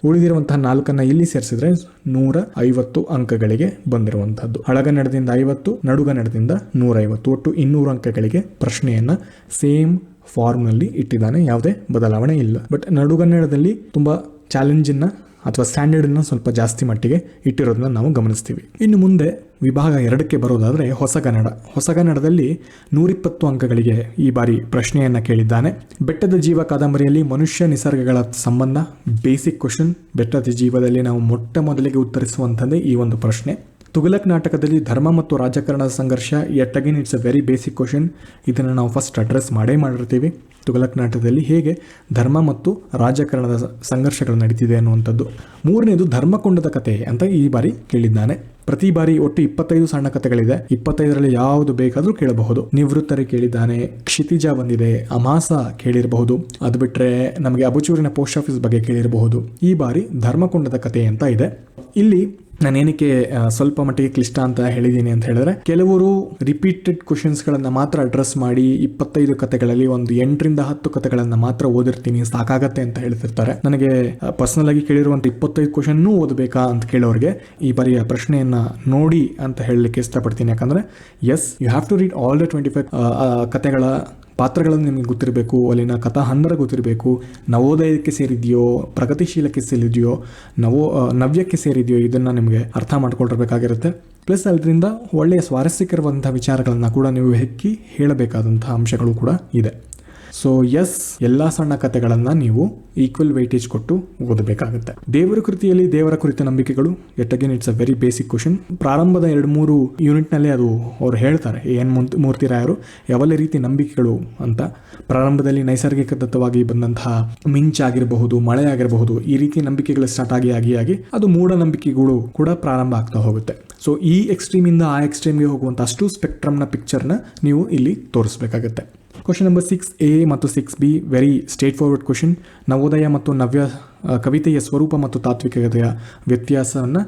Speaker 1: ಉಳಿದಿರುವಂತಹ 4 ಇಲ್ಲಿ ಸೇರಿಸಿದ್ರೆ 150 ಅಂಕಗಳಿಗೆ ಬಂದಿರುವಂತಹದ್ದು. ಹಳಗನ್ನಡದಿಂದ 50, ನಡುಗನ್ನಡದಿಂದ 150, ಒಟ್ಟು 200 ಅಂಕಗಳಿಗೆ ಪ್ರಶ್ನೆಯನ್ನ ಸೇಮ್ ಫಾರ್ಮ್ನಲ್ಲಿ ಇಟ್ಟಿದ್ದಾನೆ. ಯಾವುದೇ ಬದಲಾವಣೆ ಇಲ್ಲ. ಬಟ್ ನಡುಗನ್ನಡದಲ್ಲಿ ತುಂಬಾ ಚಾಲೆಂಜನ್ನ ಅಥವಾ ಸ್ಟ್ಯಾಂಡರ್ಡನ್ನು ಸ್ವಲ್ಪ ಜಾಸ್ತಿ ಮಟ್ಟಿಗೆ ಇಟ್ಟಿರೋದನ್ನ ನಾವು ಗಮನಿಸ್ತೀವಿ. ಇನ್ನು ಮುಂದೆ ವಿಭಾಗ 2ಕ್ಕೆ ಬರೋದಾದರೆ ಹೊಸಗನ್ನಡದಲ್ಲಿ 120 ಅಂಕಗಳಿಗೆ ಈ ಬಾರಿ ಪ್ರಶ್ನೆಯನ್ನು ಕೇಳಿದ್ದಾನೆ. ಬೆಟ್ಟದ ಜೀವ ಕಾದಂಬರಿಯಲ್ಲಿ ಮನುಷ್ಯ ನಿಸರ್ಗಗಳ ಸಂಬಂಧ ಬೇಸಿಕ್ ಕ್ವಶನ್. ಬೆಟ್ಟದ ಜೀವದಲ್ಲಿ ನಾವು ಮೊಟ್ಟ ಮೊದಲಿಗೆ ಉತ್ತರಿಸುವಂಥದ್ದೇ ಈ ಒಂದು ಪ್ರಶ್ನೆ. ತುಘಲಕ್ ನಾಟಕದಲ್ಲಿ ಧರ್ಮ ಮತ್ತು ರಾಜಕಾರಣದ ಸಂಘರ್ಷ yet again it's a very basic question. ಇದನ್ನು ನಾವು ಫಸ್ಟ್ ಅಡ್ರೆಸ್ ಮಾಡಿರ್ತೀವಿ. ತುಘಲಕ್ ನಾಟಕದಲ್ಲಿ ಹೇಗೆ ಧರ್ಮ ಮತ್ತು ರಾಜಕಾರಣದ ಸಂಘರ್ಷಗಳು ನಡೀತಿದೆ ಅನ್ನುವಂಥದ್ದು. ಮೂರನೇದು ಧರ್ಮಕೊಂಡದ ಕತೆ ಅಂತ ಈ ಬಾರಿ ಕೇಳಿದ್ದಾನೆ. ಪ್ರತಿ ಬಾರಿ ಒಟ್ಟು 25 ಸಣ್ಣ ಕಥೆಗಳಿದೆ. 25ರಲ್ಲಿ ಯಾವುದು ಬೇಕಾದರೂ ಕೇಳಬಹುದು. ನಿವೃತ್ತರಿ ಕೇಳಿದ್ದಾನೆ, ಕ್ಷಿತಿಜ ಬಂದಿದೆ, ಅಮಾಸ ಕೇಳಿರಬಹುದು. ಅದು ಬಿಟ್ಟರೆ ನಮಗೆ ಅಬಚೂರಿನ ಪೋಸ್ಟ್ ಆಫೀಸ್ ಬಗ್ಗೆ ಕೇಳಿರಬಹುದು. ಈ ಬಾರಿ ಧರ್ಮಕೊಂಡದ ಕತೆ ಅಂತ ಇದೆ. ಇಲ್ಲಿ ನಾನೇನಕ್ಕೆ ಸ್ವಲ್ಪ ಮಟ್ಟಿಗೆ ಕ್ಲಿಷ್ಟ ಅಂತ ಹೇಳಿದ್ದೀನಿ ಅಂತ ಹೇಳಿದ್ರೆ, ಕೆಲವರು ರಿಪೀಟೆಡ್ ಕ್ವಶನ್ಸ್ಗಳನ್ನು ಮಾತ್ರ ಅಡ್ರೆಸ್ ಮಾಡಿ 25 ಕಥೆಗಳಲ್ಲಿ ಒಂದು 8ರಿಂದ 10 ಕಥೆಗಳನ್ನು ಮಾತ್ರ ಓದಿರ್ತೀನಿ, ಸಾಕಾಗತ್ತೆ ಅಂತ ಹೇಳ್ತಿರ್ತಾರೆ. ನನಗೆ ಪರ್ಸನಲ್ ಆಗಿ ಕೇಳಿರುವಂಥ 25 ಕ್ವಶನ್ನೂ ಓದಬೇಕಾ ಅಂತ ಕೇಳೋರಿಗೆ ಈ ಬಾರಿಯ ಪ್ರಶ್ನೆಯನ್ನ ನೋಡಿ ಅಂತ ಹೇಳಲಿಕ್ಕೆ ಇಷ್ಟಪಡ್ತೀನಿ. ಯಾಕಂದ್ರೆ yes, you have to read all the 25 ಕಥೆಗಳ ಪಾತ್ರಗಳನ್ನು ನಿಮಗೆ ಗೊತ್ತಿರಬೇಕು, ಅಲ್ಲಿನ ಕಥಾ ಹಂದರ ಗೊತ್ತಿರಬೇಕು, ನವೋದಯಕ್ಕೆ ಸೇರಿದೆಯೋ, ಪ್ರಗತಿಶೀಲಕ್ಕೆ ಸೇರಿದೆಯೋ, ನವ್ಯಕ್ಕೆ ಸೇರಿದೆಯೋ, ಇದನ್ನು ನಿಮಗೆ ಅರ್ಥ ಮಾಡ್ಕೊಂಡಿರಬೇಕಾಗಿರುತ್ತೆ. ಪ್ಲಸ್ ಅದರಿಂದ ಒಳ್ಳೆಯ ಸ್ವಾರಸ್ಯಕರವಾದಂಥ ವಿಚಾರಗಳನ್ನು ಕೂಡ ನೀವು ಹೆಕ್ಕಿ ಹೇಳಬೇಕಾದಂಥ ಅಂಶಗಳು ಕೂಡ ಇದೆ. ಸೊ ಎಸ್, ಎಲ್ಲ ಸಣ್ಣ ಕಥೆಗಳನ್ನು ನೀವು ಈಕ್ವಲ್ ವೈಟೇಜ್ ಕೊಟ್ಟು ಓದಬೇಕಾಗುತ್ತೆ. ದೇವರ ಕೃತಿಯಲ್ಲಿ ದೇವರ ಕುರಿತ ನಂಬಿಕೆಗಳು yet again it's a very basic question. ಪ್ರಾರಂಭದ 2-3 ಯೂನಿಟ್ನಲ್ಲಿ ಅದು ಅವ್ರು ಹೇಳ್ತಾರೆ, ಎನ್ ಮೂರ್ತಿರಾಯರು ಯಾವೆಲ್ಲ ರೀತಿ ನಂಬಿಕೆಗಳು ಅಂತ. ಪ್ರಾರಂಭದಲ್ಲಿ ನೈಸರ್ಗಿಕ ದತ್ತವಾಗಿ ಬಂದಂತಹ ಮಿಂಚಾಗಿರಬಹುದು, ಮಳೆ ಆಗಿರಬಹುದು, ಈ ರೀತಿ ನಂಬಿಕೆಗಳು ಸ್ಟಾರ್ಟ್ ಆಗಿ ಅದು ಮೂಢನಂಬಿಕೆಗಳು ಕೂಡ ಪ್ರಾರಂಭ ಆಗ್ತಾ ಹೋಗುತ್ತೆ. ಸೊ ಈ ಎಕ್ಸ್ಟ್ರೀಮಿಂದ ಆ ಎಕ್ಸ್ಟ್ರೀಮ್ಗೆ ಹೋಗುವಂಥ ಅಷ್ಟು ಸ್ಪೆಕ್ಟ್ರಮ್ನ ಪಿಕ್ಚರ್ನ ನೀವು ಇಲ್ಲಿ ತೋರಿಸಬೇಕಾಗುತ್ತೆ. ಕ್ವಶನ್ ನಂಬರ್ 6A ಮತ್ತು 6B very straightforward question. Navodaya ಮತ್ತು ನವ್ಯ ಕವಿತೆಯ ಸ್ವರೂಪ ಮತ್ತು ತಾತ್ವಿಕತೆಯ ವ್ಯತ್ಯಾಸವನ್ನು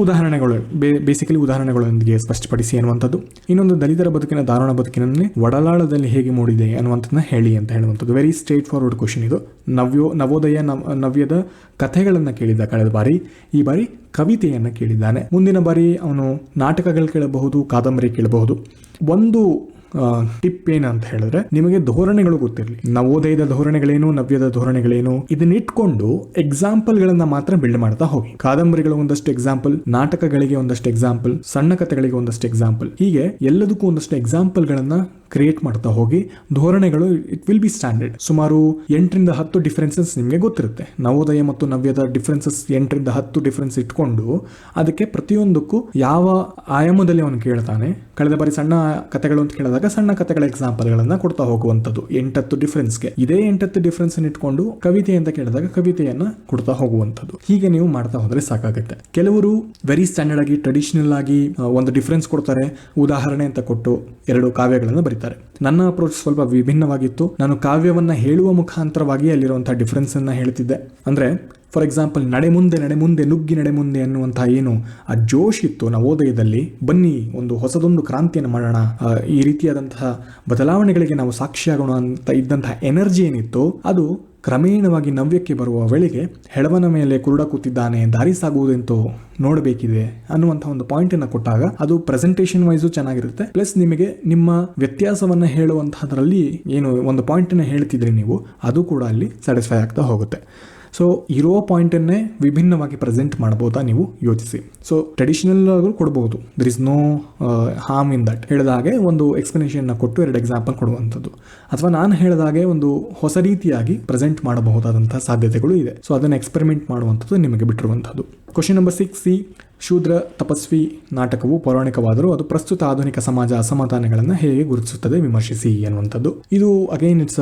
Speaker 1: ಉದಾಹರಣೆಗಳು, ಬೇಸಿಕಲಿ ಉದಾಹರಣೆಗಳೊಂದಿಗೆ ಸ್ಪಷ್ಟಪಡಿಸಿ ಅನ್ನುವಂಥದ್ದು. ಇನ್ನೊಂದು ದಲಿತರ ಬದುಕಿನ ದಾರುಣ ಬದುಕಿನಲ್ಲಿ ಒಡಲಾಳದಲ್ಲಿ ಹೇಗೆ ಮೂಡಿದೆ ಅನ್ನುವಂಥದ್ದನ್ನ ಹೇಳಿ ಅಂತ ಹೇಳುವಂಥದ್ದು. ವೆರಿ ಸ್ಟ್ರೇಟ್ ಫಾರ್ವರ್ಡ್ ಕ್ವಶನ್ ಇದು. ನವೋದಯ ನವ್ಯದ ಕಥೆಗಳನ್ನು ಕೇಳಿದ್ದ ಕಳೆದ ಬಾರಿ, ಈ ಬಾರಿ ಕವಿತೆಯನ್ನು ಕೇಳಿದ್ದಾನೆ. ಮುಂದಿನ ಬಾರಿ ಅವನು ನಾಟಕಗಳು ಕೇಳಬಹುದು, ಕಾದಂಬರಿ ಕೇಳಬಹುದು. ಒಂದು ಟಿಪ್ ಏನಂತ ಹೇಳಿದ್ರೆ, ನಿಮಗೆ ಧೋರಣೆಗಳು ಗೊತ್ತಿರಲಿ, ನವೋದಯದ ಧೋರಣೆಗಳೇನು, ನವ್ಯದ ಧೋರಣೆಗಳೇನು, ಇದನ್ನಿಟ್ಕೊಂಡು ಎಕ್ಸಾಂಪಲ್ಗಳನ್ನ ಮಾತ್ರ ಬಿಲ್ಡ್ ಮಾಡ್ತಾ ಹೋಗಿ. ಕಾದಂಬರಿಗಳು ಒಂದಷ್ಟು ಎಕ್ಸಾಂಪಲ್, ನಾಟಕಗಳಿಗೆ ಒಂದಷ್ಟು ಎಕ್ಸಾಂಪಲ್, ಸಣ್ಣ ಕಥೆಗಳಿಗೆ ಒಂದಷ್ಟು ಎಕ್ಸಾಂಪಲ್, ಹೀಗೆ ಎಲ್ಲದಕ್ಕೂ ಒಂದಷ್ಟು ಎಕ್ಸಾಂಪಲ್ಗಳನ್ನ ಕ್ರಿಯೇಟ್ ಮಾಡ್ತಾ ಹೋಗಿ. ಧೋರಣೆಗಳು ಇಟ್ ವಿಲ್ ಬಿ ಸ್ಟ್ಯಾಂಡರ್ಡ್. ಸುಮಾರು 8ರಿಂದ 10 ಡಿಫರೆನ್ಸಸ್ ನಿಮಗೆ ಗೊತ್ತಿರುತ್ತೆ. ನವೋದಯ ಮತ್ತು ನವ್ಯದ ಡಿಫರೆನ್ಸಸ್ 8ರಿಂದ 10 ಡಿಫರೆನ್ಸ್ ಇಟ್ಕೊಂಡು ಅದಕ್ಕೆ ಪ್ರತಿಯೊಂದಕ್ಕೂ ಯಾವ ಆಯಾಮದಲ್ಲಿ ಅವನು ಕೇಳ್ತಾನೆ. ಕಳೆದ ಬಾರಿ ಸಣ್ಣ ಕಥೆಗಳು ಅಂತ ಕೇಳಿದಾಗ ಸಣ್ಣ ಕಥೆಗಳ ಎಕ್ಸಾಂಪಲ್ಗಳನ್ನ ಕೊಡ್ತಾ ಹೋಗುವಂಥದ್ದು 8-10 ಡಿಫರೆನ್ಸ್ಗೆ. ಇದೇ 8-10 ಡಿಫರೆನ್ಸ್ ಇಟ್ಕೊಂಡು ಕವಿತೆ ಅಂತ ಕೇಳಿದಾಗ ಕವಿತೆಯನ್ನ ಕೊಡ್ತಾ ಹೋಗುವಂಥದ್ದು. ಹೀಗೆ ನೀವು ಮಾಡ್ತಾ ಹೋದ್ರೆ ಸಾಕಾಗುತ್ತೆ. ಕೆಲವರು ವೆರಿ ಸ್ಟ್ಯಾಂಡರ್ಡ್ ಆಗಿ ಟ್ರೆಡಿಷನಲ್ ಆಗಿ ಒಂದು ಡಿಫರೆನ್ಸ್ ಕೊಡ್ತಾರೆ, ಉದಾಹರಣೆ ಅಂತ ಕೊಟ್ಟು 2 ಕಾವ್ಯಗಳನ್ನು ಬರೀತಾರೆ. ನನ್ನ ಅಪ್ರೋಚ್ ಸ್ವಲ್ಪ ವಿಭಿನ್ನವಾಗಿತ್ತು. ನಾನು ಕಾವ್ಯವನ್ನ ಹೇಳುವ ಮುಖಾಂತರವಾಗಿ ಅಲ್ಲಿರುವಂತಹ ಡಿಫರೆನ್ಸ್ ಅನ್ನ ಹೇಳ್ತಿದ್ದೆ. ಅಂದ್ರೆ ಫಾರ್ ಎಕ್ಸಾಂಪಲ್, ನಡೆ ಮುಂದೆ ನಡೆ ಮುಂದೆ ಅನ್ನುವಂತಹ ಏನು ಆ ಜೋಶ್ ಇತ್ತು ನವೋದಯದಲ್ಲಿ, ಬನ್ನಿ ಒಂದು ಹೊಸದೊಂದು ಕ್ರಾಂತಿಯನ್ನು ಮಾಡೋಣ, ಈ ರೀತಿಯಾದಂತಹ ಬದಲಾವಣೆಗಳಿಗೆ ನಾವು ಸಾಕ್ಷಿಯಾಗೋಣ ಅಂತ ಇದ್ದಂತಹ ಎನರ್ಜಿ ಏನಿತ್ತು, ಅದು ಕ್ರಮೇಣವಾಗಿ ನವ್ಯಕ್ಕೆ ಬರುವ ವೇಳೆಗೆ ಹೆಳವನ ಮೇಲೆ ಕುರುಡ ಕೂತಿದ್ದಾನೆ, ದಾರಿ ಸಾಗುವುದೆಂತೋ ನೋಡಬೇಕಿದೆ ಅನ್ನುವಂಥ ಒಂದು ಪಾಯಿಂಟ್ ಅನ್ನು ಕೊಟ್ಟಾಗ ಅದು ಪ್ರೆಸೆಂಟೇಷನ್ ವೈಸು ಚೆನ್ನಾಗಿರುತ್ತೆ. ಪ್ಲಸ್ ನಿಮಗೆ ನಿಮ್ಮ ವ್ಯತ್ಯಾಸವನ್ನ ಹೇಳುವಂತಹದ್ರಲ್ಲಿ ಏನು ಒಂದು ಪಾಯಿಂಟ್ ಅನ್ನು ಹೇಳ್ತಿದ್ರಿ ನೀವು, ಅದು ಕೂಡ ಅಲ್ಲಿ ಸ್ಯಾಟಿಸ್ಫೈ ಆಗ್ತಾ ಹೋಗುತ್ತೆ. ಸೊ ಇರೋ ಪಾಯಿಂಟನ್ನೇ ವಿಭಿನ್ನವಾಗಿ ಪ್ರೆಸೆಂಟ್ ಮಾಡ್ಬೋದಾ ನೀವು ಯೋಚಿಸಿ. ಸೊ ಟ್ರೆಡಿಷನಲ್ ಆಗಿ ಕೊಡಬಹುದು, there is no harm in that. ಹೇಳಿದ ಹಾಗೆ ಒಂದು ಎಕ್ಸ್ಪ್ಲನೇಷನ್ ಕೊಟ್ಟು 2 ಎಕ್ಸಾಂಪಲ್ ಕೊಡುವಂಥದ್ದು, ಅಥವಾ ನಾನು ಹೇಳಿದ ಹಾಗೆ ಒಂದು ಹೊಸ ರೀತಿಯಾಗಿ ಪ್ರೆಸೆಂಟ್ ಮಾಡಬಹುದಾದಂತಹ ಸಾಧ್ಯತೆಗಳು ಇದೆ. ಸೊ ಅದನ್ನು ಎಕ್ಸ್ಪೆರಿಮೆಂಟ್ ಮಾಡುವಂಥದ್ದು ನಿಮಗೆ ಬಿಟ್ಟಿರುವಂಥದ್ದು. ಕ್ವಶನ್ ನಂಬರ್ 6C, ಶೂದ್ರ ತಪಸ್ವಿ ನಾಟಕವು ಪೌರಾಣಿಕವಾದರೂ ಅದು ಪ್ರಸ್ತುತ ಆಧುನಿಕ ಸಮಾಜ ಅಸಮಾಧಾನಗಳನ್ನು ಹೇಗೆ ಗುರುತಿಸುತ್ತದೆ, ವಿಮರ್ಶಿಸಿ ಅನ್ನುವಂಥದ್ದು. ಇದು again it's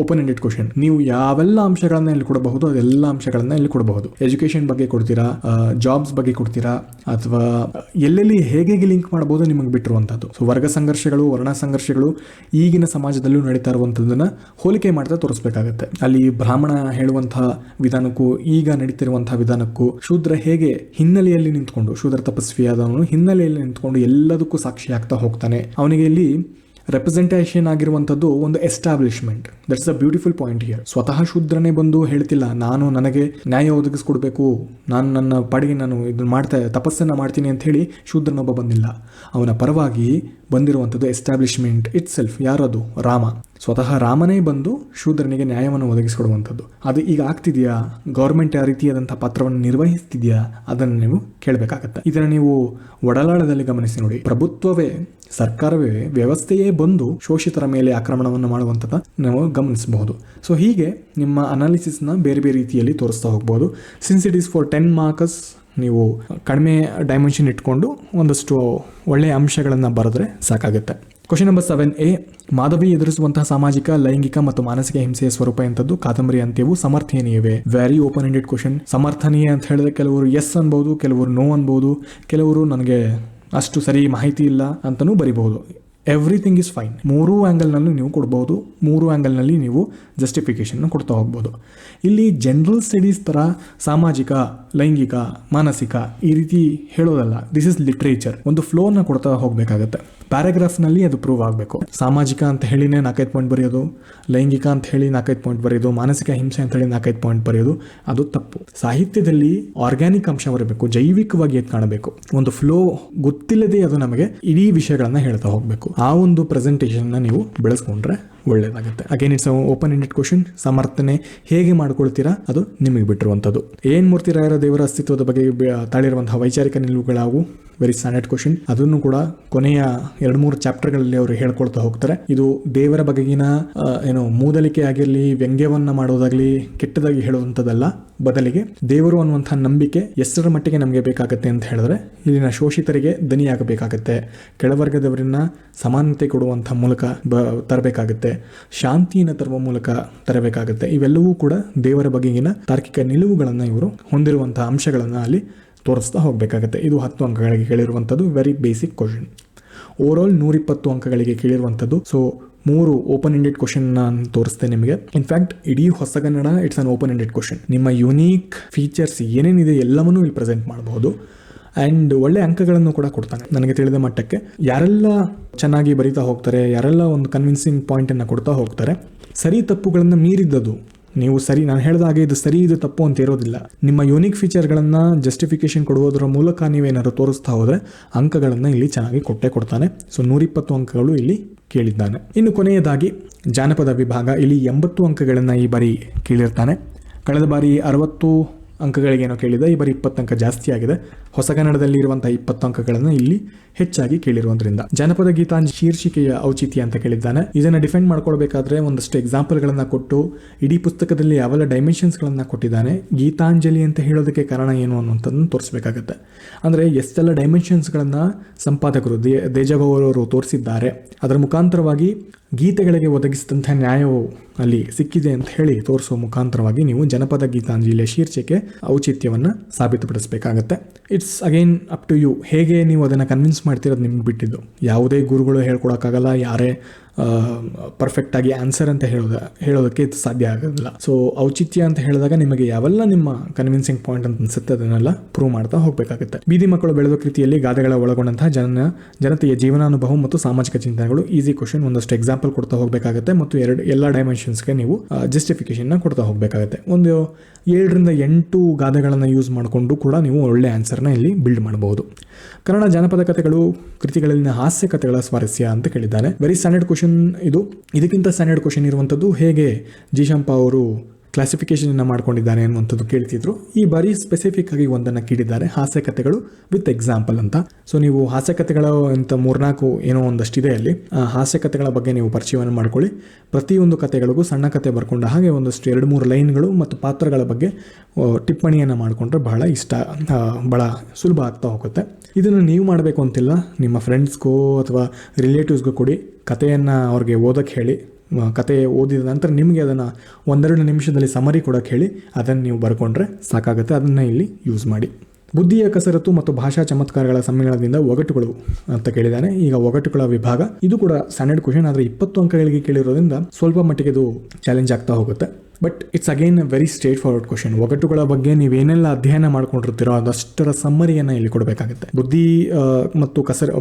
Speaker 1: open ended question. ನೀವು ಯಾವೆಲ್ಲ ಅಂಶಗಳನ್ನ ಇಲ್ಲಿ ಕೊಡಬಹುದು, ಅದೆಲ್ಲ ಅಂಶಗಳನ್ನ ಇಲ್ಲಿ ಕೊಡಬಹುದು. ಎಜುಕೇಶನ್ ಬಗ್ಗೆ ಕೊಡ್ತೀರಾ, ಜಾಬ್ಸ್ ಬಗ್ಗೆ ಕೊಡ್ತೀರಾ, ಅಥವಾ ಎಲ್ಲೆಲ್ಲಿ ಹೇಗೆ ಲಿಂಕ್ ಮಾಡಬಹುದು ನಿಮಗೆ ಬಿಟ್ಟಿರುವಂಥದ್ದು. ಸೊ ವರ್ಗ ಸಂಘರ್ಷಗಳು, ವರ್ಣ ಸಂಘರ್ಷಗಳು ಈಗಿನ ಸಮಾಜದಲ್ಲೂ ನಡೀತಾ ಇರುವಂಥದ್ದನ್ನ ಹೋಲಿಕೆ ಮಾಡ್ತಾ ತೋರಿಸಬೇಕಾಗತ್ತೆ. ಅಲ್ಲಿ ಬ್ರಾಹ್ಮಣ ಹೇಳುವಂತಹ ವಿಧಾನಕ್ಕೂ ಈಗ ನಡೀತಿರುವಂತಹ ವಿಧಾನಕ್ಕೂ, ಶೂದ್ರ ಹೇಗೆ ಹಿನ್ನೆಲೆಯಲ್ಲಿ ನಿಂತ್ಕೊಂಡು, ಶೂದ್ರ ತಪಸ್ವಿಯಾದವನು ಹಿನ್ನೆಲೆಯಲ್ಲಿ ನಿಂತ್ಕೊಂಡು ಎಲ್ಲದಕ್ಕೂ ಸಾಕ್ಷಿ ಆಗ್ತಾ ಹೋಗ್ತಾನೆ. ಅವನಿಗೆ ಇಲ್ಲಿ ರೆಪ್ರೆಸೆಂಟೇಷನ್ ಆಗಿರುವಂಥದ್ದು ಒಂದು establishment. That's a beautiful point here. ಸ್ವತಃ ಶೂದ್ರನೇ ಬಂದು ಹೇಳ್ತಿಲ್ಲ, ನನಗೆ ನ್ಯಾಯ ಒದಗಿಸ್ಕೊಡ್ಬೇಕು, ನಾನು ನನ್ನ ಪಾಡಿಗೆ ನಾನು ಇದನ್ನ ತಪಸ್ಸನ್ನ ಮಾಡ್ತೀನಿ ಅಂತ ಹೇಳಿ ಶೂದ್ರನೊಬ್ಬ ಬಂದಿಲ್ಲ. ಅವನ ಪರವಾಗಿ ಬಂದಿರುವಂಥದ್ದು ಎಸ್ಟಾಬ್ಲಿಷ್ಮೆಂಟ್ ಇಟ್ ಸೆಲ್ಫ್. ಯಾರದು? ರಾಮ. ಸ್ವತಃ ರಾಮನೇ ಬಂದು ಶೂದ್ರನಿಗೆ ನ್ಯಾಯವನ್ನು ಒದಗಿಸಿಕೊಡುವಂಥದ್ದು. ಅದು ಈಗ ಆಗ್ತಿದೆಯಾ? ಗೌರ್ಮೆಂಟ್ ಆ ರೀತಿಯಾದಂಥ ಪಾತ್ರವನ್ನು ನಿರ್ವಹಿಸ್ತಿದೆಯಾ? ಅದನ್ನು ನೀವು ಕೇಳಬೇಕಾಗತ್ತೆ. ಇದನ್ನು ನೀವು ಒಡಲಾಳದಲ್ಲಿ ಗಮನಿಸಿ ನೋಡಿ. ಪ್ರಭುತ್ವವೇ, ಸರ್ಕಾರವೇ, ವ್ಯವಸ್ಥೆಯೇ ಬಂದು ಶೋಷಿತರ ಮೇಲೆ ಆಕ್ರಮಣವನ್ನು ಮಾಡುವಂಥದ್ದು ನಾವು ಗಮನಿಸಬಹುದು. ಸೊ ಹೀಗೆ ನಿಮ್ಮ ಅನಾಲಿಸಿಸ್ನ ಬೇರೆ ಬೇರೆ ರೀತಿಯಲ್ಲಿ ತೋರಿಸ್ತಾ ಹೋಗ್ಬೋದು. Since it is for 10 marks, ನೀವು ಕಡಿಮೆ ಡೈಮೆನ್ಷನ್ ಇಟ್ಕೊಂಡು ಒಂದಷ್ಟು ಒಳ್ಳೆಯ ಅಂಶಗಳನ್ನು ಬರೆದ್ರೆ ಸಾಕಾಗುತ್ತೆ. ಕ್ವಶನ್ ನಂಬರ್ 7A, ಮಾಧವಿ ಎದುರಿಸುವಂತಹ ಸಾಮಾಜಿಕ, ಲೈಂಗಿಕ ಮತ್ತು ಮಾನಸಿಕ ಹಿಂಸೆಯ ಸ್ವರೂಪ ಎಂಥದ್ದು? ಕಾದಂಬರಿ ಅಂತ್ಯವು ಸಮರ್ಥನೀಯವೇ? Very open ended question. ಸಮರ್ಥನೀಯ ಅಂತ ಹೇಳಿದ್ರೆ ಕೆಲವರು ಎಸ್ ಅನ್ಬೋದು, ಕೆಲವರು ನೋ ಅನ್ಬೋದು, ಕೆಲವರು ನನಗೆ ಅಷ್ಟು ಸರಿ ಮಾಹಿತಿ ಇಲ್ಲ ಅಂತಲೂ ಬರಿಬಹುದು. Everything is fine. ಮೂರೂ ಆ್ಯಂಗಲ್ನಲ್ಲೂ ನೀವು ಕೊಡ್ಬೋದು, ಮೂರು ಆ್ಯಂಗಲ್ನಲ್ಲಿ ನೀವು ಜಸ್ಟಿಫಿಕೇಶನ್ ಕೊಡ್ತಾ ಹೋಗ್ಬೋದು. ಇಲ್ಲಿ ಜನರಲ್ ಸ್ಟಡೀಸ್ ಥರ ಸಾಮಾಜಿಕ, ಲೈಂಗಿಕ, ಮಾನಸಿಕ ಈ ರೀತಿ ಹೇಳೋದಲ್ಲ. This is literature. ಒಂದು ಫ್ಲೋನ ಕೊಡ್ತಾ ಹೋಗಬೇಕಾಗತ್ತೆ. ಪ್ಯಾರಾಗ್ರಾಫ್ನಲ್ಲಿ ಅದು ಪ್ರೂವ್ ಆಗಬೇಕು. ಸಾಮಾಜಿಕ ಅಂತ ಹೇಳಿನೇ 4-5 ಪಾಯಿಂಟ್ ಬರೆಯೋದು, ಲೈಂಗಿಕ ಅಂತ ಹೇಳಿ 4-5 ಪಾಯಿಂಟ್ ಬರೆಯೋದು, ಮಾನಸಿಕ ಹಿಂಸೆ ಅಂತ ಹೇಳಿ 4-5 ಪಾಯಿಂಟ್ ಬರೆಯೋದು ಅದು ತಪ್ಪು. ಸಾಹಿತ್ಯದಲ್ಲಿ ಆರ್ಗ್ಯಾನಿಕ್ ಅಂಶ ಬರಬೇಕು, ಜೈವಿಕವಾಗಿ ಎದ್ದು ಕಾಣಬೇಕು. ಒಂದು ಫ್ಲೋ ಗೊತ್ತಿಲ್ಲದೆ ಅದು ನಮಗೆ ಇಡೀ ವಿಷಯಗಳನ್ನ ಹೇಳ್ತಾ ಹೋಗಬೇಕು. ಆ ಒಂದು ಪ್ರೆಸೆಂಟೇಷನ್ನ ನೀವು ಬೆಳೆಸ್ಕೊಂಡ್ರೆ ಒಳ್ಳೇದಾಗುತ್ತೆ. Again it's open ended question. ಸಮರ್ಥನೆ ಹೇಗೆ ಮಾಡ್ಕೊಳ್ತೀರಾ ಅದು ನಿಮಗೆ ಬಿಟ್ಟಿರುವಂಥದ್ದು. ಏನ್ ಮೂರ್ತಿ ರಾಯರ ದೇವರ ಅಸ್ತಿತ್ವದ ಬಗ್ಗೆ ತಾಳಿರುವಂತಹ ವೈಚಾರಿಕ ನಿಲುವುಗಳಾವು? Very standard question. ಅದನ್ನು ಕೂಡ ಕೊನೆಯ 2-3 ಚಾಪ್ಟರ್ಗಳಲ್ಲಿ ಅವರು ಹೇಳ್ಕೊಳ್ತಾ ಹೋಗ್ತಾರೆ. ಇದು ದೇವರ ಬಗೆಗಿನ ಮೂದಲಿಕೆ ಆಗಿರಲಿ, ವ್ಯಂಗ್ಯವನ್ನ ಮಾಡೋದಾಗ್ಲಿ, ಕೆಟ್ಟದಾಗಿ ಹೇಳುವಂಥದ್ದಲ್ಲ. ಬದಲಿಗೆ ದೇವರು ಅನ್ನುವಂಥ ನಂಬಿಕೆ ಎಷ್ಟರ ಮಟ್ಟಿಗೆ ನಮಗೆ ಬೇಕಾಗತ್ತೆ ಅಂತ ಹೇಳಿದ್ರೆ, ಇಲ್ಲಿನ ಶೋಷಿತರಿಗೆ ದನಿಯಾಗಬೇಕಾಗತ್ತೆ, ಕೆಳವರ್ಗದವರನ್ನ ಸಮಾನತೆ ಕೊಡುವಂಥ ಮೂಲಕ ತರಬೇಕಾಗತ್ತೆ, ಶಾಂತಿಯನ್ನು ತರುವ ಮೂಲಕ ತರಬೇಕಾಗತ್ತೆ. ಇವೆಲ್ಲವೂ ಕೂಡ ದೇವರ ಬಗೆಗಿನ ತಾರ್ಕಿಕ ನಿಲುವುಗಳನ್ನು ಇವರು ಹೊಂದಿರುವಂತಹ ಅಂಶಗಳನ್ನು ಅಲ್ಲಿ ತೋರಿಸ್ತಾ ಹೋಗಬೇಕಾಗತ್ತೆ. ಇದು 10 ಅಂಕಗಳಿಗೆ ಕೇಳಿರುವಂಥದ್ದು. Very basic question. ಓವರಾಲ್ 120 ಅಂಕಗಳಿಗೆ ಕೇಳಿರುವಂಥದ್ದು. ಸೊ 3 ಓಪನ್ ಎಂಡೆಡ್ ಕ್ವಶನ್ ನಾನು ತೋರಿಸ್ತೇನೆ ನಿಮಗೆ. ಇನ್ಫ್ಯಾಕ್ಟ್ ಇಡೀ ಹೊಸಗನ್ನಡ it's an open ended question. ನಿಮ್ಮ ಯುನೀಕ್ ಫೀಚರ್ಸ್ ಏನೇನಿದೆ ಎಲ್ಲವನ್ನೂ ಇಲ್ಲಿ ಪ್ರೆಸೆಂಟ್ ಮಾಡಬಹುದು. ಆ್ಯಂಡ್ ಒಳ್ಳೆ ಅಂಕಗಳನ್ನು ಕೂಡ ಕೊಡ್ತಾನೆ. ನನಗೆ ತಿಳಿದ ಮಟ್ಟಕ್ಕೆ ಯಾರೆಲ್ಲ ಚೆನ್ನಾಗಿ ಬರಿತಾ ಹೋಗ್ತಾರೆ, ಯಾರೆಲ್ಲ ಒಂದು ಕನ್ವಿನ್ಸಿಂಗ್ ಪಾಯಿಂಟನ್ನು ಕೊಡ್ತಾ ಹೋಗ್ತಾರೆ, ಸರಿ ತಪ್ಪುಗಳನ್ನು ಮೀರಿದ್ದದು ನೀವು ಸರಿ, ನಾನು ಹೇಳಿದ ಹಾಗೆ ಇದು ಸರಿ ಇದು ತಪ್ಪು ಅಂತ ಇರೋದಿಲ್ಲ. ನಿಮ್ಮ ಯೂನಿಕ್ ಫೀಚರ್ಗಳನ್ನು ಜಸ್ಟಿಫಿಕೇಶನ್ ಕೊಡುವುದರ ಮೂಲಕ ನೀವೇನಾದ್ರು ತೋರಿಸ್ತಾ ಹೋದರೆ ಅಂಕಗಳನ್ನು ಇಲ್ಲಿ ಚೆನ್ನಾಗಿ ಕೊಟ್ಟೇ ಕೊಡ್ತಾನೆ. ಸೊ 120 ಅಂಕಗಳು ಇಲ್ಲಿ ಕೇಳಿದ್ದಾನೆ. ಇನ್ನು ಕೊನೆಯದಾಗಿ ಜಾನಪದ ವಿಭಾಗ. ಇಲ್ಲಿ 80 ಅಂಕಗಳನ್ನು ಈ ಬಾರಿ ಕೇಳಿರ್ತಾನೆ. ಕಳೆದ ಬಾರಿ 60 ಅಂಕಗಳಿಗೇನೋ ಕೇಳಿದ, ಈ ಬಾರಿ 20 ಅಂಕ ಜಾಸ್ತಿ ಆಗಿದೆ. ಹೊಸಗನ್ನಡದಲ್ಲಿ ಇರುವಂತಹ 20 ಅಂಕಗಳನ್ನು ಇಲ್ಲಿ ಹೆಚ್ಚಾಗಿ ಕೇಳಿರುವುದರಿಂದ. ಜಾನಪದ ಗೀತಾಂಜಲಿ ಶೀರ್ಷಿಕೆಯ ಔಚಿತ್ಯ ಅಂತ ಕೇಳಿದ್ದಾನೆ. ಇದನ್ನು ಡಿಫೆಂಡ್ ಮಾಡ್ಕೊಳ್ಬೇಕಾದ್ರೆ ಒಂದಷ್ಟು ಎಕ್ಸಾಂಪಲ್ಗಳನ್ನು ಕೊಟ್ಟು ಇಡೀ ಪುಸ್ತಕದಲ್ಲಿ ಯಾವೆಲ್ಲ ಡೈಮೆನ್ಷನ್ಸ್ಗಳನ್ನು ಕೊಟ್ಟಿದ್ದಾನೆ, ಗೀತಾಂಜಲಿ ಅಂತ ಹೇಳೋದಕ್ಕೆ ಕಾರಣ ಏನು ಅನ್ನುವಂಥದ್ದನ್ನು ತೋರಿಸಬೇಕಾಗತ್ತೆ. ಅಂದರೆ ಎಷ್ಟೆಲ್ಲ ಡೈಮೆನ್ಷನ್ಸ್ಗಳನ್ನು ಸಂಪಾದಕರು ದೇಜಗೌರವರು ತೋರಿಸಿದ್ದಾರೆ, ಅದರ ಮುಖಾಂತರವಾಗಿ ಗೀತೆಗಳಿಗೆ ಒದಗಿಸಿದಂಥ ನ್ಯಾಯವು ಅಲ್ಲಿ ಸಿಕ್ಕಿದೆ ಅಂತ ಹೇಳಿ ತೋರಿಸುವ ಮುಖಾಂತರವಾಗಿ ನೀವು ಜನಪದ ಗೀತಾಂಜಲಿಯ ಶೀರ್ಷಿಕೆ ಔಚಿತ್ಯವನ್ನು ಸಾಬೀತುಪಡಿಸಬೇಕಾಗತ್ತೆ. It's again up to you. ಹೇಗೆ ನೀವು ಅದನ್ನು ಕನ್ವಿನ್ಸ್ ಮಾಡ್ತಿರೋದು ನಿಮ್ಗೆ ಬಿಟ್ಟಿದ್ದು. ಯಾವುದೇ ಗುರುಗಳು ಹೇಳ್ಕೊಡೋಕ್ಕಾಗಲ್ಲ, ಯಾರೇ ಪರ್ಫೆಕ್ಟಾಗಿ ಆನ್ಸರ್ ಅಂತ ಹೇಳೋದಕ್ಕೆ ಸಾಧ್ಯ ಆಗೋದಿಲ್ಲ. ಸೊ ಔಚಿತ್ಯ ಅಂತ ಹೇಳಿದಾಗ ನಿಮಗೆ ಯಾವೆಲ್ಲ ನಿಮ್ಮ ಕನ್ವಿನ್ಸಿಂಗ್ ಪಾಯಿಂಟ್ ಅಂತ ಅನ್ಸುತ್ತೆ ಅದನ್ನೆಲ್ಲ ಪ್ರೂವ್ ಮಾಡ್ತಾ ಹೋಗಬೇಕಾಗುತ್ತೆ. ಬೀದಿ ಮಕ್ಕಳು ಬೆಳೆದ ಕೃತಿಯಲ್ಲಿ ಗಾದೆಗಳ ಒಳಗೊಂಡಂತಹ ಜನತೆಯ ಜೀವನಾನುಭವ ಮತ್ತು ಸಾಮಾಜಿಕ ಚಿಂತನೆಗಳು. Easy question. ಒಂದಷ್ಟು ಎಕ್ಸಾಂಪಲ್ ಕೊಡ್ತಾ ಹೋಗಬೇಕಾಗುತ್ತೆ ಮತ್ತು ಎಲ್ಲ ಡೈಮೆನ್ಷನ್ಸ್ಗೆ ನೀವು ಜಸ್ಟಿಫಿಕೇಶನ್ನ ಕೊಡ್ತಾ ಹೋಗಬೇಕಾಗುತ್ತೆ. ಒಂದು 7-8 ಗಾದೆಗಳನ್ನು ಯೂಸ್ ಮಾಡಿಕೊಂಡು ಕೂಡ ನೀವು ಒಳ್ಳೆ ಆನ್ಸರ್ನ ಇಲ್ಲಿ ಬಿಲ್ಡ್ ಮಾಡಬಹುದು. ಕನ್ನಡ ಜಾನಪದ ಕಥೆಗಳು ಕೃತಿಗಳಲ್ಲಿನ ಹಾಸ್ಯ ಕಥೆಗಳ ಸ್ವಾರಸ್ಯ ಅಂತ ಕೇಳಿದ್ದಾನೆ. ವೆರಿ ಸ್ಟ್ಯಾಂಡರ್ಡ್ ಕ್ವಶನ್ ಇದು. ಇದಕ್ಕಿಂತ ಸ್ಟ್ಯಾಂಡರ್ಡ್ ಕ್ವಶನ್ ಇರುವಂಥದ್ದು ಹೇಗೆ ಜೀಶಂಪ ಅವರು ಕ್ಲಾಸಿಫಿಕೇಶನ್ ಮಾಡ್ಕೊಂಡಿದ್ದಾರೆ ಅನ್ನುವಂಥದ್ದು ಕೇಳ್ತಿದ್ರು. ಈ ಬಾರಿ ಸ್ಪೆಸಿಫಿಕ್ ಆಗಿ ಒಂದನ್ನು ಕೇಳಿದ್ದಾರೆ, ಹಾಸ್ಯ ಕಥೆಗಳು ವಿತ್ ಎಕ್ಸಾಂಪಲ್ ಅಂತ. ಸೊ ನೀವು ಹಾಸ್ಯ ಕಥೆಗಳ ಅಂತ 3-4 ಏನೋ ಒಂದಷ್ಟಿದೆ ಅಲ್ಲಿ. ಹಾಸ್ಯ ಕಥೆಗಳ ಬಗ್ಗೆ ನೀವು ಪರಿಚಯವನ್ನು ಮಾಡ್ಕೊಳ್ಳಿ. ಪ್ರತಿಯೊಂದು ಕಥೆಗಳಿಗೂ ಸಣ್ಣ ಕಥೆ ಬರ್ಕೊಂಡ ಹಾಗೆ ಒಂದಷ್ಟು 2-3 ಲೈನ್ಗಳು ಮತ್ತು ಪಾತ್ರಗಳ ಬಗ್ಗೆ ಟಿಪ್ಪಣಿಯನ್ನು ಮಾಡಿಕೊಂಡ್ರೆ ಬಹಳ ಸುಲಭ ಆಗ್ತಾ ಹೋಗುತ್ತೆ. ಇದನ್ನು ನೀವು ಮಾಡಬೇಕು ಅಂತಿಲ್ಲ, ನಿಮ್ಮ ಫ್ರೆಂಡ್ಸ್ಗೋ ಅಥವಾ ರಿಲೇಟಿವ್ಸ್ಗೋ ಕೊಡಿ. ಕಥೆಯನ್ನು ಅವ್ರಿಗೆ ಓದಕ್ಕೆ ಹೇಳಿ. ಕತೆ ಓದಿದ ನಂತರ ನಿಮಗೆ ಅದನ್ನು 1-2 ನಿಮಿಷದಲ್ಲಿ ಸಮರಿ ಕೊಡೋಕ್ಕೆ ಹೇಳಿ ಅದನ್ನು ನೀವು ಬರ್ಕೊಂಡ್ರೆ ಸಾಕಾಗುತ್ತೆ. ಅದನ್ನು ಇಲ್ಲಿ ಯೂಸ್ ಮಾಡಿ. ಬುದ್ಧಿಯ ಕಸರತ್ತು ಮತ್ತು ಭಾಷಾ ಚಮತ್ಕಾರಗಳ ಸಮ್ಮೇಳನದಿಂದ ಒಗಟುಗಳು ಅಂತ ಕೇಳಿದ್ದಾನೆ. ಈಗ ಒಗಟುಗಳ ವಿಭಾಗ ಇದು ಕೂಡ ಸ್ಟ್ಯಾಂಡರ್ಡ್ ಕ್ವಶನ್, ಆದರೆ 20 ಅಂಕಗಳಿಗೆ ಕೇಳಿರೋದ್ರಿಂದ ಸ್ವಲ್ಪ ಮಟ್ಟಿಗೆ ಇದು ಚಾಲೆಂಜ್ ಆಗ್ತಾ ಹೋಗುತ್ತೆ. But it's again very straightforward question. ಒಗಟುಗಳ ಬಗ್ಗೆ ನೀವೇನೆಲ್ಲ ಅಧ್ಯಯನ ಮಾಡ್ಕೊಂಡಿರ್ತೀರೋ ಅದಷ್ಟರ ಸಮ್ಮರಿಯನ್ನು ಇಲ್ಲಿ ಕೊಡಬೇಕಾಗುತ್ತೆ.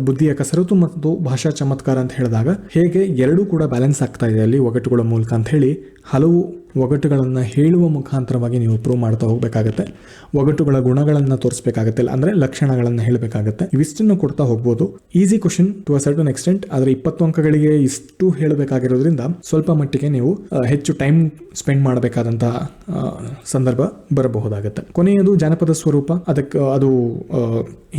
Speaker 1: ಬುದ್ಧಿಯ ಕಸರತ್ತು ಮತ್ತು ಭಾಷಾ ಚಮತ್ಕಾರ ಅಂತ ಹೇಳಿದಾಗ ಹೇಗೆ ಎರಡೂ ಕೂಡ ಬ್ಯಾಲೆನ್ಸ್ ಆಗ್ತಾ ಇದೆ ಅಲ್ಲಿ ಒಗಟುಗಳ ಮೂಲಕ ಅಂತ ಹೇಳಿ ಹಲವು ಒಗಟುಗಳನ್ನು ಹೇಳುವ ಮುಖಾಂತರವಾಗಿ ನೀವು ಪ್ರೂವ್ ಮಾಡ್ತಾ ಹೋಗಬೇಕಾಗತ್ತೆ. ಒಗಟುಗಳ ಗುಣಗಳನ್ನು ತೋರಿಸಬೇಕಾಗತ್ತೆ, ಅಂದರೆ ಲಕ್ಷಣಗಳನ್ನು ಹೇಳಬೇಕಾಗತ್ತೆ. ಇವಿಷ್ಟನ್ನು ಕೊಡ್ತಾ ಹೋಗ್ಬೋದು. Easy question to a certain extent, ಆದರೆ 20 ಅಂಕಗಳಿಗೆ ಇಷ್ಟು ಹೇಳಬೇಕಾಗಿರೋದ್ರಿಂದ ಸ್ವಲ್ಪ ಮಟ್ಟಿಗೆ ನೀವು ಹೆಚ್ಚು ಟೈಮ್ ಸ್ಪೆಂಡ್ ಮಾಡಬೇಕಾದಂತಹ ಸಂದರ್ಭ ಬರಬಹುದಾಗುತ್ತೆ. ಕೊನೆಯದು ಜಾನಪದ ಸ್ವರೂಪ. ಅದು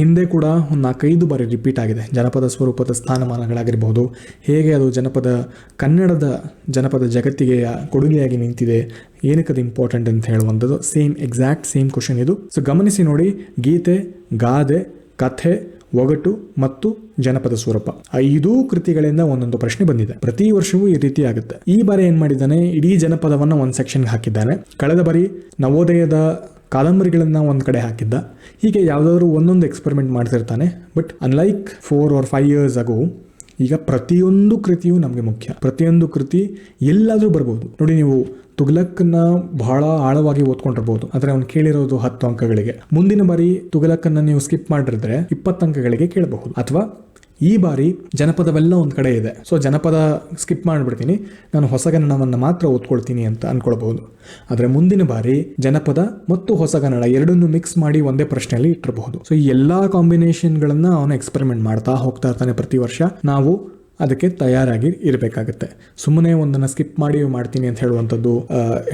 Speaker 1: ಹಿಂದೆ ಕೂಡ 4-5 ಬಾರಿ ರಿಪೀಟ್ ಆಗಿದೆ. ಜನಪದ ಸ್ವರೂಪದ ಸ್ಥಾನಮಾನಗಳಾಗಿರಬಹುದು, ಹೇಗೆ ಅದು ಕನ್ನಡದ ಜನಪದ ಜಗತ್ತಿಗೆ ಕೊಡುಗೆಯಾಗಿ ನಿಂತಿದೆ ನಿಂತಿದೆ, ಏನಕ್ಕೆ ಅದು ಇಂಪಾರ್ಟೆಂಟ್ ಅಂತ ಹೇಳುವಂಥದ್ದು ಎಕ್ಸಾಕ್ಟ್ ಸೇಮ್ ಕ್ವಶನ್ ಇದು. ಸೊ ಗಮನಿಸಿ ನೋಡಿ, ಗೀತೆ, ಗಾದೆ, ಕಥೆ, ಒಗಟು ಮತ್ತು ಜನಪದ ಸ್ವರೂಪ 5 ಕೃತಿಗಳಿಂದ ಒಂದೊಂದು ಪ್ರಶ್ನೆ ಬಂದಿದೆ. ಪ್ರತಿ ವರ್ಷವೂ ಈ ರೀತಿ ಆಗುತ್ತೆ. ಈ ಬಾರಿ ಏನ್ ಮಾಡಿದ್ದಾನೆ, ಇಡೀ ಜನಪದವನ್ನ ಒಂದು ಸೆಕ್ಷನ್ಗೆ ಹಾಕಿದ್ದಾನೆ. ಕಳೆದ ಬಾರಿ ನವೋದಯದ ಕಾದಂಬರಿಗಳನ್ನ ಒಂದ್ ಕಡೆ ಹಾಕಿದ್ದ. ಹೀಗೆ ಯಾವ್ದಾದ್ರು ಒಂದೊಂದು ಎಕ್ಸ್ಪೆರಿಮೆಂಟ್ ಮಾಡ್ತಿರ್ತಾನೆ. But unlike 4 or 5 years ago, ಈಗ ಪ್ರತಿಯೊಂದು ಕೃತಿಯೂ ನಮಗೆ ಮುಖ್ಯ. ಪ್ರತಿಯೊಂದು ಕೃತಿ ಎಲ್ಲಾದ್ರೂ ಬರ್ಬೋದು. ನೋಡಿ, ನೀವು ತುಘಲಕ್ನ ಬಹಳ ಆಳವಾಗಿ ಓದ್ಕೊಂಡಿರ್ಬೋದು, ಆದರೆ ಅವ್ನು ಕೇಳಿರೋದು 10 ಅಂಕಗಳಿಗೆ. ಮುಂದಿನ ಬಾರಿ ತುಘಲಕ್ನ ನೀವು ಸ್ಕಿಪ್ ಮಾಡಿದ್ರೆ 20 ಅಂಕಗಳಿಗೆ ಕೇಳಬಹುದು. ಅಥವಾ ಈ ಬಾರಿ ಜನಪದವೆಲ್ಲ ಒಂದ್ ಕಡೆ ಇದೆ, ಸೊ ಜನಪದ ಸ್ಕಿಪ್ ಮಾಡಿಬಿಡ್ತೀನಿ, ನಾನು ಹೊಸಗನ್ನಡವನ್ನು ಮಾತ್ರ ಓದ್ಕೊಳ್ತೀನಿ ಅಂತ ಅನ್ಕೊಳ್ಬಹುದು. ಆದರೆ ಮುಂದಿನ ಬಾರಿ ಜನಪದ ಮತ್ತು ಹೊಸಗನ್ನಡ ಎರಡನ್ನೂ ಮಿಕ್ಸ್ ಮಾಡಿ ಒಂದೇ ಪ್ರಶ್ನೆಯಲ್ಲಿ ಇಟ್ಟಿರಬಹುದು. ಸೊ ಈ ಎಲ್ಲಾ ಕಾಂಬಿನೇಷನ್ಗಳನ್ನ ಅವನು ಎಕ್ಸ್ಪೆರಿಮೆಂಟ್ ಮಾಡ್ತಾ ಹೋಗ್ತಾ ಇರ್ತಾನೆ ಪ್ರತಿ ವರ್ಷ. ನಾವು ಅದಕ್ಕೆ ತಯಾರಾಗಿ ಇರಬೇಕಾಗುತ್ತೆ. ಸುಮ್ಮನೆ ಒಂದನ್ನು ಸ್ಕಿಪ್ ಮಾಡಿ ಮಾಡ್ತೀನಿ ಅಂತ ಹೇಳುವಂಥದ್ದು,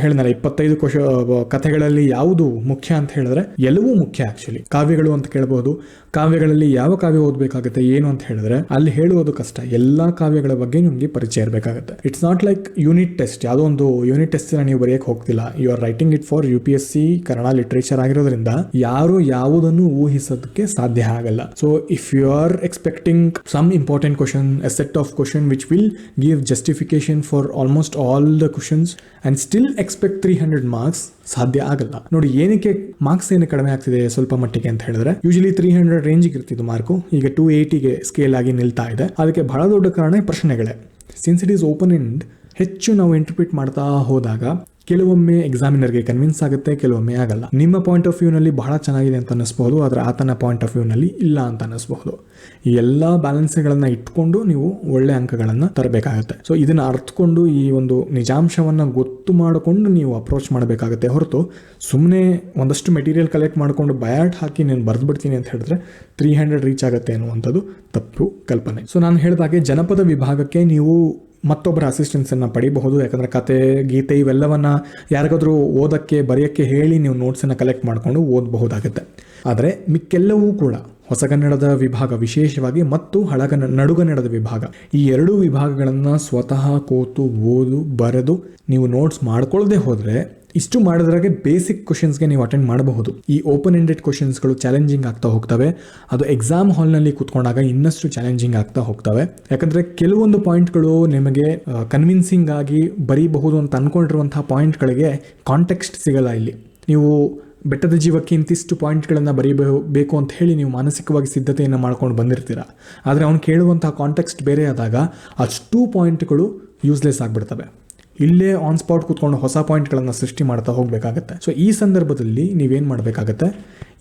Speaker 1: ಹೇಳಿದ್ರೆ 25 ಕಥೆಗಳಲ್ಲಿ ಯಾವುದು ಮುಖ್ಯ ಅಂತ ಹೇಳಿದ್ರೆ ಎಲ್ಲವೂ ಮುಖ್ಯ. ಆಕ್ಚುಲಿ ಕಾವ್ಯಗಳು ಅಂತ ಕೇಳಬಹುದು. ಕಾವ್ಯಗಳಲ್ಲಿ ಯಾವ ಕಾವ್ಯ ಓದಬೇಕಾಗುತ್ತೆ ಏನು ಅಂತ ಹೇಳಿದ್ರೆ ಅಲ್ಲಿ ಹೇಳುವುದು ಕಷ್ಟ. ಎಲ್ಲಾ ಕಾವ್ಯಗಳ ಬಗ್ಗೆ ನಿಮಗೆ ಪರಿಚಯ ಇರಬೇಕಾಗುತ್ತೆ. It's not like unit test. ಯಾವುದೋ ಒಂದು ಯೂನಿಟ್ ಟೆಸ್ಟ್ ನೀವು ಬರೆಯಕ್ಕೆ ಹೋಗ್ತಿಲ್ಲ. You are writing it for UPSC Kannada literature ಆಗಿರೋದ್ರಿಂದ ಯಾರು ಯಾವುದನ್ನು ಊಹಿಸೋದಕ್ಕೆ ಸಾಧ್ಯ ಆಗಲ್ಲ. So if you are expecting some important question, a set of question which will give justification for almost all the questions and still expect 300 marks, ಸಾಧ್ಯ ಆಗಲ್ಲ. ನೋಡಿ, ಏನಕ್ಕೆ ಮಾರ್ಕ್ಸ್ ಏನು ಕಡಿಮೆ ಆಗ್ತಿದೆ ಸ್ವಲ್ಪ ಮಟ್ಟಿಗೆ ಅಂತ ಹೇಳಿದ್ರೆ, ಯೂಶಲಿ 300 ರೇಂಜಿಗೆ ಇರ್ತಿದ್ದು ಮಾರ್ಕು, ಈಗ 280ಗೆ ಸ್ಕೇಲ್ ಆಗಿ ನಿಲ್ತಾ ಇದೆ. ಅದಕ್ಕೆ ಬಹಳ ದೊಡ್ಡ ಕಾರಣ ಪ್ರಶ್ನೆಗಳೇ. Since it is open end, ಹೆಚ್ಚು ನಾವು ಇಂಟರ್ಪ್ರಿಟ್ ಮಾಡ್ತಾ ಹೋದಾಗ ಕೆಲವೊಮ್ಮೆ ಎಕ್ಸಾಮಿನರ್ಗೆ ಕನ್ವಿನ್ಸ್ ಆಗುತ್ತೆ, ಕೆಲವೊಮ್ಮೆ ಆಗಲ್ಲ. ನಿಮ್ಮ ಪಾಯಿಂಟ್ ಆಫ್ ವ್ಯೂನಲ್ಲಿ ಬಹಳ ಚೆನ್ನಾಗಿದೆ ಅಂತ ಅನ್ನಿಸ್ಬಹುದು, ಆದರೆ ಆತನ ಪಾಯಿಂಟ್ ಆಫ್ ವ್ಯೂನಲ್ಲಿ ಇಲ್ಲ ಅಂತ ಅನ್ನಿಸ್ಬಹುದು. ಈ ಎಲ್ಲ ಬ್ಯಾಲೆನ್ಸ್ಗಳನ್ನ ಇಟ್ಕೊಂಡು ನೀವು ಒಳ್ಳೆ ಅಂಕಗಳನ್ನು ತರಬೇಕಾಗುತ್ತೆ. ಸೊ ಇದನ್ನ ಅರ್ಥಕೊಂಡು ಈ ಒಂದು ನಿಜಾಂಶವನ್ನ ಗೊತ್ತು ಮಾಡಿಕೊಂಡು ನೀವು ಅಪ್ರೋಚ್ ಮಾಡಬೇಕಾಗುತ್ತೆ ಹೊರತು ಸುಮ್ಮನೆ ಒಂದಷ್ಟು ಮೆಟೀರಿಯಲ್ ಕಲೆಕ್ಟ್ ಮಾಡಿಕೊಂಡು ಬಯಾಟ್ ಹಾಕಿ ನಾನು ಬರೆದು ಬಿಡ್ತೀನಿ ಅಂತ ಹೇಳಿದ್ರೆ 300 ರೀಚ್ ಆಗುತ್ತೆ ಅನ್ನುವಂಥದ್ದು ತಪ್ಪು ಕಲ್ಪನೆ. ಸೊ ನಾನು ಹೇಳಿದಾಗೆ ಜನಪದ ವಿಭಾಗಕ್ಕೆ ನೀವು ಮತ್ತೊಬ್ಬರ ಅಸಿಸ್ಟೆನ್ಸನ್ನು ಪಡಿಬಹುದು. ಯಾಕಂದರೆ ಕತೆ, ಗೀತೆ ಇವೆಲ್ಲವನ್ನ ಯಾರಿಗಾದ್ರೂ ಓದಕ್ಕೆ ಬರೆಯೋಕ್ಕೆ ಹೇಳಿ ನೀವು ನೋಟ್ಸನ್ನು ಕಲೆಕ್ಟ್ ಮಾಡಿಕೊಂಡು ಓದಬಹುದಾಗುತ್ತೆ. ಆದರೆ ಮಿಕ್ಕೆಲ್ಲವೂ ಕೂಡ ಹೊಸಗನ್ನಡದ ವಿಭಾಗ ವಿಶೇಷವಾಗಿ ಮತ್ತು ನಡುಗನ್ನಡದ ವಿಭಾಗ, ಈ 2 ವಿಭಾಗಗಳನ್ನು ಸ್ವತಃ ಕೂತು ಓದು ಬರೆದು ನೀವು ನೋಟ್ಸ್ ಮಾಡ್ಕೊಳ್ಳದೆ ಹೋದರೆ ಇಷ್ಟು ಮಾಡಿದ್ರಾಗೆ ಬೇಸಿಕ್ ಕ್ವಶನ್ಸ್ಗೆ ನೀವು ಅಟೆಂಡ್ ಮಾಡಬಹುದು. ಈ ಓಪನ್ ಎಂಡೆಡ್ ಕ್ವಶನ್ಸ್ಗಳು ಚಾಲೆಂಜಿಂಗ್ ಆಗ್ತಾ ಹೋಗ್ತವೆ. ಅದು ಎಕ್ಸಾಮ್ ಹಾಲ್ನಲ್ಲಿ ಕೂತ್ಕೊಂಡಾಗ ಇನ್ನಷ್ಟು ಚಾಲೆಂಜಿಂಗ್ ಆಗ್ತಾ ಹೋಗ್ತವೆ. ಯಾಕಂದರೆ ಕೆಲವೊಂದು ಪಾಯಿಂಟ್ಗಳು ನಿಮಗೆ ಕನ್ವಿನ್ಸಿಂಗ್ ಆಗಿ ಬರೀಬಹುದು ಅಂತ ಅಂದ್ಕೊಂಡಿರುವಂತಹ ಪಾಯಿಂಟ್ಗಳಿಗೆ ಕಾಂಟೆಕ್ಸ್ಟ್ ಸಿಗಲ್ಲ. ಇಲ್ಲಿ ನೀವು ಬೆಟ್ಟದ ಜೀವಕ್ಕೆ ಇಂತಿಷ್ಟು ಪಾಯಿಂಟ್ಗಳನ್ನು ಬರೀಬೇಕು ಅಂತ ಹೇಳಿ ನೀವು ಮಾನಸಿಕವಾಗಿ ಸಿದ್ಧತೆಯನ್ನು ಮಾಡ್ಕೊಂಡು ಬಂದಿರ್ತೀರ. ಆದರೆ ಅವ್ನು ಕೇಳುವಂತಹ ಕಾಂಟೆಕ್ಸ್ಟ್ ಬೇರೆ ಆದಾಗ ಅಷ್ಟು ಪಾಯಿಂಟ್ಗಳು ಯೂಸ್ಲೆಸ್ ಆಗಿಬಿಡ್ತವೆ. ಇಲ್ಲೇ ಆನ್ ಸ್ಪಾಟ್ ಕೂತ್ಕೊಂಡು ಹೊಸ ಪಾಯಿಂಟ್ಗಳನ್ನು ಸೃಷ್ಟಿ ಮಾಡ್ತಾ ಹೋಗಬೇಕಾಗತ್ತೆ. ಸೊ ಈ ಸಂದರ್ಭದಲ್ಲಿ ನೀವೇನು ಮಾಡಬೇಕಾಗತ್ತೆ,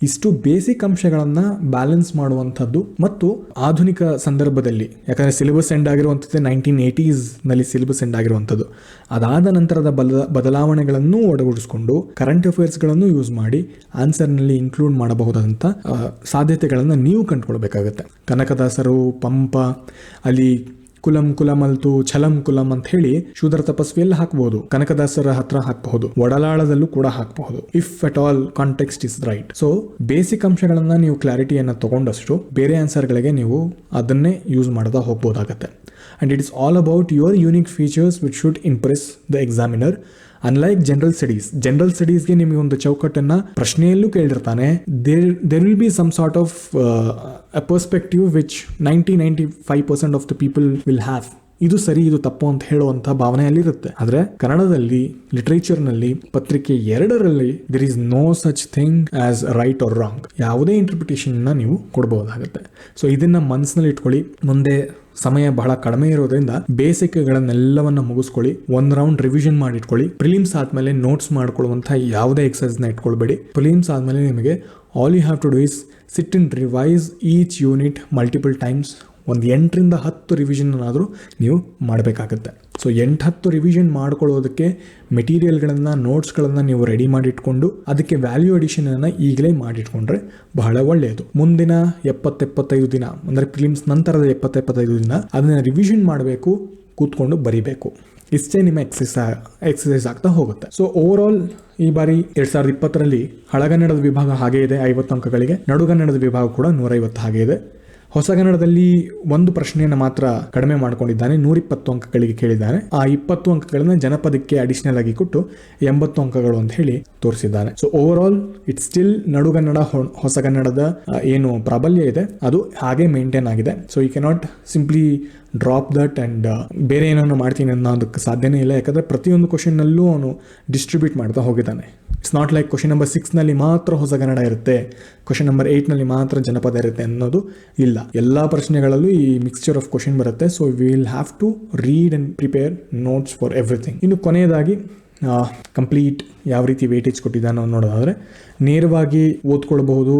Speaker 1: ಇಷ್ಟು ಬೇಸಿಕ್ ಅಂಶಗಳನ್ನು ಬ್ಯಾಲೆನ್ಸ್ ಮಾಡುವಂಥದ್ದು ಮತ್ತು ಆಧುನಿಕ ಸಂದರ್ಭದಲ್ಲಿ, ಯಾಕಂದರೆ ಸಿಲೆಬಸ್ ಎಂಡ್ ಆಗಿರುವಂಥದ್ದು 1980s ಸಿಲೆಬಸ್ ಎಂಡ್ ಆಗಿರುವಂಥದ್ದು, ಅದಾದ ನಂತರದ ಬದಲಾವಣೆಗಳನ್ನು ಒಳಗೂಡಿಸ್ಕೊಂಡು ಕರೆಂಟ್ ಅಫೇರ್ಸ್ಗಳನ್ನು ಯೂಸ್ ಮಾಡಿ ಆನ್ಸರ್ನಲ್ಲಿ ಇನ್ಕ್ಲೂಡ್ ಮಾಡಬಹುದಾದಂಥ ಸಾಧ್ಯತೆಗಳನ್ನು ನೀವು ಕಂಡುಕೊಳ್ಬೇಕಾಗತ್ತೆ. ಕನಕದಾಸರು, ಪಂಪ, ಅಲ್ಲಿ ಕುಲಂ ಕುಲಮಲ್ತು ಛಲಂ ಕುಲಂ ಅಂತ ಹೇಳಿ ಶೂದ್ರ ತಪಸ್ವಿ ಎಲ್ಲ ಹಾಕಬಹುದು. ಕನಕದಾಸರ ಹತ್ರ ಹಾಕಬಹುದು, ಒಡಲಾಳದಲ್ಲೂ ಕೂಡ ಹಾಕಬಹುದು, if at all context is right. So basic ಅಂಶಗಳನ್ನ ನೀವು ಕ್ಲಾರಿಟಿಯನ್ನು ತಗೊಂಡಷ್ಟು ಬೇರೆ ಆನ್ಸರ್ಗಳಿಗೆ ನೀವು ಅದನ್ನೇ ಯೂಸ್ ಮಾಡ್ತಾ ಹೋಗ್ಬೋದಾಗತ್ತೆ. And it is all about your unique features which should impress the examiner. Unlike general ಸ್ಟಡೀಸ್ಗೆ ನಿಮಗೆ ಒಂದು ಚೌಕಟ್ಟನ್ನು ಪ್ರಶ್ನೆಯಲ್ಲೂ ಕೇಳಿರ್ತಾನೆ. There will be some sort of a perspective which 90-95% of the people will have. ಇದು ಸರಿ, ಇದು ತಪ್ಪು ಅಂತ ಹೇಳುವಂಥ ಭಾವನೆಯಲ್ಲಿರುತ್ತೆ. ಆದರೆ ಕನ್ನಡದಲ್ಲಿ, ಲಿಟ್ರೇಚರ್ನಲ್ಲಿ, ಪತ್ರಿಕೆ 2ರಲ್ಲಿ there is no such thing as right or wrong. ಯಾವುದೇ ಇಂಟರ್ಪ್ರಿಟೇಷನ್ನ ನೀವು ಕೊಡಬಹುದಾಗುತ್ತೆ. ಸೊ ಇದನ್ನ ಮನಸ್ಸಿನಲ್ಲಿ ಇಟ್ಕೊಳ್ಳಿ. ಮುಂದೆ ಸಮಯ ಬಹಳ ಕಡಿಮೆ ಇರೋದ್ರಿಂದ ಬೇಸಿಕ್ಗಳನ್ನೆಲ್ಲವನ್ನ ಮುಗಿಸ್ಕೊಳ್ಳಿ. 1 ರೌಂಡ್ ರಿವಿಷನ್ ಮಾಡಿಟ್ಕೊಳ್ಳಿ. ಪ್ರಿಲಿಮ್ಸ್ ಆದ್ಮೇಲೆ ನೋಟ್ಸ್ ಮಾಡ್ಕೊಳ್ಳುವಂಥ ಯಾವುದೇ ಎಕ್ಸರ್ಸೈಸ್ನ ಇಟ್ಕೊಳ್ಬೇಡಿ. ಪ್ರಿಲಿಮ್ಸ್ ಆದ್ಮೇಲೆ ನಿಮಗೆ all you have to do is sit and revise each unit multiple times. ಒಂದು 8ರಿಂದ 10 ರಿವಿಷನ್ನಾದರೂ ನೀವು ಮಾಡಬೇಕಾಗುತ್ತೆ. ಸೊ 8-10 ರಿವಿಷನ್ ಮಾಡ್ಕೊಳ್ಳೋದಕ್ಕೆ ಮೆಟೀರಿಯಲ್ಗಳನ್ನು, ನೋಟ್ಸ್ಗಳನ್ನು ನೀವು ರೆಡಿ ಮಾಡಿಟ್ಕೊಂಡು ಅದಕ್ಕೆ ವ್ಯಾಲ್ಯೂ ಅಡಿಷನನ್ನು ಈಗಲೇ ಮಾಡಿಟ್ಕೊಂಡ್ರೆ ಬಹಳ ಒಳ್ಳೆಯದು. ಮುಂದಿನ 70-75 ದಿನ ಅಂದರೆ ಪ್ರಿಲಿಮ್ಸ್ ನಂತರದ 70-75 ದಿನ ಅದನ್ನು ರಿವಿಷನ್ ಮಾಡಬೇಕು, ಕೂತ್ಕೊಂಡು ಬರೀಬೇಕು. ಇಷ್ಟೇ ನಿಮ್ಮ ಎಕ್ಸಸೈಸ್ ಆಗ್ತಾ ಹೋಗುತ್ತೆ. ಸೊ ಓವರ್ ಆಲ್ ಈ ಬಾರಿ 2020ರಲ್ಲಿ ಹಳಗನ್ನಡದ ವಿಭಾಗ ಹಾಗೇ ಇದೆ 50 ಅಂಕಗಳಿಗೆ, ನಡುಗನ್ನಡದ ವಿಭಾಗ ಕೂಡ 150 ಹಾಗೆ ಇದೆ. ಹೊಸಗನ್ನಡದಲ್ಲಿ ಒಂದು ಪ್ರಶ್ನೆಯನ್ನು ಮಾತ್ರ ಕಡಿಮೆ ಮಾಡ್ಕೊಂಡಿದ್ದಾನೆ, 120 ಅಂಕಗಳಿಗೆ ಕೇಳಿದ್ದಾನೆ. ಆ 20 ಅಂಕಗಳನ್ನ ಜನಪದಕ್ಕೆ ಅಡಿಷನಲ್ ಆಗಿ ಕೊಟ್ಟು 80 ಅಂಕಗಳು ಅಂತ ಹೇಳಿ ತೋರಿಸಿದ್ದಾನೆ. So overall it's still ನಡುಗನ್ನಡ ಹೊಸಗನ್ನಡದ ಏನು ಪ್ರಾಬಲ್ಯ ಇದೆ ಅದು ಹಾಗೆ ಮೇಂಟೈನ್ ಆಗಿದೆ. So you cannot simply drop that and ಬೇರೆ ಏನನ್ನು ಮಾಡ್ತೀನಿ ಅನ್ನೋದಕ್ಕೆ ಸಾಧ್ಯನೇ ಇಲ್ಲ. ಯಾಕಂದ್ರೆ ಪ್ರತಿಯೊಂದು ಕ್ವಶನ್ ನಲ್ಲೂ ಅವನು ಡಿಸ್ಟ್ರಿಬ್ಯೂಟ್ ಮಾಡ್ತಾ ಹೋಗಿದ್ದಾನೆ. It's not like question number 6 ನಲ್ಲಿ ಮಾತ್ರ ಹೊಸಗನ್ನಡ ಇರುತ್ತೆ, ಕ್ವಶನ್ ನಂಬರ್ 8 ನಲ್ಲಿ ಮಾತ್ರ ಜನಪದ ಇರುತ್ತೆ ಅನ್ನೋದು ಇಲ್ಲ. ಎಲ್ಲಾ ಪ್ರಶ್ನೆಗಳಲ್ಲೂ ಈ ಮಿಕ್ಸ್ಚರ್ ಆಫ್ ಕ್ವಶನ್ ಬರುತ್ತೆ. So we will have to read and prepare notes for everything. ಇನ್ನು ಕೊನೆಯದಾಗಿ ಕಂಪ್ಲೀಟ್ ಯಾವ ರೀತಿ ವೇಟೇಜ್ ಕೊಟ್ಟಿದ್ದಾನೋ ನೋಡೋದಾದ್ರೆ, ನೇರವಾಗಿ ಓದ್ಕೊಳ್ಬಹುದು,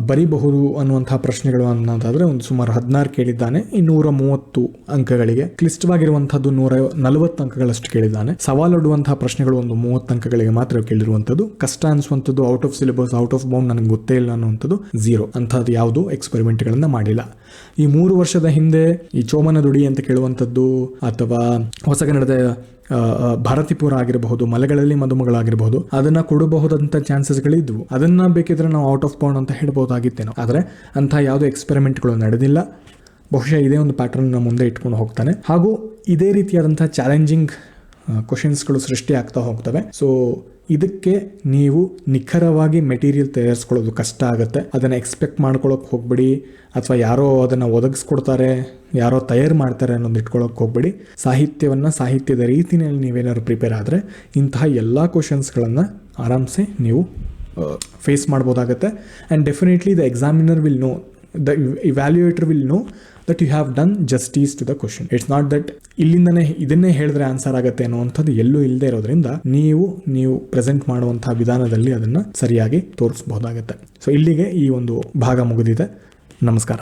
Speaker 1: ಬರಿಬಹುದು ಅನ್ನುವಂತಹ ಪ್ರಶ್ನೆಗಳು ಅನ್ನೋದಾದ್ರೆ ಒಂದು ಸುಮಾರು 16 ಕೇಳಿದ್ದಾನೆ, 230 ಅಂಕಗಳಿಗೆ. ಕ್ಲಿಷ್ಟವಾಗಿರುವಂತಹದ್ದು 140 ಅಂಕಗಳಷ್ಟು ಕೇಳಿದ್ದಾನೆ. ಸವಾಲೊಡ್ಡುವಂತಹ ಪ್ರಶ್ನೆಗಳು ಒಂದು 30 ಅಂಕಗಳಿಗೆ ಮಾತ್ರ ಕೇಳಿರುವಂತದ್ದು. ಕಷ್ಟ ಅನಿಸುವಂಥದ್ದು, out of syllabus, out of bound, ನನಗೆ ಗೊತ್ತೇ ಇಲ್ಲ ಅನ್ನುವಂಥದ್ದು 0. ಅಂತಹದ್ದು ಯಾವುದು ಎಕ್ಸ್ಪೆರಿಮೆಂಟ್ ಗಳನ್ನ ಮಾಡಿಲ್ಲ. ಈ 3 ವರ್ಷದ ಹಿಂದೆ ಈ ಚೋಮನ ದುಡಿ ಅಂತ ಕೇಳುವಂಥದ್ದು ಅಥವಾ ಹೊಸಗನ್ನಡದ ಭಾರತೀಪುರ ಆಗಿರಬಹುದು, ಮಲೆಗಳಲ್ಲಿ ಮದುಮಗಳಾಗಿರಬಹುದು, ಅದನ್ನ ಕೊಡಬಹುದಂತ ಚಾನ್ಸಸ್ಗಳಿದ್ವು. ಅದನ್ನ ಬೇಕಿದ್ರೆ ನಾವು ಔಟ್ ಆಫ್ ಬೌಂಡ್ ಅಂತ ಹೇಳ್ಬಹುದಾಗಿತ್ತೇನೋ. ಆದರೆ ಅಂತ ಯಾವುದೇ ಎಕ್ಸ್ಪೆರಿಮೆಂಟ್ಗಳು ನಡೆದಿಲ್ಲ. ಬಹುಶಃ ಇದೇ ಒಂದು ಪ್ಯಾಟರ್ನ್ ಮುಂದೆ ಇಟ್ಕೊಂಡು ಹೋಗ್ತಾನೆ. ಹಾಗೂ ಇದೇ ರೀತಿಯಾದಂತಹ ಚಾಲೆಂಜಿಂಗ್ ಕ್ವಶನ್ಸ್ಗಳು ಸೃಷ್ಟಿ ಆಗ್ತಾ ಹೋಗ್ತವೆ. ಸೊ ಇದಕ್ಕೆ ನೀವು ನಿಖರವಾಗಿ ಮೆಟೀರಿಯಲ್ ತಯಾರಿಸ್ಕೊಳ್ಳೋದು ಕಷ್ಟ ಆಗುತ್ತೆ. ಅದನ್ನು ಎಕ್ಸ್ಪೆಕ್ಟ್ ಮಾಡ್ಕೊಳ್ಳೋಕೆ ಹೋಗ್ಬೇಡಿ, ಅಥವಾ ಯಾರೋ ಅದನ್ನು ಒದಗಿಸ್ಕೊಡ್ತಾರೆ, ಯಾರೋ ತಯಾರು ಮಾಡ್ತಾರೆ ಅನ್ನೋದು ಇಟ್ಕೊಳ್ಳೋಕೆ ಹೋಗ್ಬೇಡಿ. ಸಾಹಿತ್ಯದ ರೀತಿಯಲ್ಲಿ ನೀವೇನಾದ್ರು ಪ್ರಿಪೇರ್ ಆದರೆ ಇಂತಹ ಎಲ್ಲ ಕ್ವಶನ್ಸ್ಗಳನ್ನು ಆರಾಮ್ಸೆ ನೀವು ಫೇಸ್ ಮಾಡ್ಬೋದಾಗತ್ತೆ. And definitely the examiner will know, the evaluator will know that you have done justice to the question. It's not that ಇಲ್ಲಿಂದನೇ ಇದನ್ನೇ ಹೇಳಿದ್ರೆ ಆನ್ಸರ್ ಆಗುತ್ತೆ ಅನ್ನುವಂಥದ್ದು ಎಲ್ಲೂ ಇಲ್ಲದೆ ಇರೋದ್ರಿಂದ ನೀವು ಪ್ರೆಸೆಂಟ್ ಮಾಡುವಂತಹ ವಿಧಾನದಲ್ಲಿ ಅದನ್ನು ಸರಿಯಾಗಿ ತೋರಿಸಬಹುದಾಗುತ್ತೆ. ಸೊ ಇಲ್ಲಿಗೆ ಈ ಒಂದು ಭಾಗ ಮುಗಿದಿದೆ. ನಮಸ್ಕಾರ.